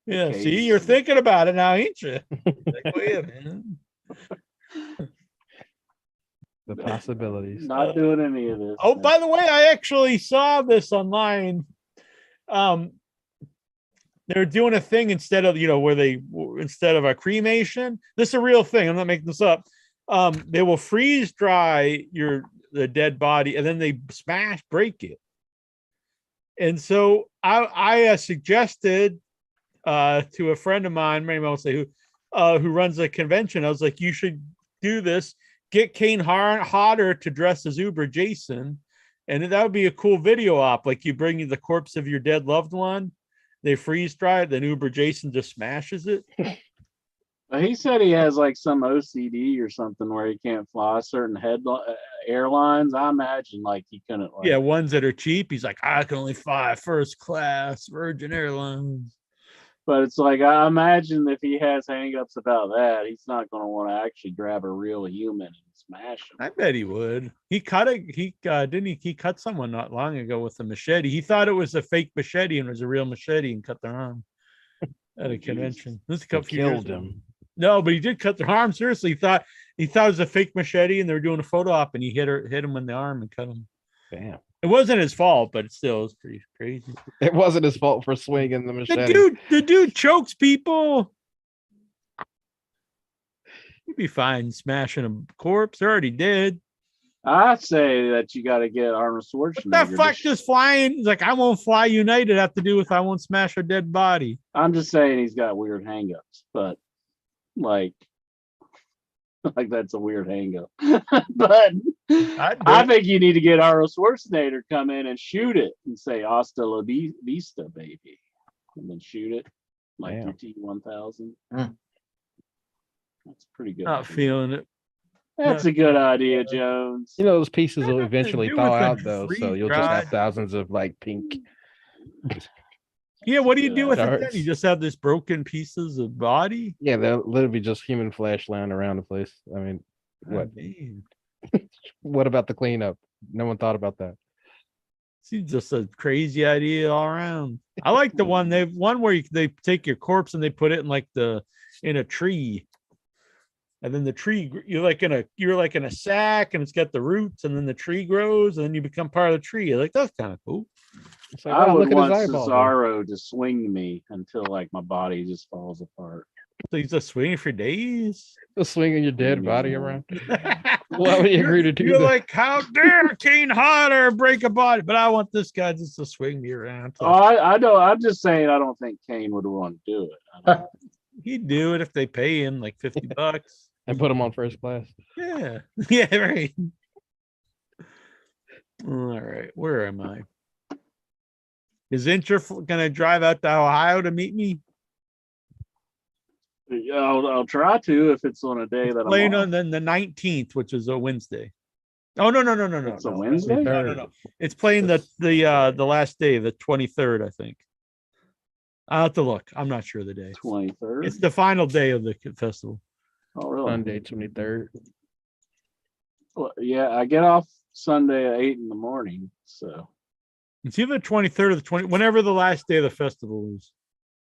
Yeah, case. see, you're thinking about it now, ain't you? Like, wait a minute. The possibilities. not doing any of this. Oh, man. by the way, I actually saw this online. They're doing a thing instead of instead of a cremation. This is a real thing. I'm not making this up. They will freeze dry the dead body and then they break it. And so I suggested to a friend of mine, maybe I won't say who runs a convention. I was like, you should do this. Get Kane Hodder to dress as Uber Jason And that would be a cool video op. Like you bring the corpse of your dead loved one, they freeze dry it, then Uber Jason just smashes it. He said he has like some OCD or something where he can't fly certain airlines. I imagine like he couldn't. Like, Yeah, ones that are cheap. He's like, I can only fly first class, Virgin Airlines. but it's like I imagine if he has hangups about that, he's not going to want to actually grab a real human and smash him. I bet he would. He cut it. He didn't he cut someone not long ago with a machete. He thought it was a fake machete and it was a real machete and cut their arm at a convention. This is a couple years Killed ago. him. No, but he did cut their arm. Seriously, he thought it was a fake machete, and they were doing a photo op, and he hit him in the arm and cut him. Damn. It wasn't his fault, but it still was pretty crazy. It wasn't his fault for swinging the machete. The dude chokes people. He'd be fine smashing a corpse. They're already dead. I say that you got to get Arnold Schwarzenegger. What the fuck does flying? He's like, I won't fly United have to do with I won't smash a dead body. I'm just saying he's got weird hangups, but like that's a weird hangup. But I think you need to get Arnold Schwarzenegger come in and shoot it and say "Hasta la vista, baby," and then shoot it like your T-1000. That's pretty good. Not feeling it. That's a good idea, Jones. You know, those pieces will eventually do thaw with a out though, so you'll just have thousands of like pink. Yeah, what do you do with it then? darts. You just have this broken pieces of body? Yeah, they'll literally just human flesh lying around the place. I mean, what? Man. What about the cleanup? No one thought about that. It's just a crazy idea all around. I like the one where they take your corpse and they put it in a tree. And then the tree, you're like in a sack, and it's got the roots, and then the tree grows, and then you become part of the tree. Like that's kind of cool. It's like, I wow, would look at want his eyeball. Cesaro to swing me until like my body just falls apart. So he's just swinging for days. Just swinging your dead body around. Why would you agree to do You're that? like, how dare Kane Hodder break a body? But I want this guy just to swing me around. Oh, I know. I'm just saying I don't think Kane would want to do it. He'd do it if they pay him like $50 and put him on first class. Yeah. Yeah, right. All right. Where am I? Is Inter gonna drive out to Ohio to meet me? I'll try to if it's on a day that Playing I'm on the 19th, which is a Wednesday. Oh no. It's a Wednesday? No. It's playing the last day, the 23rd, I think. I'll have to look. I'm not sure the day. 23rd. It's the final day of the festival. Oh, really? Sunday, 23rd. Well, yeah, I get off Sunday at 8 in the morning. So it's either the 23rd or the 20, whenever the last day of the festival is.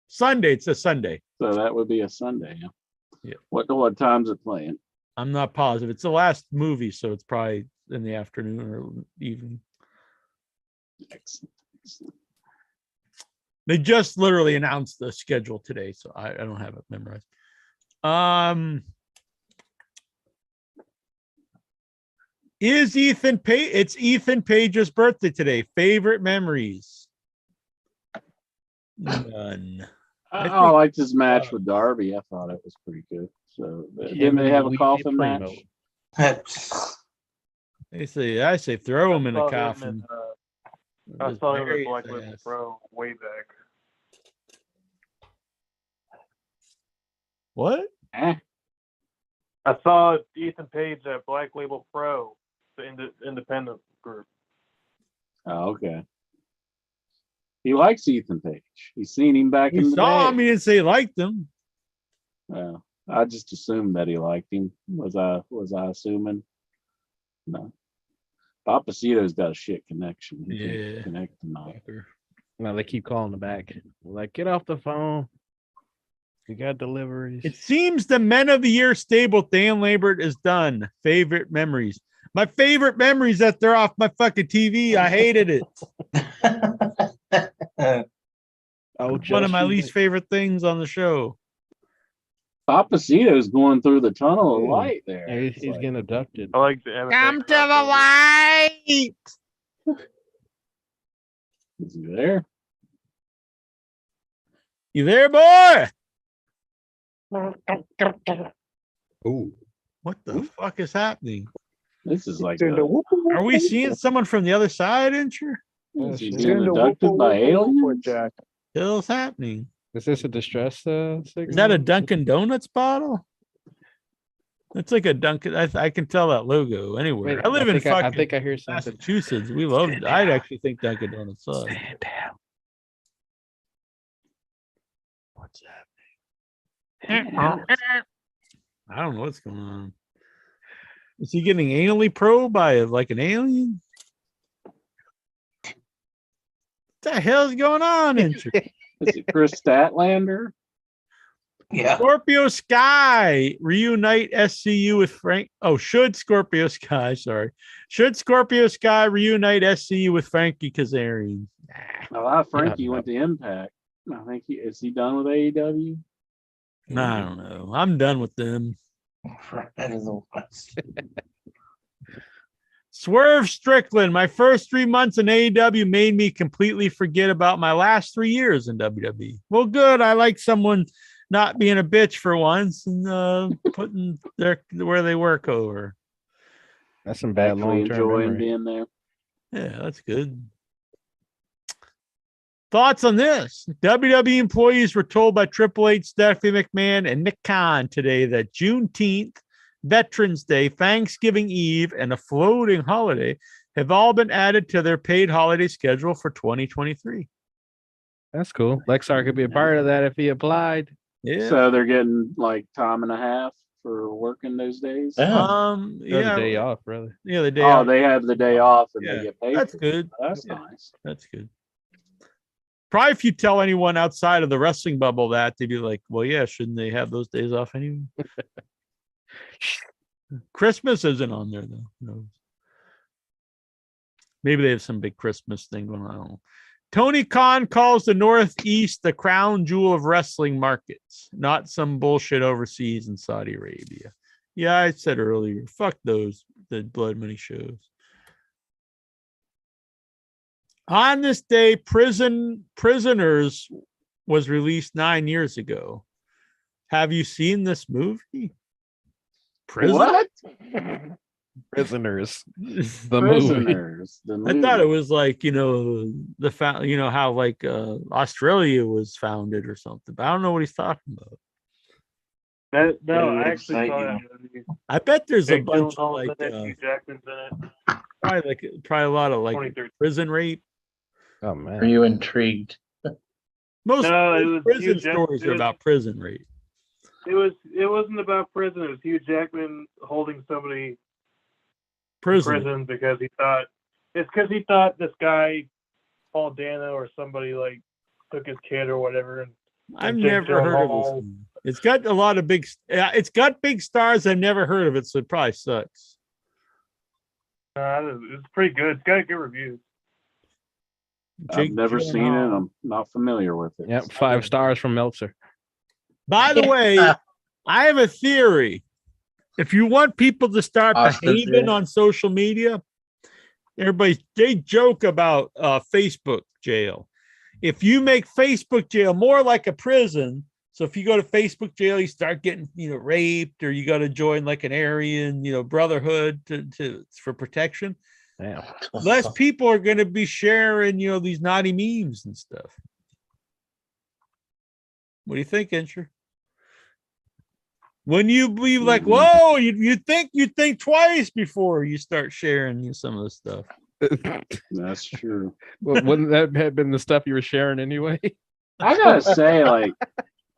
Sunday, it's a Sunday. So that would be a Sunday. Yeah. Yeah. What time's it playing? I'm not positive. It's the last movie, so it's probably in the afternoon or evening. Excellent. They just literally announced the schedule today, so I don't have it memorized. Is Ethan Page? It's Ethan Page's birthday today. Favorite memories? None. I liked his match with Darby. I thought it was pretty good. So didn't they have a coffin match? I say throw him in a coffin. I saw him at Black Label Pro way back. What? Eh. I saw Ethan Page at Black Label Pro, the independent group. Oh, okay. He likes Ethan Page. He's seen him back in the saw day. him. He didn't say he liked him. Well, I just assumed that he liked him. Was I assuming? No. Papacito's got a shit connection. He Yeah. can connect him up. Now they keep calling the back. Like, get off the phone. We got deliveries. It seems the Men of the Year stable, Dan Lambert, is done. Favorite memories. My favorite memories that they're off my fucking TV. I hated it. One of my least favorite things on the show. Papacito's going through the tunnel of light there. Yeah, he's getting abducted. I like the Come to the light. Is he there? You there, boy? Oh, What the fuck is happening? This is like Doing the a, whoop, whoop, Are we whoop, seeing someone from the other side, Incher? is he shit. being doing the whoop, abducted whoop, by whoop, whoop, aliens? Jack. Hell's happening? Is this a distress Is signal? that a Dunkin' Donuts bottle? It's like a Dunkin'. I can tell that logo anywhere. Wait, I live in think I fucking think I hear something. Massachusetts. We love. Stand I'd down. actually think Dunkin' Donuts sucks. Stand down. What's happening? I don't know what's going on. Is he getting anally probed by like an alien? What the hell's going on? Incher? Is it Chris Statlander? Yeah. Scorpio Sky reunite SCU with Frank. Oh, should Scorpio Sky reunite SCU with Frankie Kazarian? I thought Frankie went to Impact. I think is he done with AEW? I don't know. I'm done with them. Swerve Strickland. My first 3 months in AEW made me completely forget about my last 3 years in WWE. Well, good. I like someone not being a bitch for once and putting where they work over. That's some bad Actually long-term enjoying memory. being there. Yeah, that's good. Thoughts on this? WWE employees were told by Triple H, Stephanie McMahon, and Nick Khan today that Juneteenth, Veterans Day, Thanksgiving Eve, and a floating holiday have all been added to their paid holiday schedule for 2023. That's cool. Lexar could be a part of that if he applied. Yeah. So they're getting like time and a half for working those days. Or Yeah. the day off, brother. Yeah, the day Oh, off. they have the day off and Yeah, they get paid. that's for it. good. That's Yeah. nice. That's good. Probably if you tell anyone outside of the wrestling bubble that, they'd be like, well, yeah, shouldn't they have those days off anyway? Christmas isn't on there, though. No. Maybe they have some big Christmas thing going on. I don't know. Tony Khan calls the Northeast the crown jewel of wrestling markets, not some bullshit overseas in Saudi Arabia. Yeah, I said earlier, fuck those, the blood money shows. On this day, Prisoners was released 9 years ago. Have you seen this movie? What? Prisoners. The Prisoners. The I thought it movie. was like, how like Australia was founded or something, but I don't know what he's talking about. No, I Yeah, actually saw that movie. I bet there's a Jake bunch of Gyllenhaal's like, in it, Hugh Jackman's in it. probably a lot of like 2013. prison rape. Oh Are man. you intrigued? Most No, it was prison Hugh stories are Jackman. about prison rape. It wasn't about prison. It was Hugh Jackman holding somebody in prison because he thought this guy Paul Dano or somebody like took his kid or whatever. And I've Jake never heard of Gyllenhaal. this. It's got a lot of it's got big stars. I've never heard of it, so it probably sucks. It's pretty good. It's got good reviews. I've never seen it. I'm not familiar with it. Yep, 5 stars from Meltzer. By the way, I have a theory. If you want people to start Austin's behaving in. on social media, they joke about Facebook jail. If you make Facebook jail more like a prison, so if you go to Facebook jail, you start getting raped, or you got to join like an Aryan brotherhood for protection. Damn. Less people are going to be sharing these naughty memes and stuff. What do you think, Incher? When you be like, whoa, you think twice before you start sharing some of the stuff. That's true. Well, wouldn't that have been the stuff you were sharing anyway? I gotta say, like,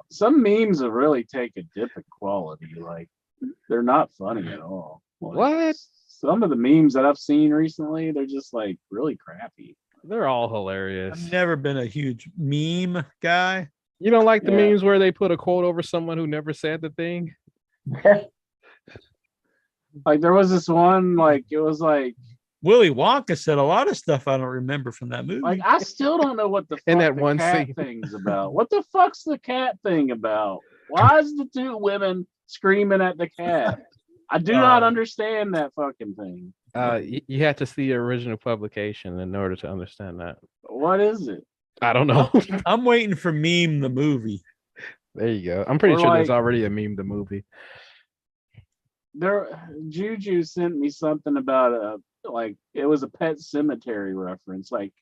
some memes have really taken a dip in quality. Like, they're not funny at all. Like, What? Some of the memes that I've seen recently, they're just like really crappy. They're all hilarious. I've never been a huge meme guy. You don't like the Yeah. memes where they put a quote over someone who never said the thing? Like there was this one, like it was like Willy Wonka said a lot of stuff I don't remember from that movie. I still don't know what the fuck In that the one cat scene. thing's about. What the fuck's the cat thing about? Why is the two women screaming at the cat? I do not understand that fucking thing. You have to see the original publication in order to understand that. What is it? I don't know. I'm waiting for Meme the movie. There you go. I'm pretty Or sure there's like- already a meme the movie. Juju sent me something about like it was a Pet Cemetery reference. Like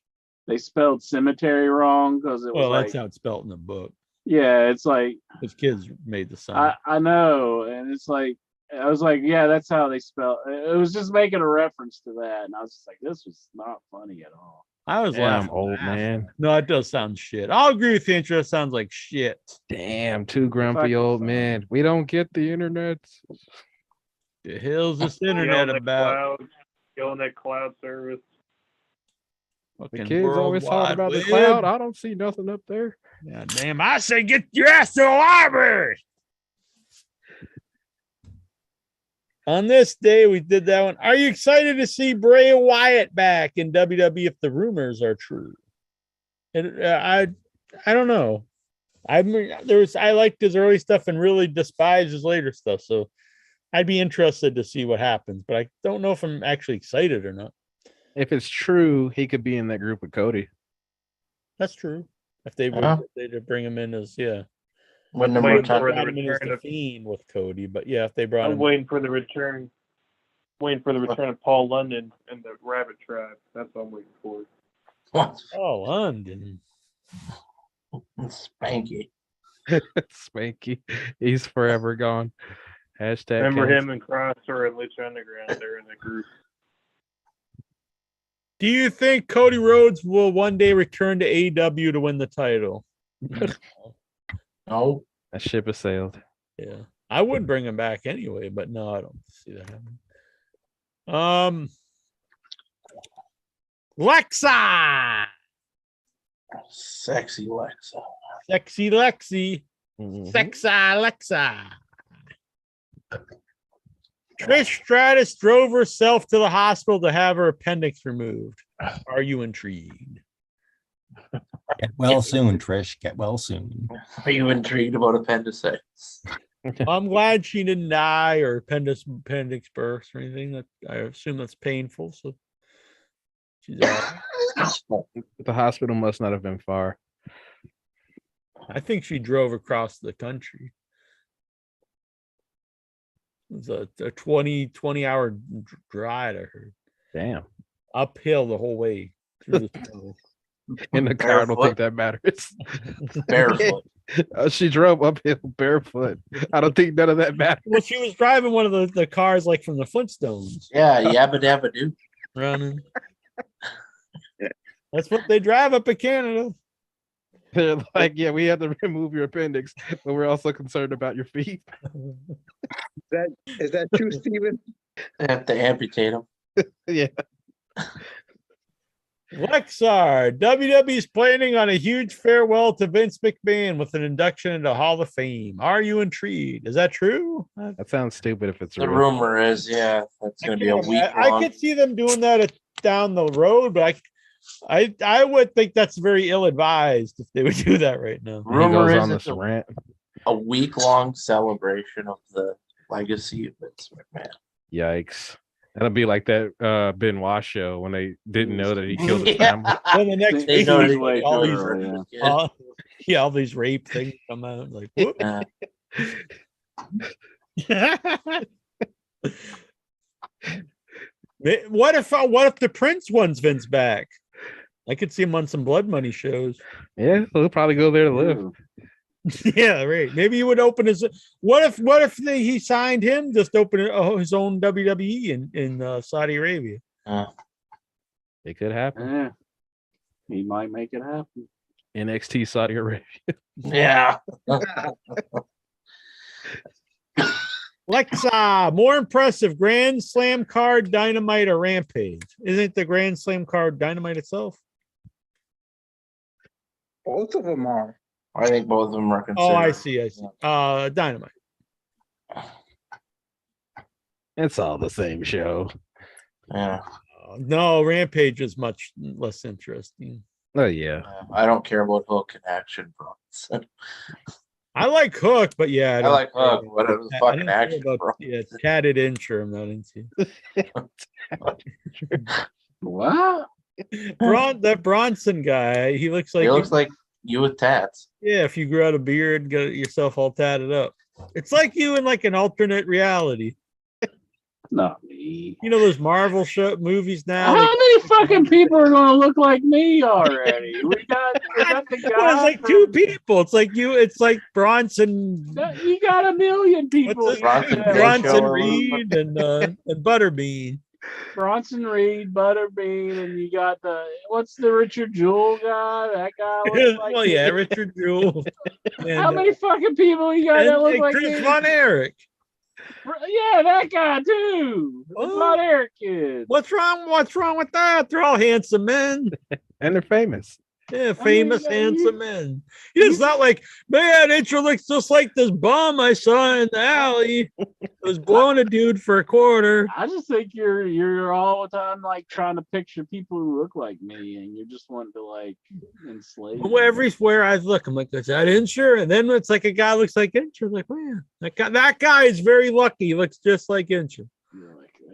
they spelled cemetery wrong because it was Well, that's like how it's spelled in the book. yeah, it's like His kids made the song. I know, and it's like I was like, yeah, that's how they spell. It was just making a reference to that, and I was just like, this was not funny at all. I was Damn, laughing. old man. No, it does sound shit. I'll agree with you. It sounds like shit. Damn, two grumpy old men. We don't get the internet. The hell's this internet about? Yelling at cloud service. The Fucking kids always World talk Wide about the Web. cloud. I don't see nothing up there. God damn, I say get your ass to the library. On this day, we did that one. Are you excited to see Bray Wyatt back in WWE if the rumors are true? And I don't know. I liked his early stuff and really despised his later stuff. So I'd be interested to see what happens, but I don't know if I'm actually excited or not. If it's true, he could be in that group with Cody. That's true. If they bring him in as When I'm waiting for the brought him in as return the of. Fiend with Cody, but yeah, if they brought I'm him, waiting for the return. Waiting for the return of Paul London and the Rabbit Tribe. That's what I'm waiting for. oh London, Spanky. Spanky. He's forever gone. Hashtag Remember cancel. him and Cross or in Lucha Underground? They're in the group. do you think Cody Rhodes will one day return to AEW to win the title? No. That ship has sailed. Yeah, I would bring him back anyway, but no, I don't see that happening. Lexa, Sexy Lexa. sexy Lexi, Mhm. Sexa Lexa. Trish Stratus drove herself to the hospital to have her appendix removed. Are you intrigued? Get well soon, Trish. Get well soon. Are you intrigued about appendicitis? I'm glad she didn't die or appendix burst or anything. That I assume that's painful. So she's all right. The hospital must not have been far. I think she drove across the country. It was a 20-hour drive, I heard. Damn. Uphill the whole way through the snow. In the car, I don't think Barefoot. that matters. Barefoot. She drove uphill barefoot. I don't think none of that matters. Well, she was driving one of the cars like from the Flintstones. Yeah, yabba dabba doo. Running. That's what they drive up in Canada. They're like, yeah, we have to remove your appendix, but we're also concerned about your feet. Is that true, Steven? They have to amputate them. Yeah. Lexar, WWE's planning on a huge farewell to Vince McMahon with an induction into Hall of Fame. Are you intrigued? Is that true? That sounds stupid if it's The real. rumor is, yeah, that's going to be a week I long. could see them doing that down the road, but I would think that's very ill-advised if they would do that right now. He Rumor goes is on it's this rant. a week long celebration of the legacy of Vince McMahon. Yikes. That'll be like that Benoit show when they didn't know that he killed his Yeah. family. Then the next They week, know He's they way all too these, early, yeah. all these rape things come out. Like, whoop. What if the Prince wants Vince back? I could see him on some Blood Money shows. Yeah, he'll probably go there to live. Ew. Yeah, right. Maybe he would open his. What if he signed him? Just open his own WWE in Saudi Arabia. It could happen. Yeah. He might make it happen. NXT Saudi Arabia. Yeah. Lexa, more impressive Grand Slam card, Dynamite, or Rampage? Isn't the Grand Slam card Dynamite itself? Both of them are. I think both of them are considered. Oh, I see. Dynamite. It's all the same show. Yeah. No, Rampage is much less interesting. Oh yeah. I don't care about Hook and Action Bronson. I like Hook, but yeah, I like Hook, but it was I fucking don't care Action about- Bronson. Yeah, tatted incher, I'm not into. What? That Bronson guy, he looks like He looks like you with tats. yeah, if you grew out a beard, get yourself all tatted up. It's like you in like an alternate reality. not me. You know those Marvel show movies now? How many fucking people are going to look like me already? We got the guy. Well, it's like two people. It's like you. It's like Bronson. You got a million people. What's Bronson this? Pinchot Bronson or Reed and Butterbean. Bronson Reed, Butterbean, and you got what's the Richard Jewell guy? That guy looks like Well, yeah, Richard Jewell. How many fucking people you got that look like Chris me? Von Erich. Yeah, that guy too. The Von Erich kid. What's wrong? What's wrong with that? They're all handsome men. And they're famous. Yeah, famous, handsome men. It's not like, man, Intro looks just like this bum I saw in the alley. Was blowing a dude for a quarter. I just think you're all the time like trying to picture people who look like me, and you're just wanting to like enslave. Well, everywhere I look, I'm like, is that Intro? And then it's like a guy looks like Intro. Like, man, that guy is very lucky. He looks just like Intro.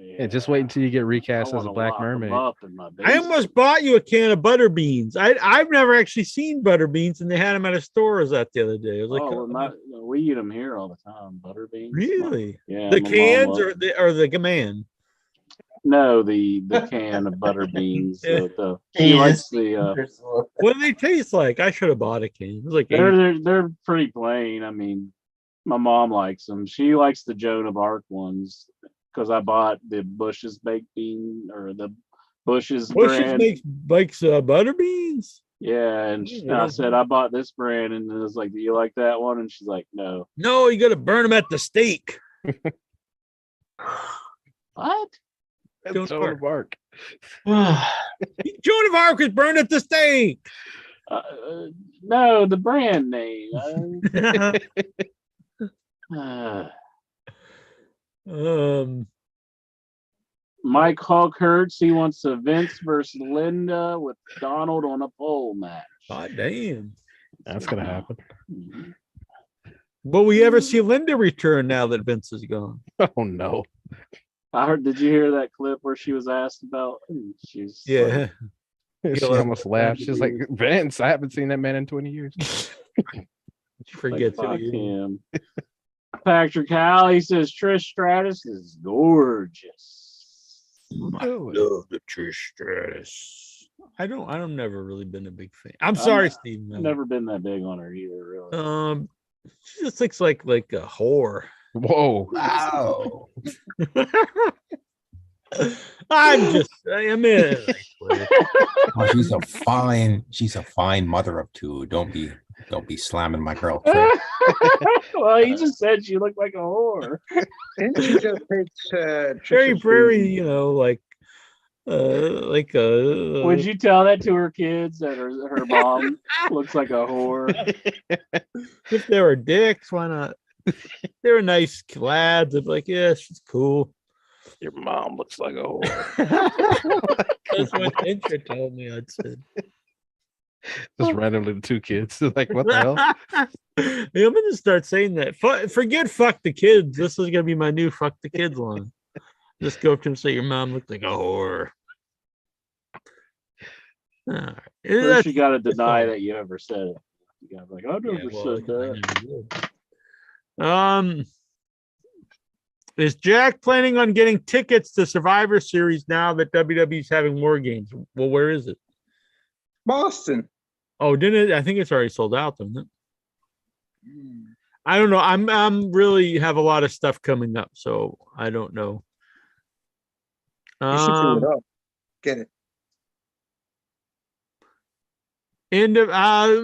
Yeah, just wait until you get recast as a Black Mermaid. I almost bought you a can of butter beans. I've never actually seen butter beans, and they had them at a store. Was that the other day? I was like, we eat them here all the time. Butter beans. Really? Yeah. The cans or the man? No, the can of butter beans. Yeah. He likes the. What do they taste like? I should have bought a can. It was like they're pretty plain. I mean, my mom likes them. She likes the Joan of Arc ones. Because I bought the Bush's baked bean or the Bush's brand. makes butter beans. Yeah, and I said I bought this brand, and it was like, "Do you like that one?" And she's like, "No." No, you got to burn them at the stake. What? Joan of Arc. Joan of Arc was burned at the stake. No, the brand name. Mike Hawk Hurts. He wants a Vince versus Linda with Donald on a pole match. God damn. That's gonna happen. Will we ever see Linda return now that Vince is gone? Oh no. I heard. Did you hear that clip where she was asked about? She's yeah. She almost laughed. She's like, Vince, I haven't seen that man in 20 years. Forget him. Patrick Howley says Trish Stratus is gorgeous. I love the Trish Stratus. I'm never really been a big fan. I'm sorry, Steve. I've never been that big on her either, really. She just looks like a whore. Whoa. Wow. I'm in. Oh, she's a fine mother of two. Don't be slamming my girl. Well, he just said she looked like a whore. Didn't she just hit very, like would you tell that to her kids that her mom looks like a whore? If they were dicks, why not? They were nice lads. I'd be like, yeah, she's cool. Your mom looks like a whore. That's what Intro told me. I'd say. Just randomly the two kids. Like, what the hell? I'm gonna start saying that. Forget fuck the kids. This is gonna be my new fuck the kids line. Just go up to him and say your mom looked like a whore. First, you got to deny that you ever said it. You got to be like, I never said that. Is Jack planning on getting tickets to Survivor Series now that WWE's having War Games? Well, where is it? Boston. Oh, didn't it? I think it's already sold out, doesn't it? I don't know. I'm really have a lot of stuff coming up, so I don't know. You should fill it up. Get it. And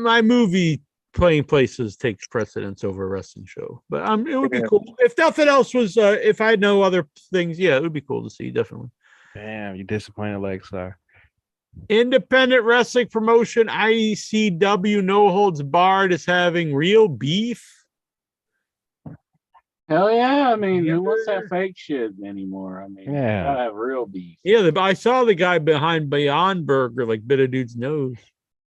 my movie playing places takes precedence over a wrestling show, but it would be cool if nothing else was. If I had no other things, yeah, it would be cool to see. Definitely. Damn, you disappointed, Lexar. Independent wrestling promotion ICW No Holds Barred is having Real Beef. Hell yeah! I mean, who wants that fake shit anymore? I mean, yeah, gotta have real beef. Yeah, I saw the guy behind Beyond Burger like bit a dude's nose.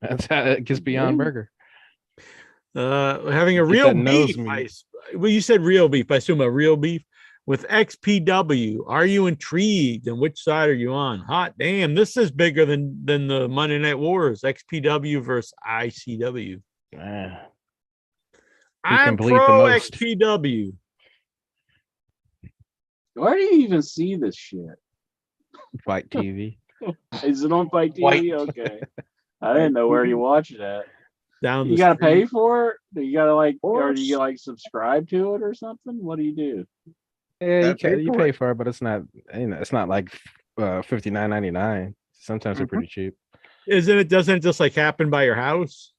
That's how it gets Beyond Burger. Having a real beef. Well, you said real beef. I assume a real beef with XPW. Are you intrigued? And which side are you on? Hot damn! This is bigger than the Monday Night Wars. XPW versus ICW. I'm pro XPW. Where do you even see this shit? Fight TV. Is it on Fight TV? White. Okay. I didn't know where you watch it at. Down You the gotta street. pay for it? Do you gotta like, or do course. you like subscribe to it or something? What do you do? Yeah, you Gotta pay you for pay for it, but it's not. It's not like $59.99. Sometimes they're pretty cheap. Isn't it? Doesn't it just like happen by your house?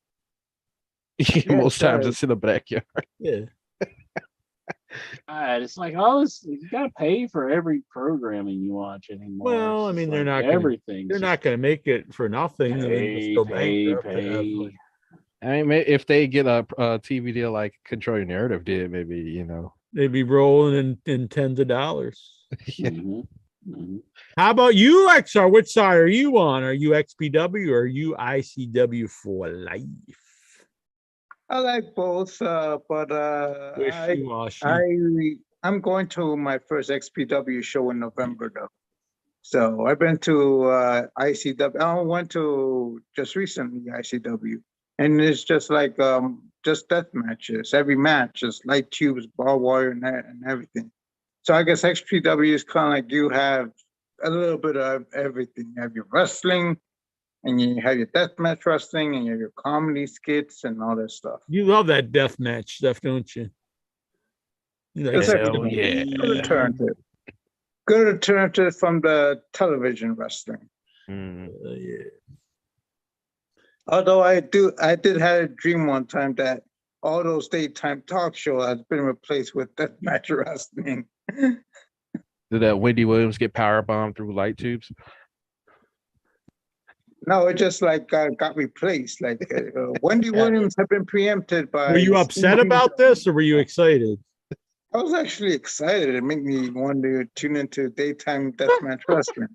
Most times does. it's in the backyard. Yeah. It's like all this. You gotta pay for every programming you watch anymore. Well, It's I mean, just they're like not gonna- everything. They're not going to make it for nothing. and then just go bankrupt and have, like, I mean, if they get a TV deal like Control Your Narrative did, maybe they'd be rolling in tens of dollars. Yeah. How about you, XR? Which side are you on? Are you XPW or are you ICW for life? I like both, but I'm going to my first XPW show in November though. So I've been to ICW. I went to just recently ICW, and it's just like just death matches. Every match is light tubes, barbed wire, and everything. So I guess XPW is kind of like you have a little bit of everything. You have your wrestling, and you have your deathmatch wrestling, and you have your comedy skits and all that stuff. You love that death match stuff, don't you? You like It's that. Hell yeah. Good alternative. Good alternative from the television wrestling. Yeah. Although I did have a dream one time that all those daytime talk shows has been replaced with deathmatch wrestling. Did that Wendy Williams get power bombed through light tubes? No, it just like got replaced. Like Wendy Williams have been preempted by. Were you upset Steve about this or were you excited? I was actually excited. It made me want to tune into daytime deathmatch wrestling.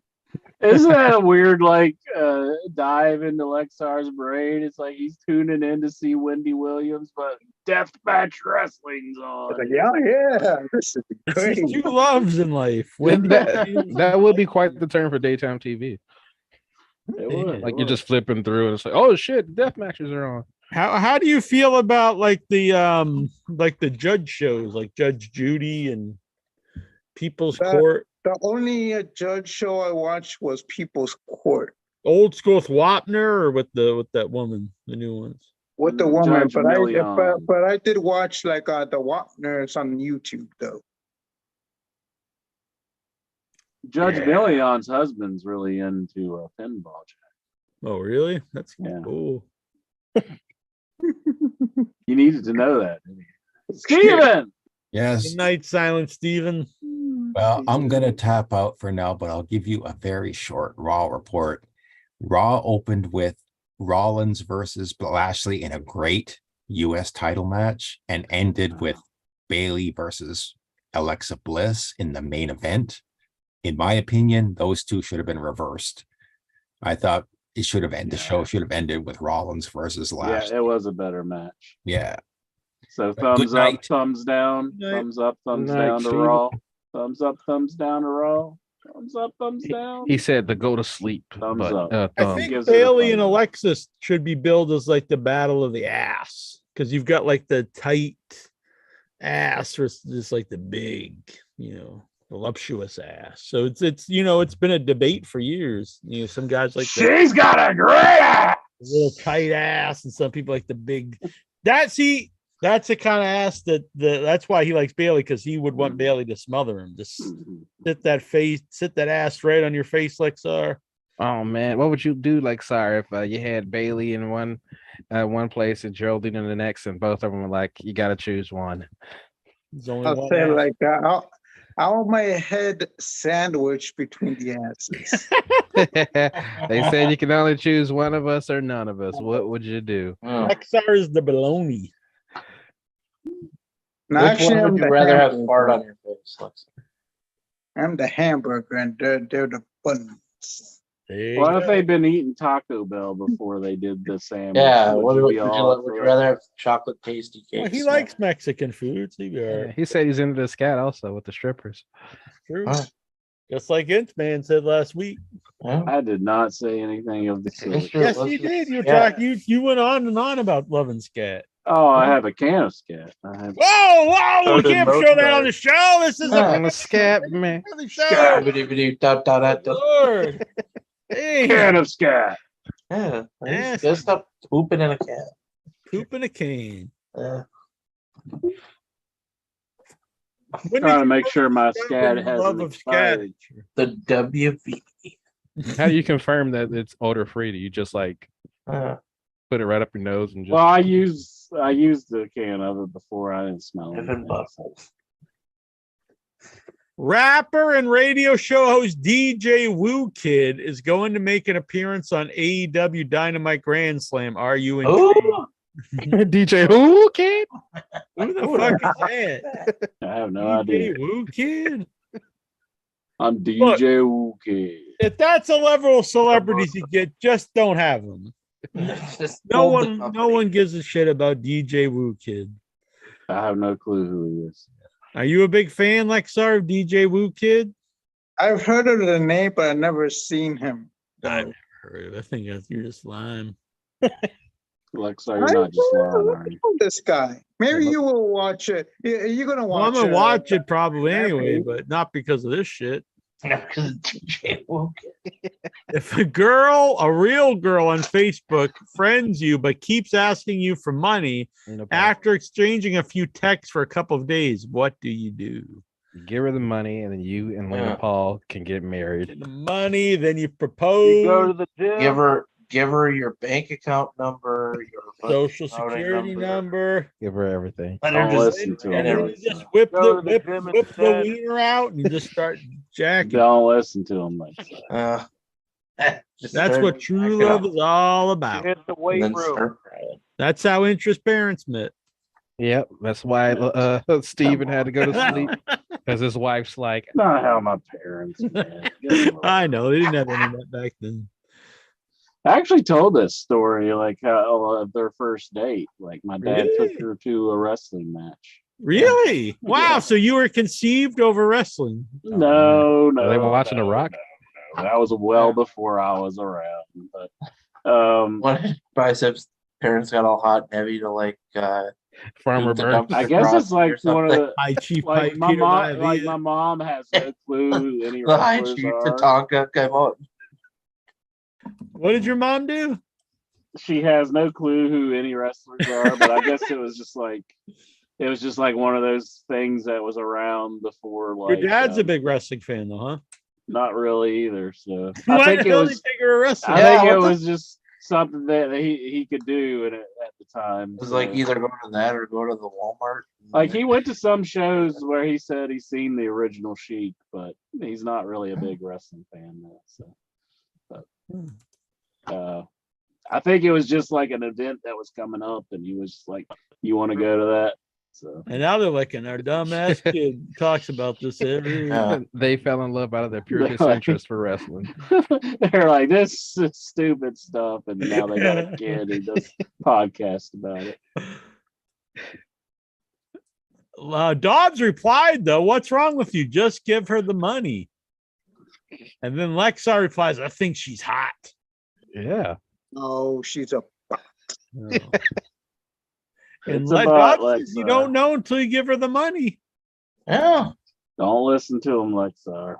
Isn't that a weird like dive into Lexar's brain? It's like he's tuning in to see Wendy Williams, but deathmatch wrestling's on. Like, yeah, this is It's great. just two loves in life. Wendy Williams. That would be quite the term for daytime TV. It would, Like it you're would. just flipping through and it's like, oh shit, death matches are on. How do you feel about like the judge shows like Judge Judy and People's Court? The only judge show I watched was People's Court Old school with Wapner or with that woman, the new ones? with the woman, Judge but Million. but I did watch like the Wapners on YouTube though. Judge Million's husband's really into pinball. Oh, really? That's Yeah. cool. You needed to know that, didn't you? Steven! Yes. Good night, Silent Steven. Well, I'm going to tap out for now, but I'll give you a very short Raw report. Raw opened with Rollins versus Lashley in a great US title match and ended with Bayley versus Alexa Bliss in the main event. In my opinion, those two should have been reversed. I thought it should have ended. The show should have ended with Rollins versus Lashley. Yeah, it was a better match. Yeah. So Good thumbs up, night. thumbs down, Good night. thumbs up, thumbs Good night, down to Steven. Raw. Thumbs up, thumbs down to Raw. Thumbs up, thumbs down. He said to go to sleep. Thumbs but, up. I thumbs. think gives it a Bailey and thumbs up. Alexis should be billed as like the battle of the ass because you've got like the tight ass versus just like the big, voluptuous ass. So it's it's been a debate for years. Some guys like the She's got a great ass. little tight ass, and some people like the big. That's the kind of ass that's why he likes Bailey, because he would want Bailey to smother him. Just sit that ass right on your face, Lexar. Oh man, what would you do, like, sorry, if you had Bailey in one place and Geraldine in the next, and both of them were like, you got to choose one. There's only I'll one say ass. like that. I want my head sandwiched between the asses. They said you can only choose one of us or none of us. What would you do? Lexar is the baloney. Which No, actually, one I'm would you the rather have hamburger. fart on your face, Lex? I'm the hamburger, and they're the buns. There you What go. if they'd been eating Taco Bell before they did the sandwich? Yeah, Would would you you, be all up would you for it? rather have chocolate pasty cakes? Well, he likes Mexican food. So you'd be all Yeah, right. he said he's into the scat also with the strippers. True. Huh. Just like Inch Man said last week. Yeah. I did not say anything of the sort. Mr. Yes, let's you just- did. You yeah. talked. You went on and on about loving scat. Oh, I have a can of scat. Whoa! So We did can't most show that on guys. the show. This is Yeah. I'm a scat man. the show. Lord. Can Damn. of scat. Yeah, Yes. just stop pooping in a can. Poop in a can. Yeah. When Trying did to you make first sure my discover scat your hasn't love of scat? expired. The WV. How do you confirm that it's odor free? Do you just like put it right up your nose and just? Well, I used the can of it before. I didn't smell Different it. buttholes. Rapper and radio show host DJ Woo Kid is going to make an appearance on AEW Dynamite Grand Slam. Are you intrigued? Oh, DJ who kid? Who the fuck is that? I have no DJ idea. Woo Kid? I'm DJ Wookie. If that's a level of celebrities you get, just don't have them. just No hold the one, company. no one gives a shit about DJ Woo Kid. I have no clue who he is. Are you a big fan, Lexar, of DJ Woo Kid? I've heard of the name, but I've never seen him. I've never heard of it. I think you're just lying. Lexar, you're not just lying, are you? This guy. Maybe you will watch it. You're gonna Well, I'm watch gonna it. watch it probably anyway, movie. but not because of this shit. Because DJ Woken. If a real girl on Facebook friends you but keeps asking you for money after exchanging a few texts for a couple of days, what do? You give her the money, and then you and Lena Yeah. Paul can get married. The money, then you You propose, go to the gym. Give her your bank account number, your social voting security number. Give her everything. Let her Don't just listen to And him. then you just whip Go the to the gym whip the instead. wiener out and you just start jacking. Don't listen to him, Lexar. just That's start what true backing love up is all You about. hit the and weight then room. start crying. That's how interest parents met. Yep, that's why Steven had to go to sleep because his wife's like, Not how my parents met. I know they didn't have internet back then. I actually told this story, like how of their first date. Like my dad Really? took her to a wrestling match. Really? Wow. Yeah. So you were conceived over wrestling. No, are they watching The Rock? No. That was well before I was around. But When biceps parents got all hot and heavy to like Farmer the Burns. I dumpster guess it's crossing or like one of something. the High Chief like Pipe my Peter mom Maivia. like my mom has no clue who any The high wrestlers chief are. Tatanka came out. What did your mom do? She has no clue who any wrestlers are, but I guess it was just like one of those things that was around before. Like Your dad's a big wrestling fan, though, huh? not really either. So Why I think the it hell did was. he take her to wrestling? I Yeah, think it what the- was just something that he could do at the time. It was so. like either go to that or go to the Walmart. Like he went to some shows where he said he's seen the original Sheik, but he's not really a big wrestling fan though. So, but I think it was just like an event that was coming up, and he was just like, "You want to go to that?" So And now they're like, our dumbass kid talks about this every Yeah. They fell in love out of their pure They're like- disinterest for wrestling. they're like, "This is stupid stuff," and now they got a kid who does podcast about it. Dobbs replied, though, what's wrong with you? Just give her the money. And then Lexar replies, I think she's hot. Yeah. Oh, she's a Oh. And It's a Dobbs bot, says, you Lexar. don't know until you give her the money. Yeah. Don't listen to him, Lexar.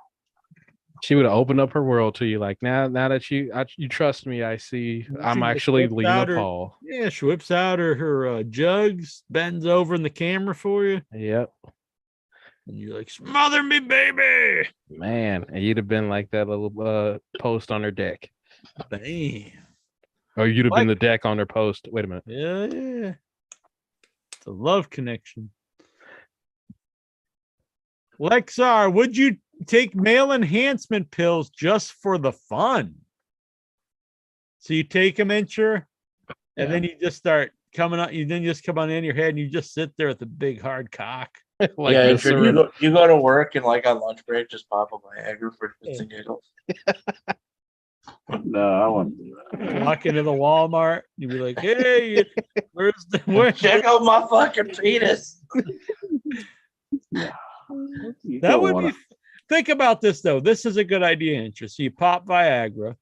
She would have opened up her world to you. Like now that you trust me, I see I'm just actually whipped out Lena her- Paul. Yeah, she whips out her jugs, bends over in the camera for you. Yep. And you're like, smother me, baby. Man, and you'd have been like that little post on her deck. Bam. Or you'd have been the Like- deck on her post. Wait a minute. Yeah. It's a love connection. Lexar, would you take male enhancement pills just for the fun? So you take them, Incher, and then you just start coming out. You then just come on in your head and you just sit there with a big hard cock. Like yeah, this or- you go to work and like on lunch break, just pop up Viagra for shits and giggles. No, I wouldn't do that. Walk into the Walmart, you'd be like, hey, where's Check out my fucking penis. You that don't would wanna- be. Think about this though. This is a good idea, Incher. So you pop Viagra,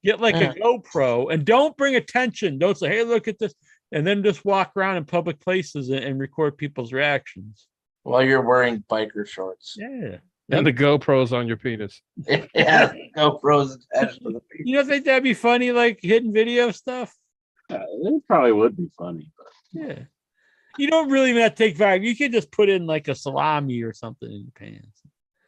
get like a GoPro, and don't bring attention. Don't say, "Hey, look at this." and then just walk around in public places and record people's reactions. While you're wearing biker shorts. Yeah. And the GoPros on your penis. Yeah, GoPros attached to the penis. You don't think that'd be funny, like hidden video stuff? It probably would be funny. But Yeah. You don't really have to take vibe. You could just put in like a salami or something in your pants.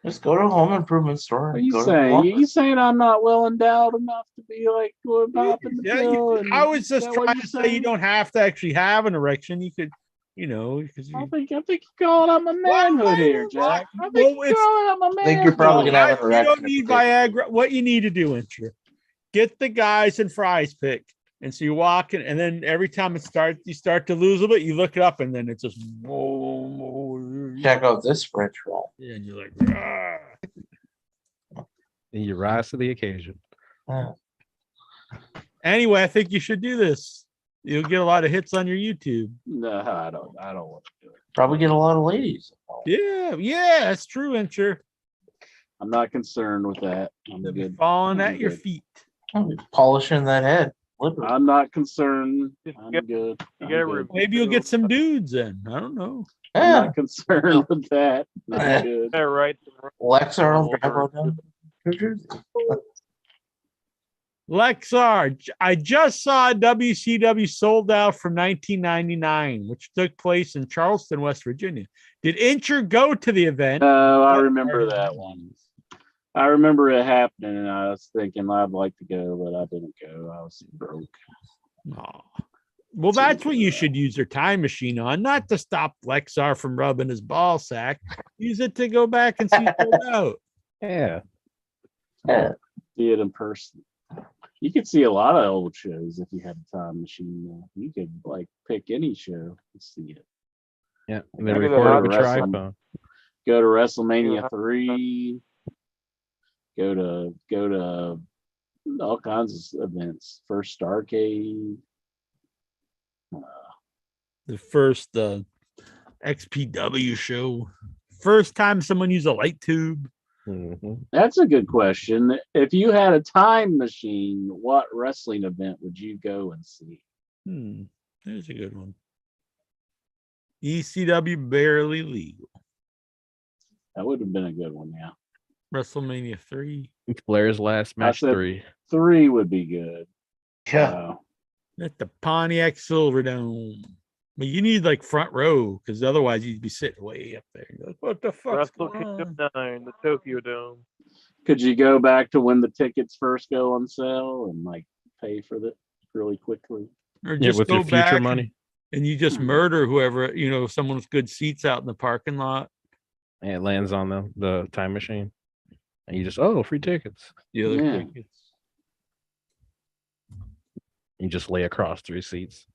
Just go to a home improvement store. what are you saying? You saying I'm not well endowed enough to be like going popping the pill? I was just is that what trying you're to say you saying? don't have to actually have an erection. You could, because I think you're calling out my manhood here, Jack. I think Well, you're calling out my manhood. I think you're probably gonna have an you erection. don't need Viagra. What you need to do, Incher, get the guys in Fries Pick. And so you walk in, and then every time you start to lose a bit, you look it up, and then it's just Check out this French roll. Yeah, and you're like, "Rah." And you rise to the occasion. Anyway, I think you should do this. You'll get a lot of hits on your YouTube. No, I don't want to do it. Probably get a lot of ladies. Yeah, that's true, Incher. I'm not concerned with that. I'm They'll be good. falling I'm at your good. feet. Polishing that head. Literally. I'm not concerned. I'm get- good. You I'm gotta good. Maybe you'll get some dudes in. I don't know. I'm Yeah. not concerned with that. I'm Yeah. good. Yeah, right. Lexar will travel down New Jersey. Lexar, I just saw WCW sold out from 1999, which took place in Charleston, West Virginia. Did Incher go to the event? Oh, I remember that one. I remember it happening, and I was thinking I'd like to go, but I didn't go. I was broke. Aw. Well, that's what you should use your time machine on, not to stop Lexar from rubbing his ball sack. Use it to go back and see it out. Yeah. Yeah. See it in person. You could see a lot of old shows if you had a time machine. You could like pick any show and see it. Yeah. And then Maybe record they're with not your wrestling. iPhone. Go to WrestleMania 3. Go to all kinds of events. First Starcade. The first XPW show. First time someone used a light tube. Mhm. That's a good question. If you had a time machine, what wrestling event would you go and see? There's a good one. ECW barely legal. That would have been a good one, yeah. WrestleMania 3. Flair's last match said- 3. 3 would be good. Yeah. At the Pontiac Silverdome. But you need like front row because otherwise you'd be sitting way up there. You're like, what the fuck? Wrestle Kingdom 9, the Tokyo Dome. Could you go back to when the tickets first go on sale and like pay for it really quickly? Or Yeah, just with go your future back money. and you just murder whoever, someone with good seats out in the parking lot. And it lands on the time machine. And you just, free tickets. The other Yeah. tickets. You just lay across 3 seats.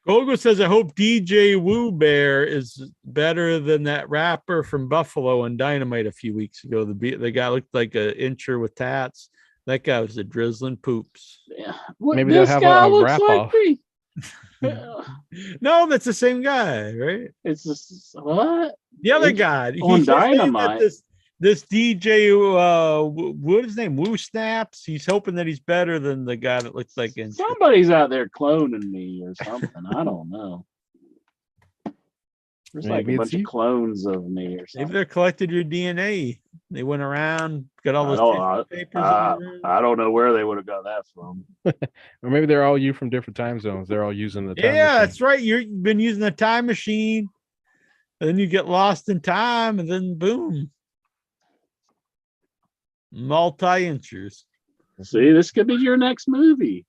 Gogo says, I hope DJ Woo Bear is better than that rapper from Buffalo on Dynamite a few weeks ago. The guy looked like an Incher with tats. That guy was a drizzling poops. Yeah. Maybe they'll have a wrap off. me. No, that's the same guy, right? It's just what? The other guy. On He's saying that Dynamite. This DJ, what is his name? Woo Snaps. He's hoping that he's better than the guy that looks like Incher. Somebody's out there cloning me or something. I don't know. There's like Maybe a it's bunch of you. clones of me or Maybe something. they collected your DNA. They went around, got all I those don't- tissue papers. in the room. I don't know where they would have got that from. Or maybe they're all you from different time zones. They're all using the time Yeah, machine. that's right. You've been using the time machine, and then you get lost in time, and then boom, multi-inchers. See, this could be your next movie.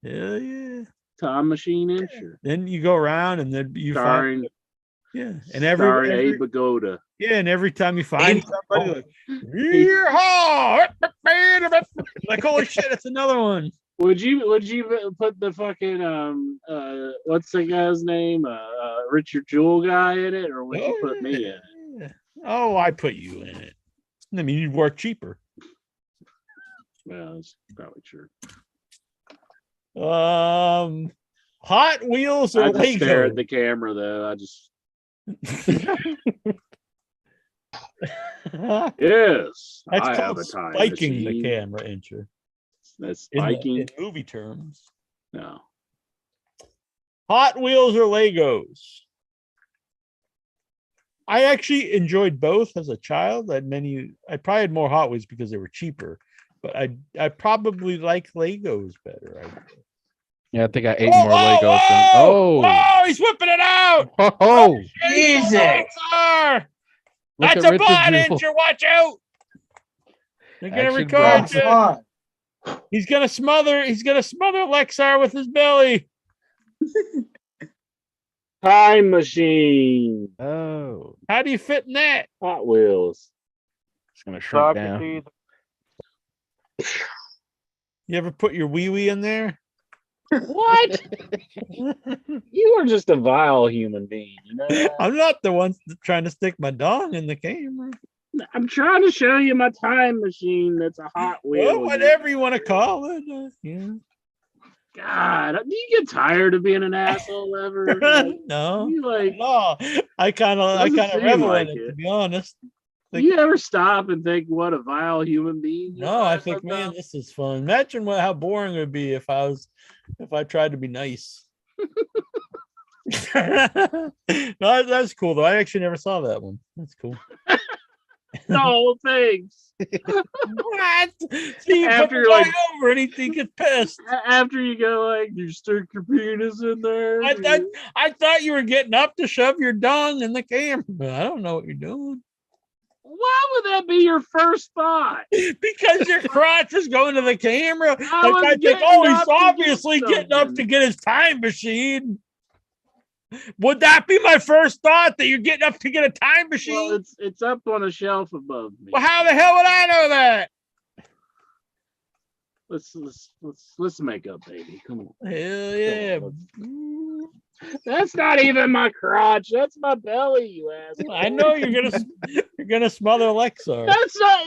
Hell yeah. Time Machine Incher. Then you go around, and then you Starring, find and starring every Abe Vigoda. and every time you find Abe- somebody like, yeehaw! Like, holy shit, it's another one. Would you put the fucking what's the guy's name? Richard Jewell guy in it, or would you put me in it? Yeah. Oh, I put you in it. I mean, you'd work cheaper. Well, that's probably true. Hot Wheels or I just stare Lego? at the camera though. I just yes. That's I have called a time spiking the machine. camera, Incher. That's In spiking. movie terms. No. Hot Wheels or Legos? I actually enjoyed both as a child. I probably had more Hot Wheels because they were cheaper, but I probably like Legos better. Yeah, I think I ate more Legos than. Oh, he's whipping it out. Oh, Jesus. That's Look a at Richard bot Jewell. injury. Watch out. They're gonna Action record Bronson. you. Come on. He's gonna smother Lexar with his belly. Time machine. Oh, How do you fit in that? Hot Wheels. it's gonna shrink down. Socrates. You ever put your wee wee in there? What? You are just a vile human being. You know that? I'm not the one trying to stick my dong in the camera. I'm trying to show you my time machine that's a Hot Wheel. Well, whatever you want to call it. Yeah. God, do you get tired of being an asshole ever? Like, No, you like, no. I kind of Doesn't seem revel like in it, it. to be honest. do you ever stop and think what a vile human being you No, are I think, man, sometimes? this is fun. Imagine how boring it would be if I tried to be nice. No, that's cool though. I actually never saw that one. That's cool. No, thanks. What? See, you After put you're the like- guy over and he gets pissed. After you go like, you stick your penis in there. I thought you were getting up to shove your dong in the camera. I don't know what you're doing. Why would that be your first thought? Because your crotch is going to the camera. I was Like I think, getting oh, up he's to get obviously getting up to something. get his time machine. Would that be my first thought, that you're getting up to get a time machine? Well, it's up on a shelf above me. Well, how the hell would I know that? Let's make up, baby. Come on. Hell yeah. That's not even my crotch. That's my belly, you asshole. I know you're gonna smother Lexar. That's not.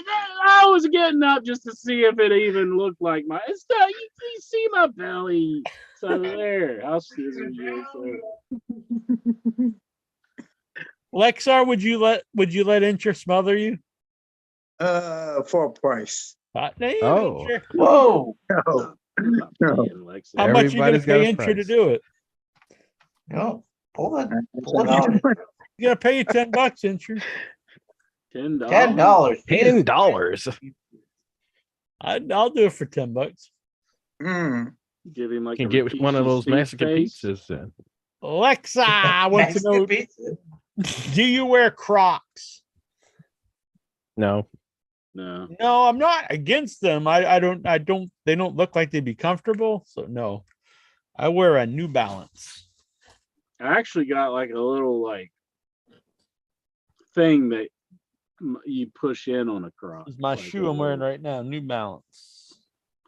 I was getting up just to see if it even looked like my. It's not. You see my belly. So there. I'll scissor you. So. Lexar, would you let Incher smother you? For a price. Hot name. Oh. Incher. Whoa. No. I'm not No. paying Lexa. How much you gonna Everybody's got pay a Incher to price. do it? No. Pull it out. You gotta pay you $10, Incher. $10. $10. I'll do it for $10. Mm. Give him like Can a get one of those Rikishi Mexican face. pizzas then. Lexa wants to know: do you wear Crocs? No. No. No, I'm not against them. I don't. They don't look like they'd be comfortable. So no, I wear a New Balance. I actually got like a little like thing that you push in on a cross. It's my like shoe I'm wearing right now. New Balance.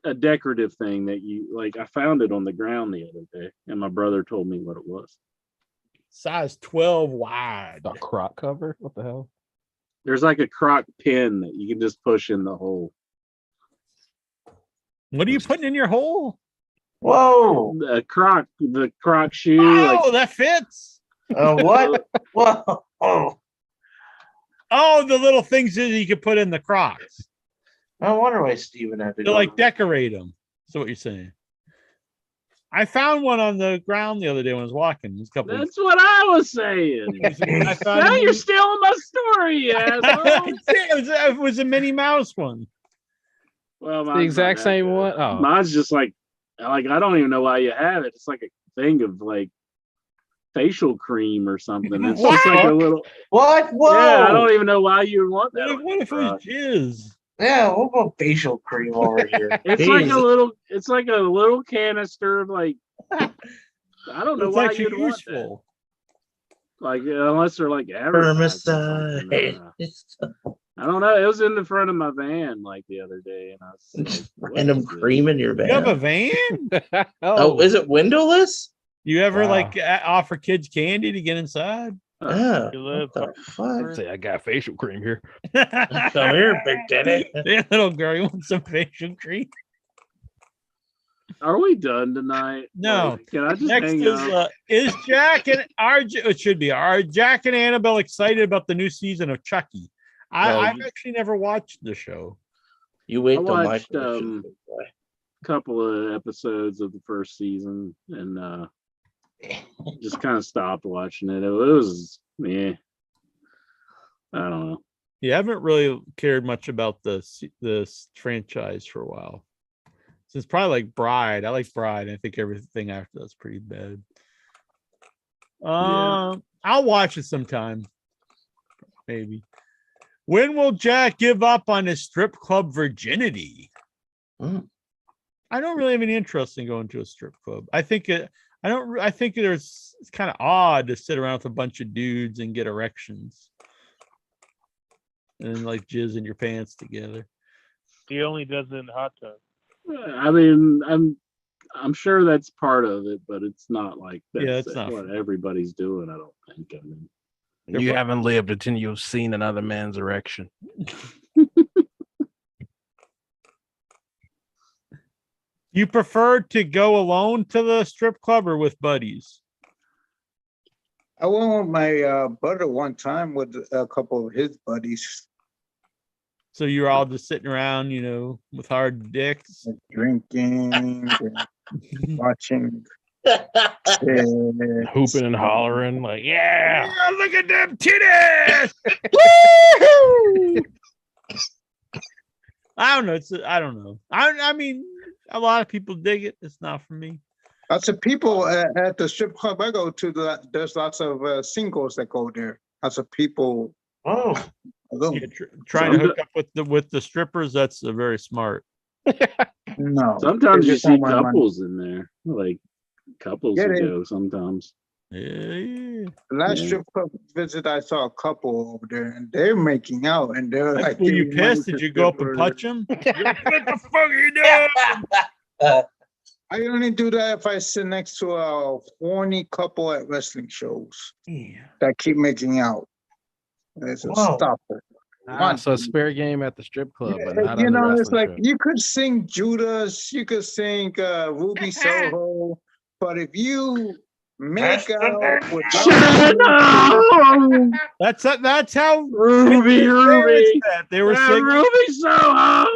A decorative thing that you like. I found it on the ground the other day, and my brother told me what it was. Size 12 wide. A crock cover? What the hell? There's like a croc pin that you can just push in the hole. What are you putting in your hole? Whoa. The croc shoe. Oh, Like, that fits. What? Whoa. Oh. Oh, the little things that you can put in the Crocs. No wonder why Steven had to To go. like decorate them. That's what you're saying. I found one on the ground the other day when I was walking. It was a couple weeks. that's what I was saying. I found Now a you're stealing my story, you asshole. it was a Minnie Mouse one. Well, The mine's exact not that same good. one? Oh. Mine's just like I don't even know why you have it. It's like a thing of like facial cream or something. It's just like a little. What? Whoa. Yeah, I don't even know why you would want that. What if it was jizz? Yeah, we'll go facial cream over here. It's like a little. It's like a little canister of like. I don't know It's why actually you'd want that. useful. Like unless they're like advertising something. I don't know. It was in the front of my van like the other day, and I was like, what Random is this? cream in your You have a van. van? Oh, is it windowless? You ever Wow. like offer kids candy to get inside? Yeah. You live What the fuck? Say I got facial cream here. Come here, Big Daddy. Hey, little girl, you want some facial cream? Are we done tonight? No. Like, can I just Next hang up? is Jack and RJ? It should be. Are Jack and Annabelle excited about the new season of Chucky? No, I've actually never watched the show. You wait I till watched, Michael. couple of episodes of the first season, and Just kind of stopped watching it. It was I don't know. Yeah, I haven't really cared much about this franchise for a while. Since probably like Bride. I like Bride. I think everything after that's pretty bad. I'll watch it sometime. Maybe. When will Jack give up on his strip club virginity? I don't really have any interest in going to a strip club. I think it's kind of odd to sit around with a bunch of dudes and get erections. And like jizz in your pants together. He only does it in the hot tub. I mean, I'm sure that's part of it, but it's not like that's it's not what everybody's doing. I don't think. I mean, You haven't lived until you've seen another man's erection. You prefer to go alone to the strip club or with buddies? I went with my brother one time with a couple of his buddies. So you're all just sitting around, with hard dicks, drinking, and watching, Hooping and hollering, like, yeah, look at them titties! I don't know. I don't know. I mean, a lot of people dig it. It's not for me. Lots of people at the strip club I go to. There's lots of singles that go there. Lots of people. Yeah, trying to hook up with the strippers. That's very smart. No. Sometimes you see couples in there, like couples who go sometimes. Yeah. The last strip club visit, I saw a couple over there, and they're making out, and they're like, "Were you pissed? Did you go up and punch them? What the fuck are you doing?" I only do that if I sit next to a horny couple at wrestling shows that keep making out. It's a stopper. So it's fair game at the strip club, but not You on the know, it's wrestling like show. you could sing Judas, you could sing Ruby Soho, but if you make out with that's how Ruby. They were singing Ruby Soho.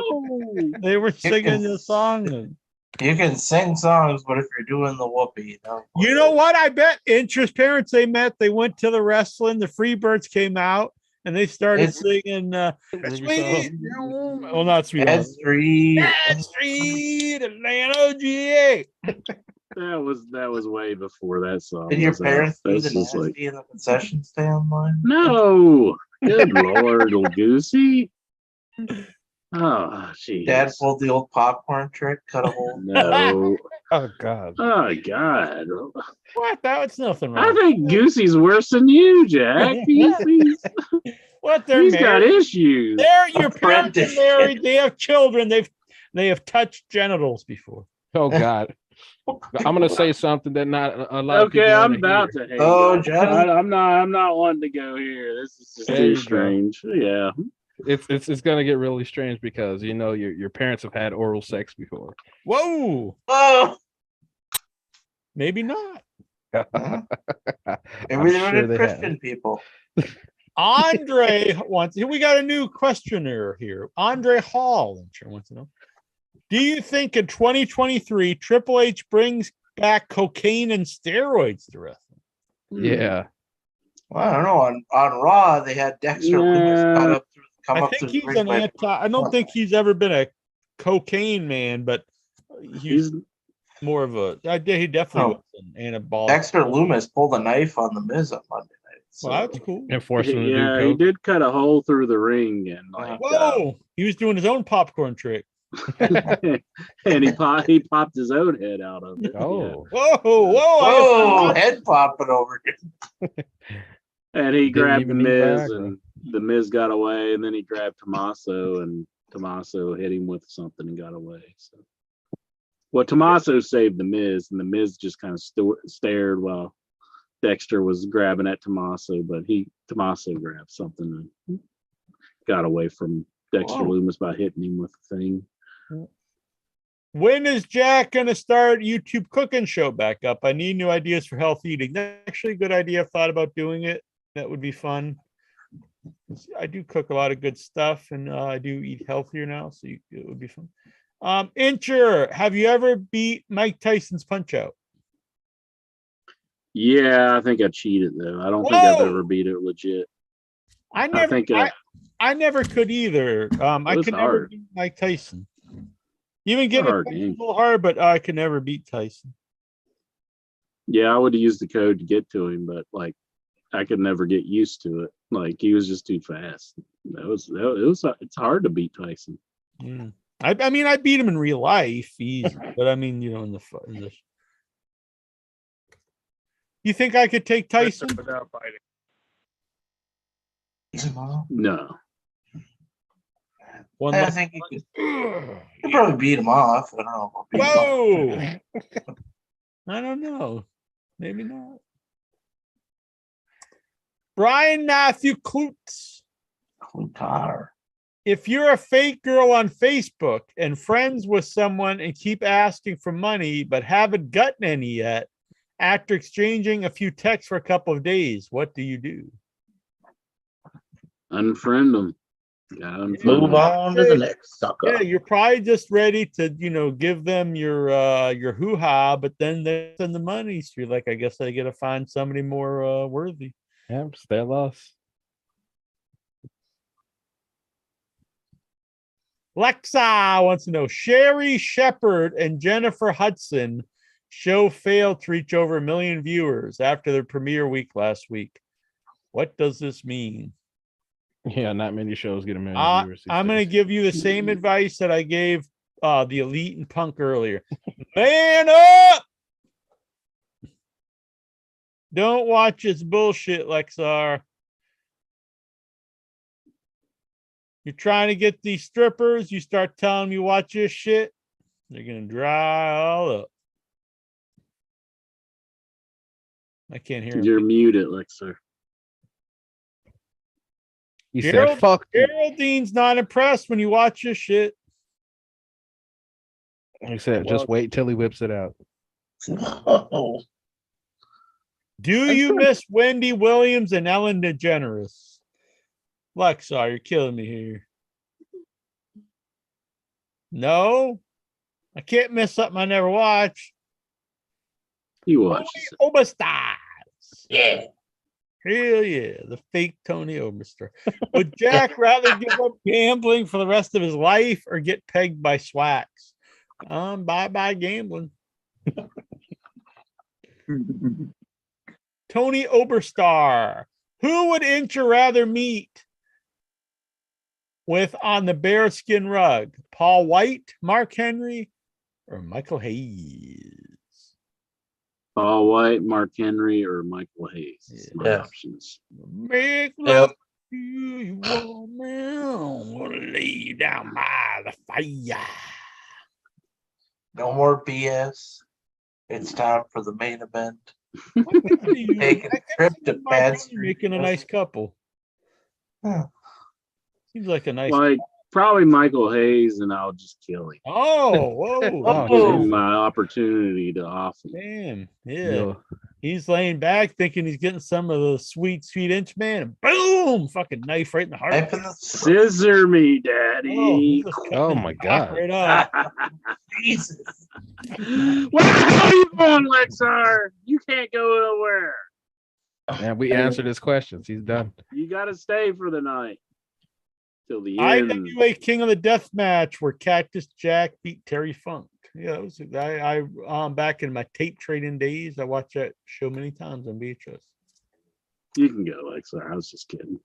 They were singing the song. You can sing songs, but if you're doing the whoopee, You know what? I bet interest parents they met. They went to the wrestling. The Freebirds came out and they started singing. Sweet, well, not Sweet. Ed Street, Atlanta, GA. That was way before that song. Did your parents do That's the just nasty in the concession stand line? No, good Lord, old Goosey. Oh, geez. Dad pulled the old popcorn trick, cut a hole. No. Oh God. Oh God. What? That was nothing wrong. I think Goosey's worse than you, Jack. What? They're He's married. got issues. Your parents are married. They have children. They have touched genitals before. Oh God. I'm gonna say something that not a lot of people. Okay, I'm about to hate. Oh, John. I'm not wanting to go here. This is just too strange. Yeah. It's gonna get really strange because your parents have had oral sex before. Whoa. Oh. Maybe not. Maybe they were Christian people. Andre wants. We got a new questioner here. Andre Hall wants to know: do you think in 2023 Triple H brings back cocaine and steroids to wrestling? Yeah. Well, I don't know. On Raw, they had Dexter Loomis come up to he's an anti. I don't think he's ever been a cocaine man, but he's more of a. He definitely was an anabolic. Dexter Loomis pulled a knife on the Miz on Monday night. So. Well, that's cool. And forced him to do Yeah, he coke. did cut a hole through the ring and Whoa! He was doing his own popcorn trick. and he popped his own head out of it. Oh. Yeah. Whoa! Whoa! Head popping over here. And he grabbed the even need Miz, Viagra. and the Miz got away, and then he grabbed Tommaso, and Tommaso hit him with something and got away. So, well, Tommaso saved the Miz, and the Miz just kind of stared while Dexter was grabbing at Tommaso, but Tommaso grabbed something and got away from Dexter Loomis by hitting him with the thing. When is Jack going to start YouTube cooking show back up? I need new ideas for healthy eating. That's actually a good idea. I've thought about doing it. That would be fun. I do cook a lot of good stuff, and I do eat healthier now, so it would be fun. Incher, have you ever beat Mike Tyson's Punch Out? Yeah, I think I cheated though. I don't think I've ever beat it legit. I never, think, I never could either. I was could never hard. beat Mike Tyson. Even It's a give it hard a game. little hard, but I could never beat Tyson. Yeah, I would have used the code to get to him, but like I could never get used to it. Like he was just too fast. It's hard to beat Tyson. Mm. I mean, I beat him in real life, easy, but I mean, you know, in the. You think I could take Tyson without fighting? No. One I less- think you could probably beat him off. I don't know. Whoa! I don't know. Maybe not. Brian Matthew Klutz. If you're a fake girl on Facebook and friends with someone and keep asking for money but haven't gotten any yet, after exchanging a few texts for a couple of days, what do you do? Unfriend them. Move on to the next sucker. Yeah, you're probably just ready to, you know, give them your hoo-ha, but then they send the money. So you're like, I guess I gotta find somebody more worthy. Yeah, it's their loss. Lexa wants to know, Sherry Shepard and Jennifer Hudson show failed to reach over 1 million viewers after their premiere week last week. What does this mean? Yeah, not many shows get 1 million viewers. I'm going to give you the same advice that I gave the Elite and Punk earlier. Man up! Don't watch this bullshit, Lexar. You're trying to get these strippers. You start telling them you watch this shit, they're going to dry all up. I can't hear him. You're muted, Lexer. He said, fuck you. Geraldine's not impressed when you watch this shit. He said, just wait till he whips it out. Do you miss Wendy Williams and Ellen DeGeneres? Lexar, you're killing me here. No, I can't miss something I never watched. You watch. Oberstars. Yeah. Hell yeah, the fake Tony Oberster. Would Jack rather give up gambling for the rest of his life or get pegged by Swax? Bye gambling. Tony Oberstar. Who would Incher rather meet with on the bearskin rug? Paul White, Mark Henry, or Michael Hayes? Paul White, Mark Henry, or Michael Hayes. My options. Make love to you, woman. Wanna lay you down by the fire. No more BS. It's time for the main event. Taking a trip to Bad Street. Making a nice couple. Huh. Seems like a nice. Like probably Michael Hayes, and I'll just kill him. Oh, whoa! I'll give him my opportunity to off him. Damn, yeah. He's laying back, thinking he's getting some of the sweet Inchman, and boom! Fucking knife right in the heart. Scissor me, daddy. Oh my god! Right on. Jesus. Where the hell are you going, Lexar? You can't go nowhere. And we answered his questions. He's done. You got to stay for the night till the end. IWA King of the Death Match where Cactus Jack beat Terry Funk. Yeah, it was, I back in my tape trading days. I watched that show many times on VHS. You can go, Lexar. I was just kidding.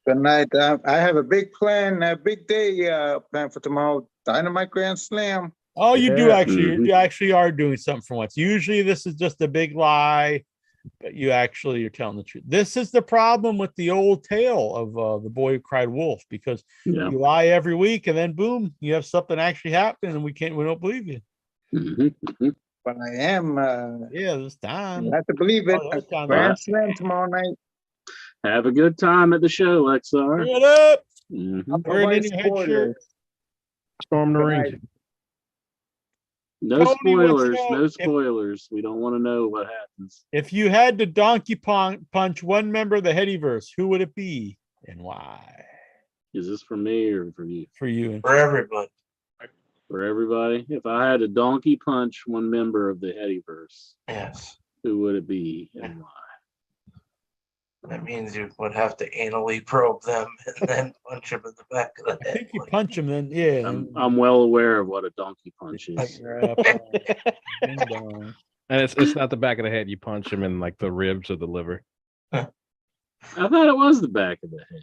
Good night. I have a big plan, a big day planned for tomorrow. Dynamite Grand Slam. Oh, you do actually. Mhm. You actually are doing something for once. Usually this is just a big lie, but you're telling the truth. This is the problem with the old tale of the boy who cried wolf, because you lie every week and then boom, you have something actually happen and we don't believe you. But I am. This time. You have to believe it. Grand Slam tomorrow night. Have a good time at the show, Lexar. Get up. Mhm. Wear it in your head shirt. Storm the ring. No Tony spoilers. wants to know No spoilers. We don't want to know what happens. If you had to donkey punch one member of the Headyverse, who would it be and why? Is this for me or for you? For you. For everybody. For everybody. If I had to donkey punch one member of the Headyverse, Yes. Who would it be and why? That means you would have to anally probe them and then punch them in the back of the I head. think you punch him, then yeah. I'm well aware of what a donkey punch is. Ding dong. And it's not the back of the head. You punch him in like the ribs or the liver. I thought it was the back of the head.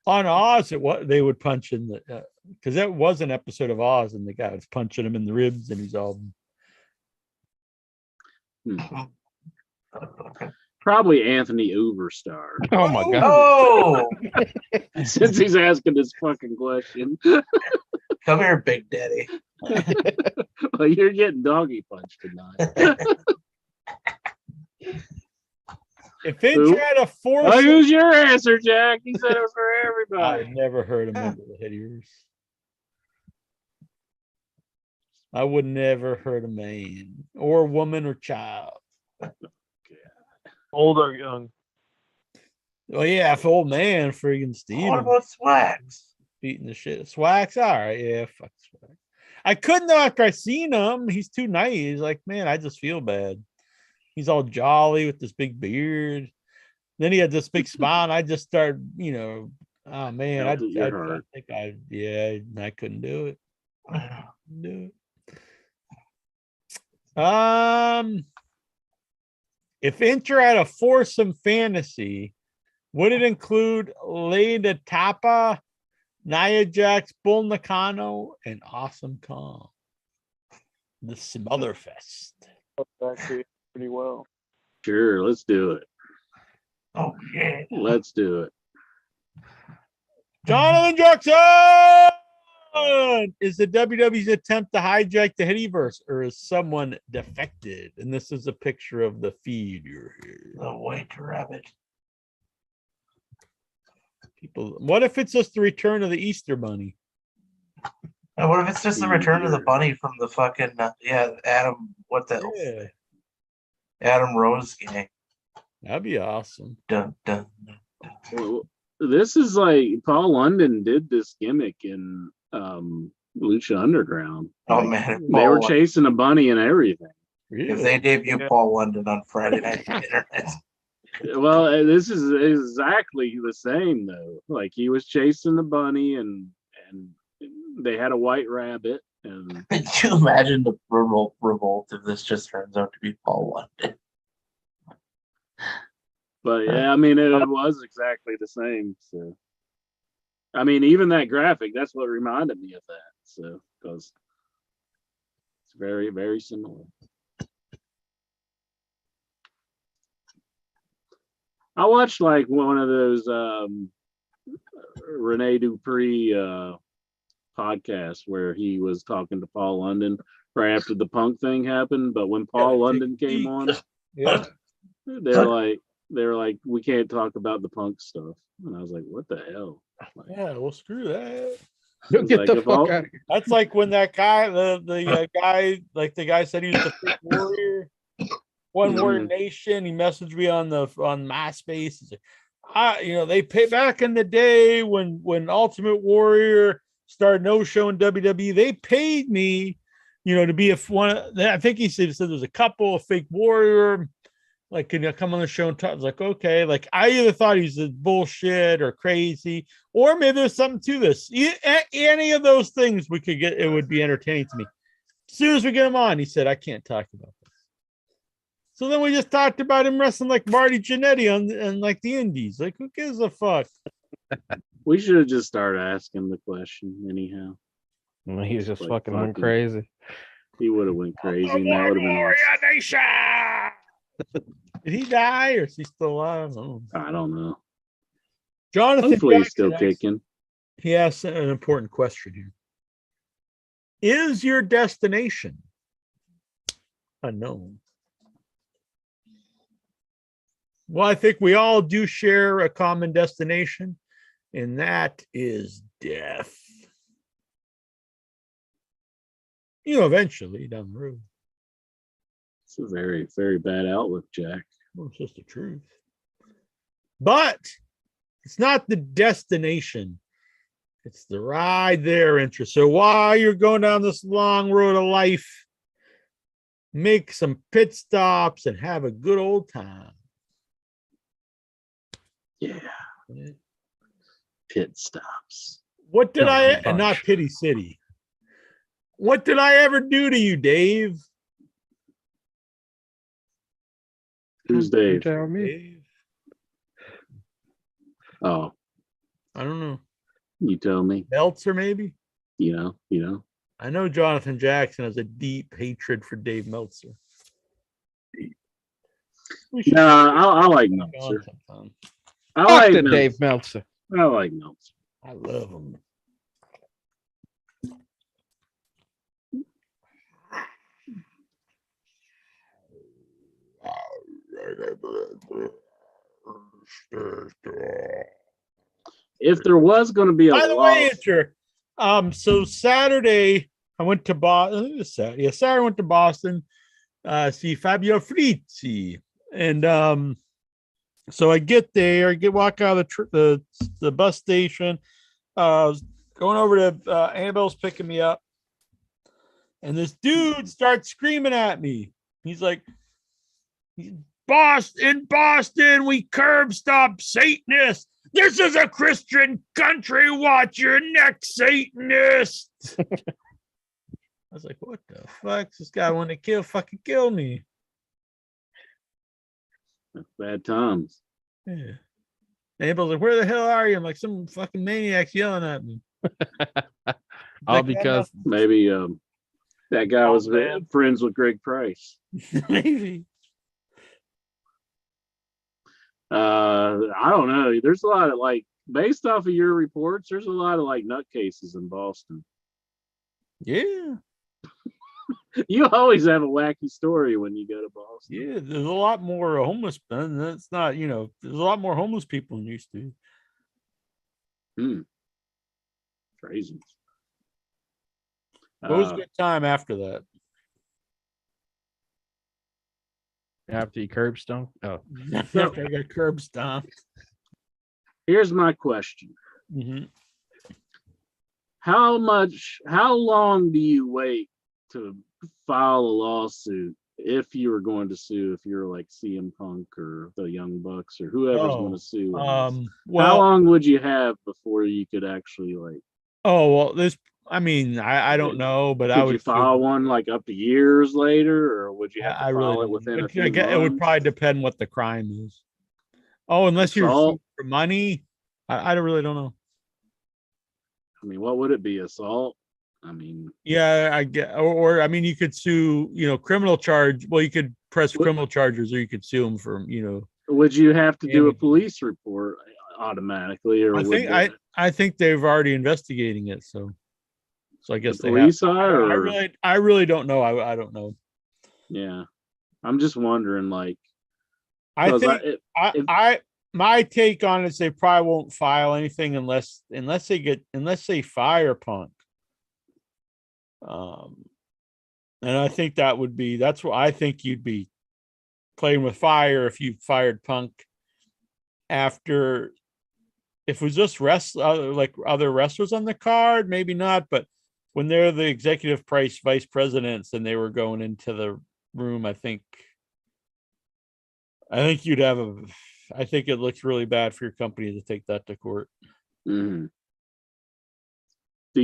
On Oz, they would punch in the because that was an episode of Oz, and the guy was punching him in the ribs, and he's all. Probably Anthony Overstar. Oh my god! Oh, Since he's asking this fucking question. come here, Big Daddy. Well, you're getting doggy punched tonight. If Finch had a force, use your answer, Jack. He said it was for I everybody. never heard a member of the head of yours. I would never hurt a man or woman or child. Old or young? Well, yeah, if old man friggin' What Steven about Swags? beating the shit. Swag's all right. Yeah, fuck Swag. I couldn't though after I seen him. He's too nice. He's like, man, I just feel bad. He's all jolly with this big beard. Then he had this big smile, and I just started, oh man, I think I couldn't do it. Do it. If Inter had a foursome fantasy, would it include Leda Tapa, Nia Jax, Bull Nakano, and Awesome Kong? The Smotherfest. Actually, pretty well. Sure, let's do it. Oh yeah. Let's do it. Jonathan Jackson is the WWE's attempt to hijack the Hittyverse, or is someone defected? And this is a picture of the feed you're here. The White Rabbit. People, what if it's just the return of the Easter Bunny? And what if it's just the return of the bunny from the fucking Adam? What the hell? Yeah, Adam Rose gang. that'd be awesome. Dun, dun, Well, this is like Paul London did this gimmick in Lucha Underground. Oh man, They were chasing a bunny and everything. Really? If they debut Paul London on Friday Night Internet. Well, this is exactly the same though. Like he was chasing the bunny and they had a white rabbit. And Could you imagine the revolt if this just turns out to be Paul London? but yeah, I mean it was exactly the same. So I mean, even that graphic, that's what reminded me of that. So because it's very, very similar. I watched like one of those Rene Dupree podcasts where he was talking to Paul London right after the Punk thing happened. But when Paul London came on, Yeah. they're like, we can't talk about the Punk stuff. And I was like, what the hell? Like, Yeah, well, screw that. Get like, the if fuck all- out of here. That's like when that guy, the guy, like the guy said he was the fake warrior, One Warrior Nation. He messaged me on MySpace. He's like, they pay back in the day when Ultimate Warrior started no show in WWE. They paid me, to be I think he said there's a couple of fake warrior. Like, can you come on the show and talk? I was like, okay. Like, I either thought he's a bullshit or crazy, or maybe there's something to this. Any of those things we could get, it would be entertaining to me. As soon as we get him on, he said, I can't talk about this. So then we just talked about him wrestling like Marty Jannetty on like the indies. Like, who gives a fuck? We should have just started asking the question anyhow. Well, he was just Like fucking went fucking- crazy. He would have went crazy. And that One would have been Warrior awesome. Nation. Did he die or is he still alive? Oh. I don't know. Jonathan Hopefully he's Jackson still kicking. He asked an important question here. Is your destination unknown? Well, I think we all do share a common destination, and that is death. Eventually down the road. It's a very, very bad outlook, Jack. Well, it's just the truth. But it's not the destination. It's the ride there, interest. So while you're going down this long road of life, make some pit stops, and have a good old time. Yeah. Pit stops. What did Jungle and not Bunch. Pity City? What did I ever do to you, Dave? Who's You Dave? tell me. Dave? Oh, I don't know. you tell me. Meltzer, maybe? You know. I know Jonathan Jackson has a deep hatred for Dave Meltzer. We should No, I like get on Meltzer. sometime. I Fuck like the Meltzer. Dave Meltzer. I like Meltzer. I love him. If there was going to be a By the loss, way, Itcher, so Saturday I went to Boston. Saturday I went to Boston, see Fabio Frizzi, and so I get there, walk out of the bus station, going over to Annabelle's picking me up, and this dude starts screaming at me. He's like, Boston, we curb stop Satanists. This is a Christian country. Watch your neck, Satanist. I was like, what the fuck? This guy want to fucking kill me. bad times. Yeah. Abel's like, where the hell are you? I'm like, some fucking maniac's yelling at me. All Like, because Maybe that guy was man. friends with Greg Price. maybe. I don't know. There's a lot of like, based off of your reports, there's a lot of like nutcases in Boston. Yeah. You always have a wacky story when you go to Boston. Yeah. There's a lot more homeless. And that's not, there's a lot more homeless people than used to. Crazy. What was a good time after that? after you curb stomp. Oh, After I got curb stomped. Here's my question. Mm-hmm. How long do you wait to file a lawsuit if you were going to sue, if you're like CM Punk or the Young Bucks or whoever's going to sue? How long would you have before you could actually like? Oh, well, I don't know, but I Could would you file one like up to years later, or would you have to I file really it within a don't. few It would months? probably depend what the crime is. Oh, unless you're Assault? suing for money, I really don't know. I mean, what would it be? Assault? I mean, Yeah, I get, or I mean, you could sue, criminal charge. Well, you could press criminal charges, or you could sue them for, would you have to do a damages. Police report automatically, or I think they've already investigating it, so I guess the they police have. are? I really don't know. I don't know. Yeah, I'm just wondering, like, I think my take on it is they probably won't file anything unless they fire Punk. And I think that's what I think you'd be playing with fire if you fired Punk after. If it was just like other wrestlers on the card, maybe not, but when they're the executive vice presidents and they were going into the room, I think you'd have I think it looks really bad for your company to take that to court. Mm-hmm.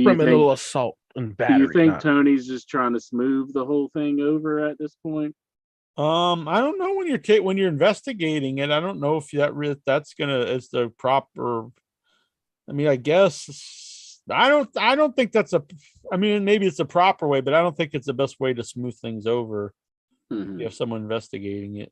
criminal assault and battery. Do you think Tony's just trying to smooth the whole thing over at this point? I don't know when you're investigating it. I don't know if that's is the proper. I mean, I guess I don't think that's maybe it's a proper way, but I don't think it's the best way to smooth things over. Mm-hmm. You have someone investigating it.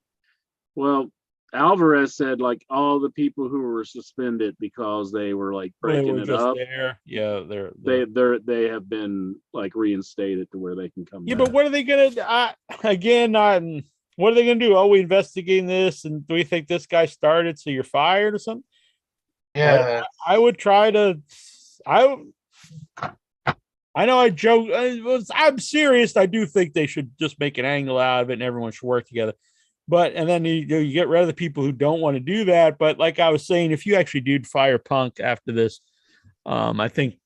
Well, Alvarez said like all the people who were suspended because they were like breaking it up. There. Yeah, they have been like reinstated to where they can come. Yeah, back. but what are they gonna what are they gonna do? Oh, we investigating this, and do we think this guy started, so you're fired or something? Yeah, I would try to. I know I joke. I'm serious. I do think they should just make an angle out of it, and everyone should work together. And then you get rid of the people who don't want to do that. But like I was saying, if you actually do fire Punk after this, I think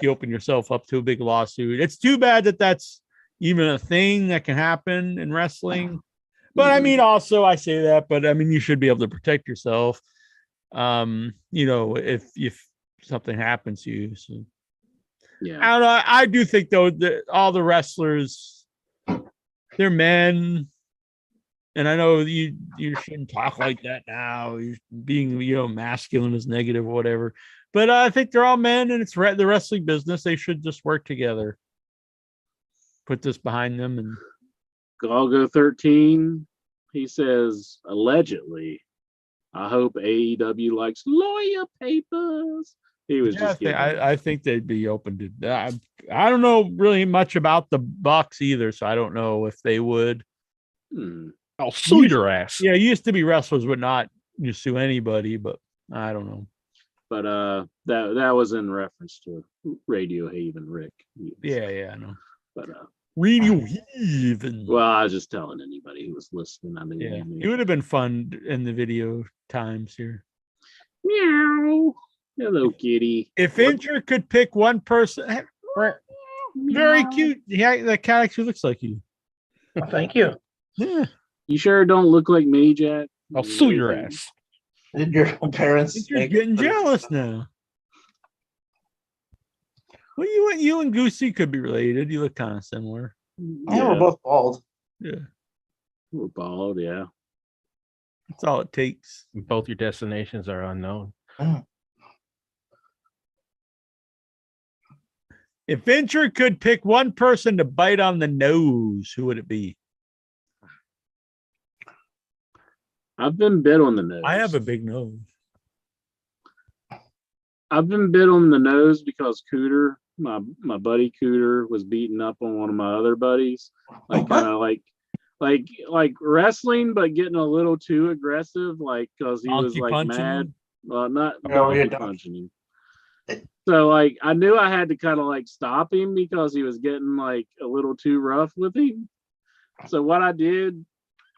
you open yourself up to a big lawsuit. It's too bad that's even a thing that can happen in wrestling. But I mean, also I say that, but I mean, you should be able to protect yourself. If something happens to you. So Yeah. I don't know. I do think though that all the wrestlers, they're men. And I know you shouldn't talk like that now. You're being, masculine is negative or whatever. But I think they're all men, and it's the wrestling business. They should just work together. Put this behind them. And Galgo 13, he says, allegedly, I hope AEW likes lawyer papers. He was just kidding. I think they'd be open to that. I don't know really much about the Bucks either, so I don't know if they would. I'll sue your ass. Yeah, it used to be wrestlers would not sue anybody, but I don't know. But that was in reference to Radio Haven, Rick. Yeah, I know. But Radio Haven. Well, I was just telling anybody who was listening. I mean, yeah, it would have been fun in the video times here. Meow. Hello, kitty. If Incher could pick one person, very cute. Yeah, that cat actually looks like you. Well, thank you. Yeah. You sure don't look like me, Jack? I'll sue your ass. Did your parents? You're getting jealous now. Well, you and Goosey could be related. You look kind of similar. Yeah, we're both bald. Yeah, we're bald. Yeah, that's all it takes. Both your destinations are unknown. If Incher could pick one person to bite on the nose, who would it be? I've been bit on the nose. I have a big nose. I've been bit on the nose because Cooter, my buddy Cooter, was beating up on one of my other buddies, like kind of like wrestling, but getting a little too aggressive, like because he was like mad. Him? Well, not punching him. So like I knew I had to kind of like stop him because he was getting like a little too rough with him. So what I did,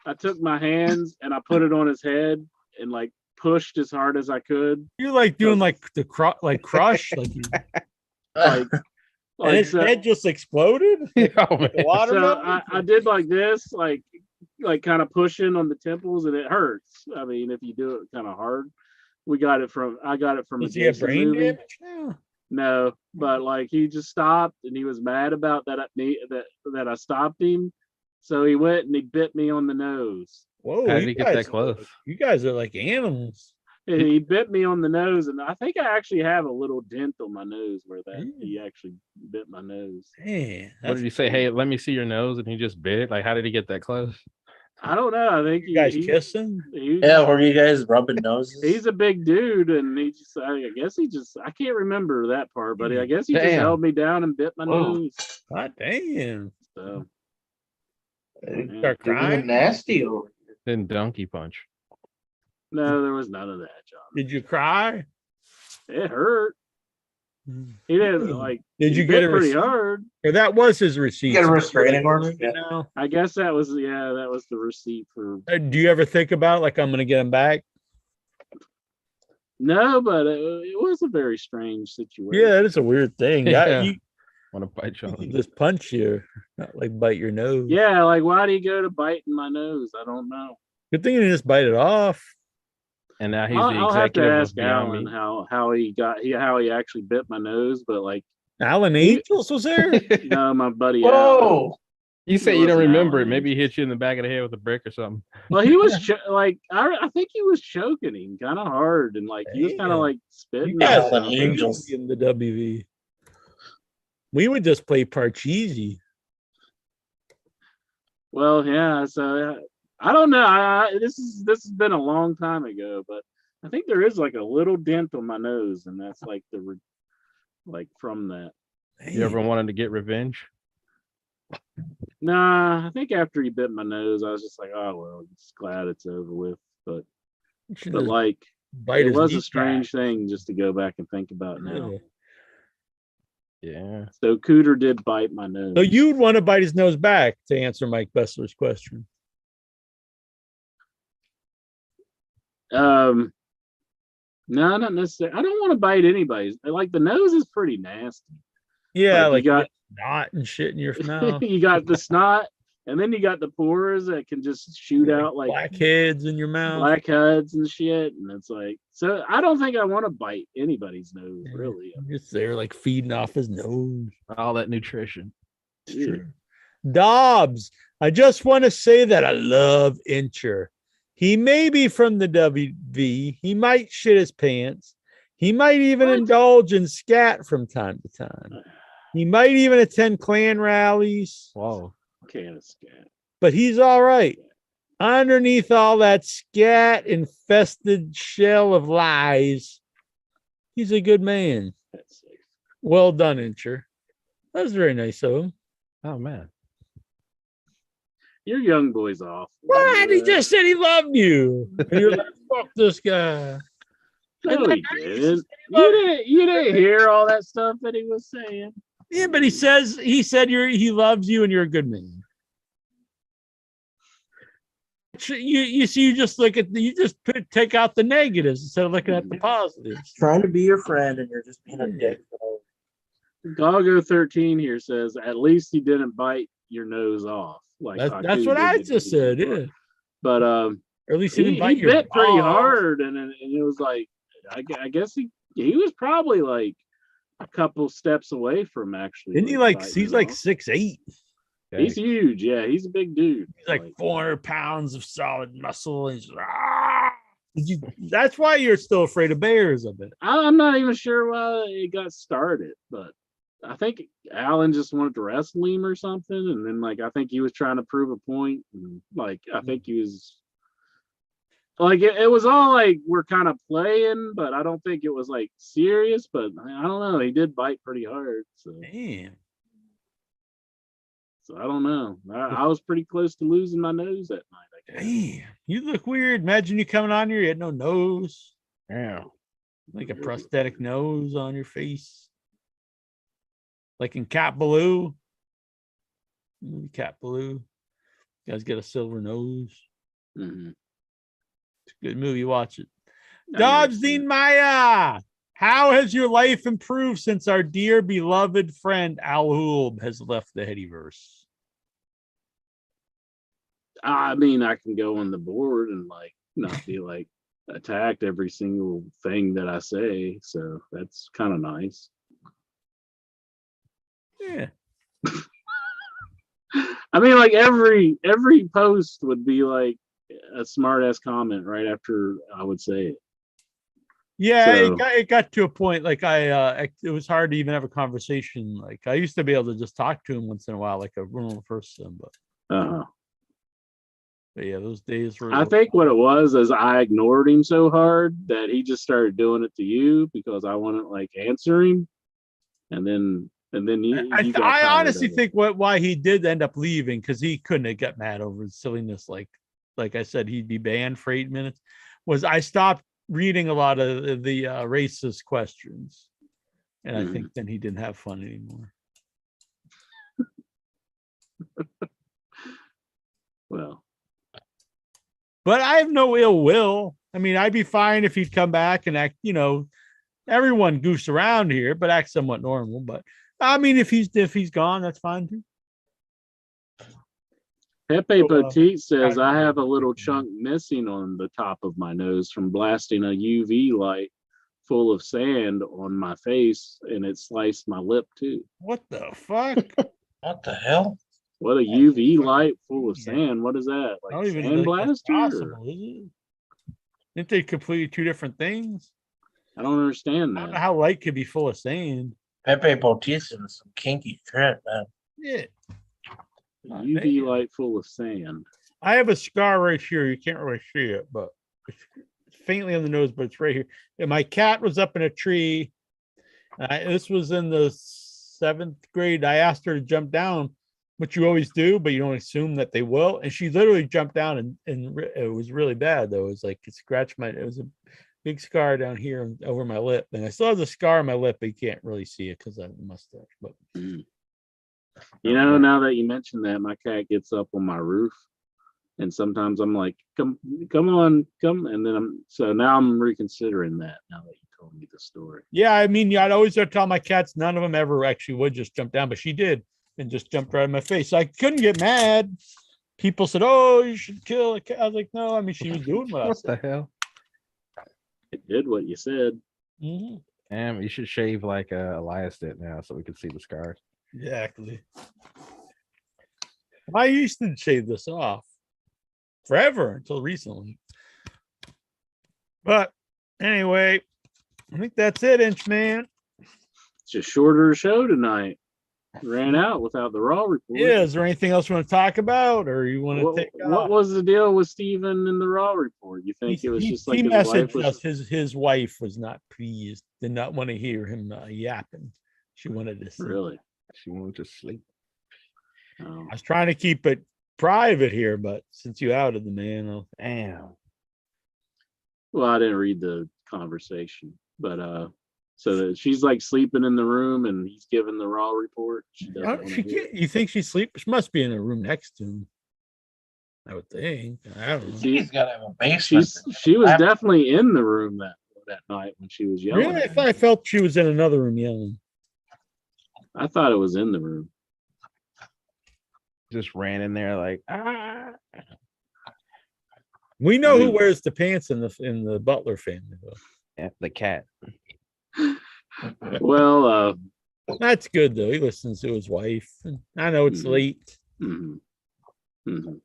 I took my hands and I put it on his head and like pushed as hard as I could. You're like doing like the crush, and his head just exploded. So I did like this, like kind of pushing on the temples, and it hurts. I mean, if you do it kind of hard. I got it from Does he have brain damage now? No, but like he just stopped and he was mad about that I stopped him. So he went and he bit me on the nose. Whoa, how did he get that close? You guys are like animals. And he bit me on the nose, and I think I actually have a little dent on my nose where he actually bit my nose. Man, what did he say? Hey, let me see your nose, and he just bit it. Like, how did he get that close? I don't know. I think you guys kissing. Yeah, were you guys rubbing noses? He's a big dude, and I can't remember that part, but I guess he just held me down and bit my nose. God damn. So start crying. Nasty over here. Then donkey punch. No, there was none of that, John. Did you cry? It hurt. He didn't like. Did you get it pretty hard? Or that was his receipt? You get a restraining order? Yeah. I guess that was the receipt for. Do you ever think about like I'm going to get him back? No, but it was a very strange situation. Yeah, that is a weird thing. Yeah. Want to bite you? He just punch you, not like bite your nose. Yeah, like why do you go to biting my nose? I don't know. Good thing you didn't just bite it off. And now he's the I'll have to executive ask Alan how he actually bit my nose, but like Alan Angels was there? No, my buddy. Whoa! Alan. You say you don't remember it. Maybe he hit you in the back of the head with a brick or something. Well, he was I think he was choking him kind of hard, and like he was kind of like spitting. Alan Angels in the WV. We would just play Parcheesi. Well, yeah. So I don't know. This has been a long time ago, but I think there is like a little dent on my nose, and that's like from that. You ever wanted to get revenge? Nah, I think after he bit my nose, I was just like, oh well, just glad it's over with. But like, it was a strange thing just to go back and think about now. Yeah. So Cooter did bite my nose. So you'd want to bite his nose back to answer Mike Bessler's question. No, not necessarily. I don't want to bite anybody's. Like the nose is pretty nasty. Yeah, like Snot and shit in your mouth. You got the snot, and then you got the pores that can just shoot out like blackheads in your mouth. Blackheads and shit. And it's like, so I don't think I want to bite anybody's nose, really. I'm just there like feeding off his nose. All that nutrition. It's true. Dobbs, I just want to say that I love Incher. He may be from the WV. He might shit his pants. He might even indulge in scat from time to time. He might even attend Klan rallies. Whoa. Can of scat. But he's all right. Underneath all that scat infested shell of lies, he's a good man. Well done, Incher. That was very nice of him. Oh, man. Your young boy's off. What? He just said he loved you. And you're like, fuck this guy. No, he didn't. You didn't hear all that stuff that he was saying. Yeah, but he said he loves you and you're a good man. You see, you just take out the negatives instead of looking at the positives. Trying to be your friend and you're just being a dick. Doggo 13 here says at least he didn't bite your nose off. Like that's what I just said. Yeah, but or at least he didn't bite he your bit pretty balls. hard, and it was like I guess he was probably like a couple steps away from actually. Isn't he like he's like 6'8"? He's huge. Yeah, he's a big dude. He's like 400 pounds of solid muscle. And that's why you're still afraid of bears, I bet. I'm not even sure why it got started, but I think Alan just wanted to wrestle him or something, and then like I think he was trying to prove a point, and like I think he was like it was all like we're kind of playing, but I don't think it was like serious. But I don't know. He did bite pretty hard. So. Damn. So I don't know. I was pretty close to losing my nose that night. Damn, you look weird. Imagine you coming on here, you had no nose. Yeah. Like a prosthetic nose on your face. Like in Cat Ballou. Cat Ballou. You guys get a silver nose. Mm-hmm. It's a good movie. Watch it. Dobbs Dean Maya. How has your life improved since our dear beloved friend Al Hulb has left the Headyverse? I mean, I can go on the board and like not be like attacked every single thing that I say. So that's kind of nice. Yeah. I mean, like every post would be like a smart ass comment right after I would say it. Yeah, So, it got to a point like it was hard to even have a conversation. Like I used to be able to just talk to him once in a while, like a normal person, but yeah, those days were. I think what it was is I ignored him so hard that he just started doing it to you because I wouldn't like answer him, and then I honestly think why he did end up leaving because he couldn't have got mad over silliness. Like I said, he'd be banned for 8 minutes. Was I stopped reading a lot of the racist questions, and I think then he didn't have fun anymore. Well, but I have no ill will. I mean, I'd be fine if he'd come back and act. You know, everyone goofs around here, but act somewhat normal. But I mean, if he's gone, that's fine too. Pepe Petite says I have a little chunk missing on the top of my nose from blasting a UV light full of sand on my face, and it sliced my lip too. What the fuck? What the hell? What a UV light full of sand. What is that? I Like don't even sand think that's blaster? possible, is it? Aren't they completely two different things? I don't understand I don't know that. how light could be full of sand. Pepe Bautista is some kinky shit, man. Yeah. UV light full of sand. I have a scar right here. You can't really see it, but it's faintly on the nose, but it's right here. And my cat was up in a tree. This was in the 7th grade. I asked her to jump down, which you always do, but you don't assume that they will. And she literally jumped down, and it was really bad, though. It was like it scratched it was a big scar down here over my lip. And I still have the scar on my lip, but you can't really see it because I have a mustache. But You know, now that you mentioned that, my cat gets up on my roof, and sometimes I'm like, come on, and then now I'm reconsidering that. Now that you told me the story. Yeah, I mean, I'd always tell my cats none of them ever actually would just jump down, but she did and just jumped right in my face. So I couldn't get mad. People said, "Oh, you should kill a cat." I was like, "No, I mean, she was doing what I What said." the hell? It did what you said. Mhm. Damn, you should shave like Elias did now, so we can see the scars. Exactly. I used to shave this off forever until recently. But anyway, I think that's it, Inchman. It's a shorter show tonight. Ran out without the Raw report. Yeah, is there anything else you want to talk about, or you want to take What was the deal with Steven in the Raw report? You think it was just like he his wife messaged was? us. His wife was not pleased. Did not want to hear him yapping. She wanted to sleep. Really? She wanted to sleep. Oh. I was trying to keep it private here, but since you outed the man, Damn. Well, I didn't read the conversation, but so that she's like sleeping in the room and he's giving the Raw report. She doesn't Oh, wanna she hear it. can't, you think she sleeps? She must be in a room next to him. I would think. I don't know. He's got to have a basement. She was definitely in the room that night when she was yelling. Really? at him. I felt she was in another room yelling. I thought it was in the room. Just ran in there like, ah. We know who wears the pants in the Butler family, though. Yeah, the cat. Well, That's good though. He listens to his wife. I know it's late. mhm. Mhm.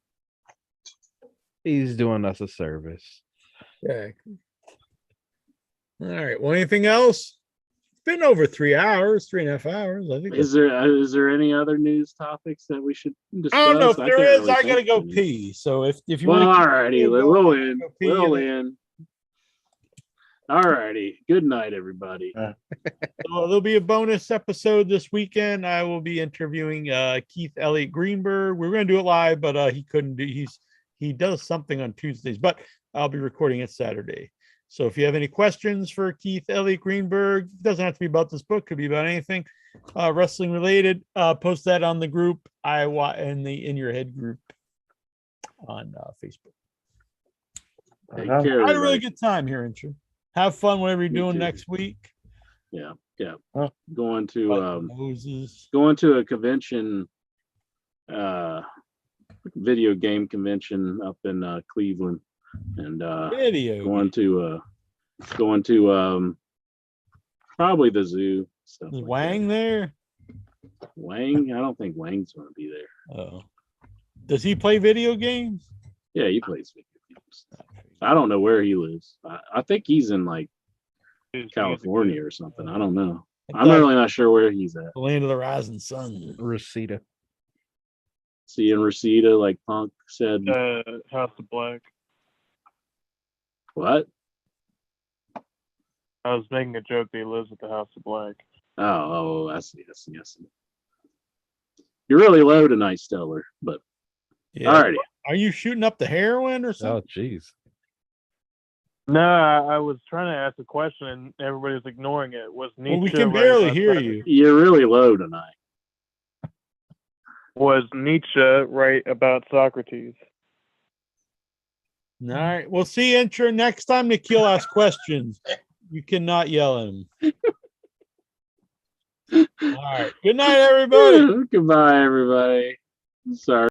He's doing us a service. Yeah. All right. Well, anything else? It's been over 3 hours, 3.5 hours. I think. Is there any other news topics that we should discuss? I don't know if there can't is. really I gotta think go of any. pee. So if you Well, want to, alrighty, we'll in. We'll in. Alrighty. Good night, everybody. So there'll be a bonus episode this weekend. I will be interviewing Keith Elliott Greenberg. We were going to do it live, but he couldn't do. He does something on Tuesdays, but I'll be recording it Saturday. So if you have any questions for Keith Elliott Greenberg, it doesn't have to be about this book. Could be about anything wrestling related. Post that on the group in the In Your Head group on Facebook. Take I care, had a really everybody. good time here, Intro. Have fun whatever you're Me doing too. next week. Yeah. Huh. Going Moses. to a convention, video game convention up in Cleveland, and Video. going to probably the zoo. Stuff Is like Wang that. there? Wang? I don't think Wang's going to be there. Oh. Does he play video games? Yeah, he plays video games. I don't know where he lives. I think he's in like California or something. I don't know. I'm really not sure where he's at. The land of the rising sun. Reseda. See in Reseda, like Punk said. House of Black. What? I was making a joke that he lives at the House of Black. Oh, I see. You're really low tonight, Stellar. But Yeah. alrighty. Are you shooting up the heroin or Oh, something? jeez. No, I was trying to ask a question and everybody was ignoring it. Was Nietzsche Well, we can right barely about hear Socrates? you. You're really low tonight. Was Nietzsche right about Socrates? All right. We'll see you, Intro, next time Nikhil asks questions. You cannot yell at him. All right. Good night, everybody. Goodbye, everybody. Sorry.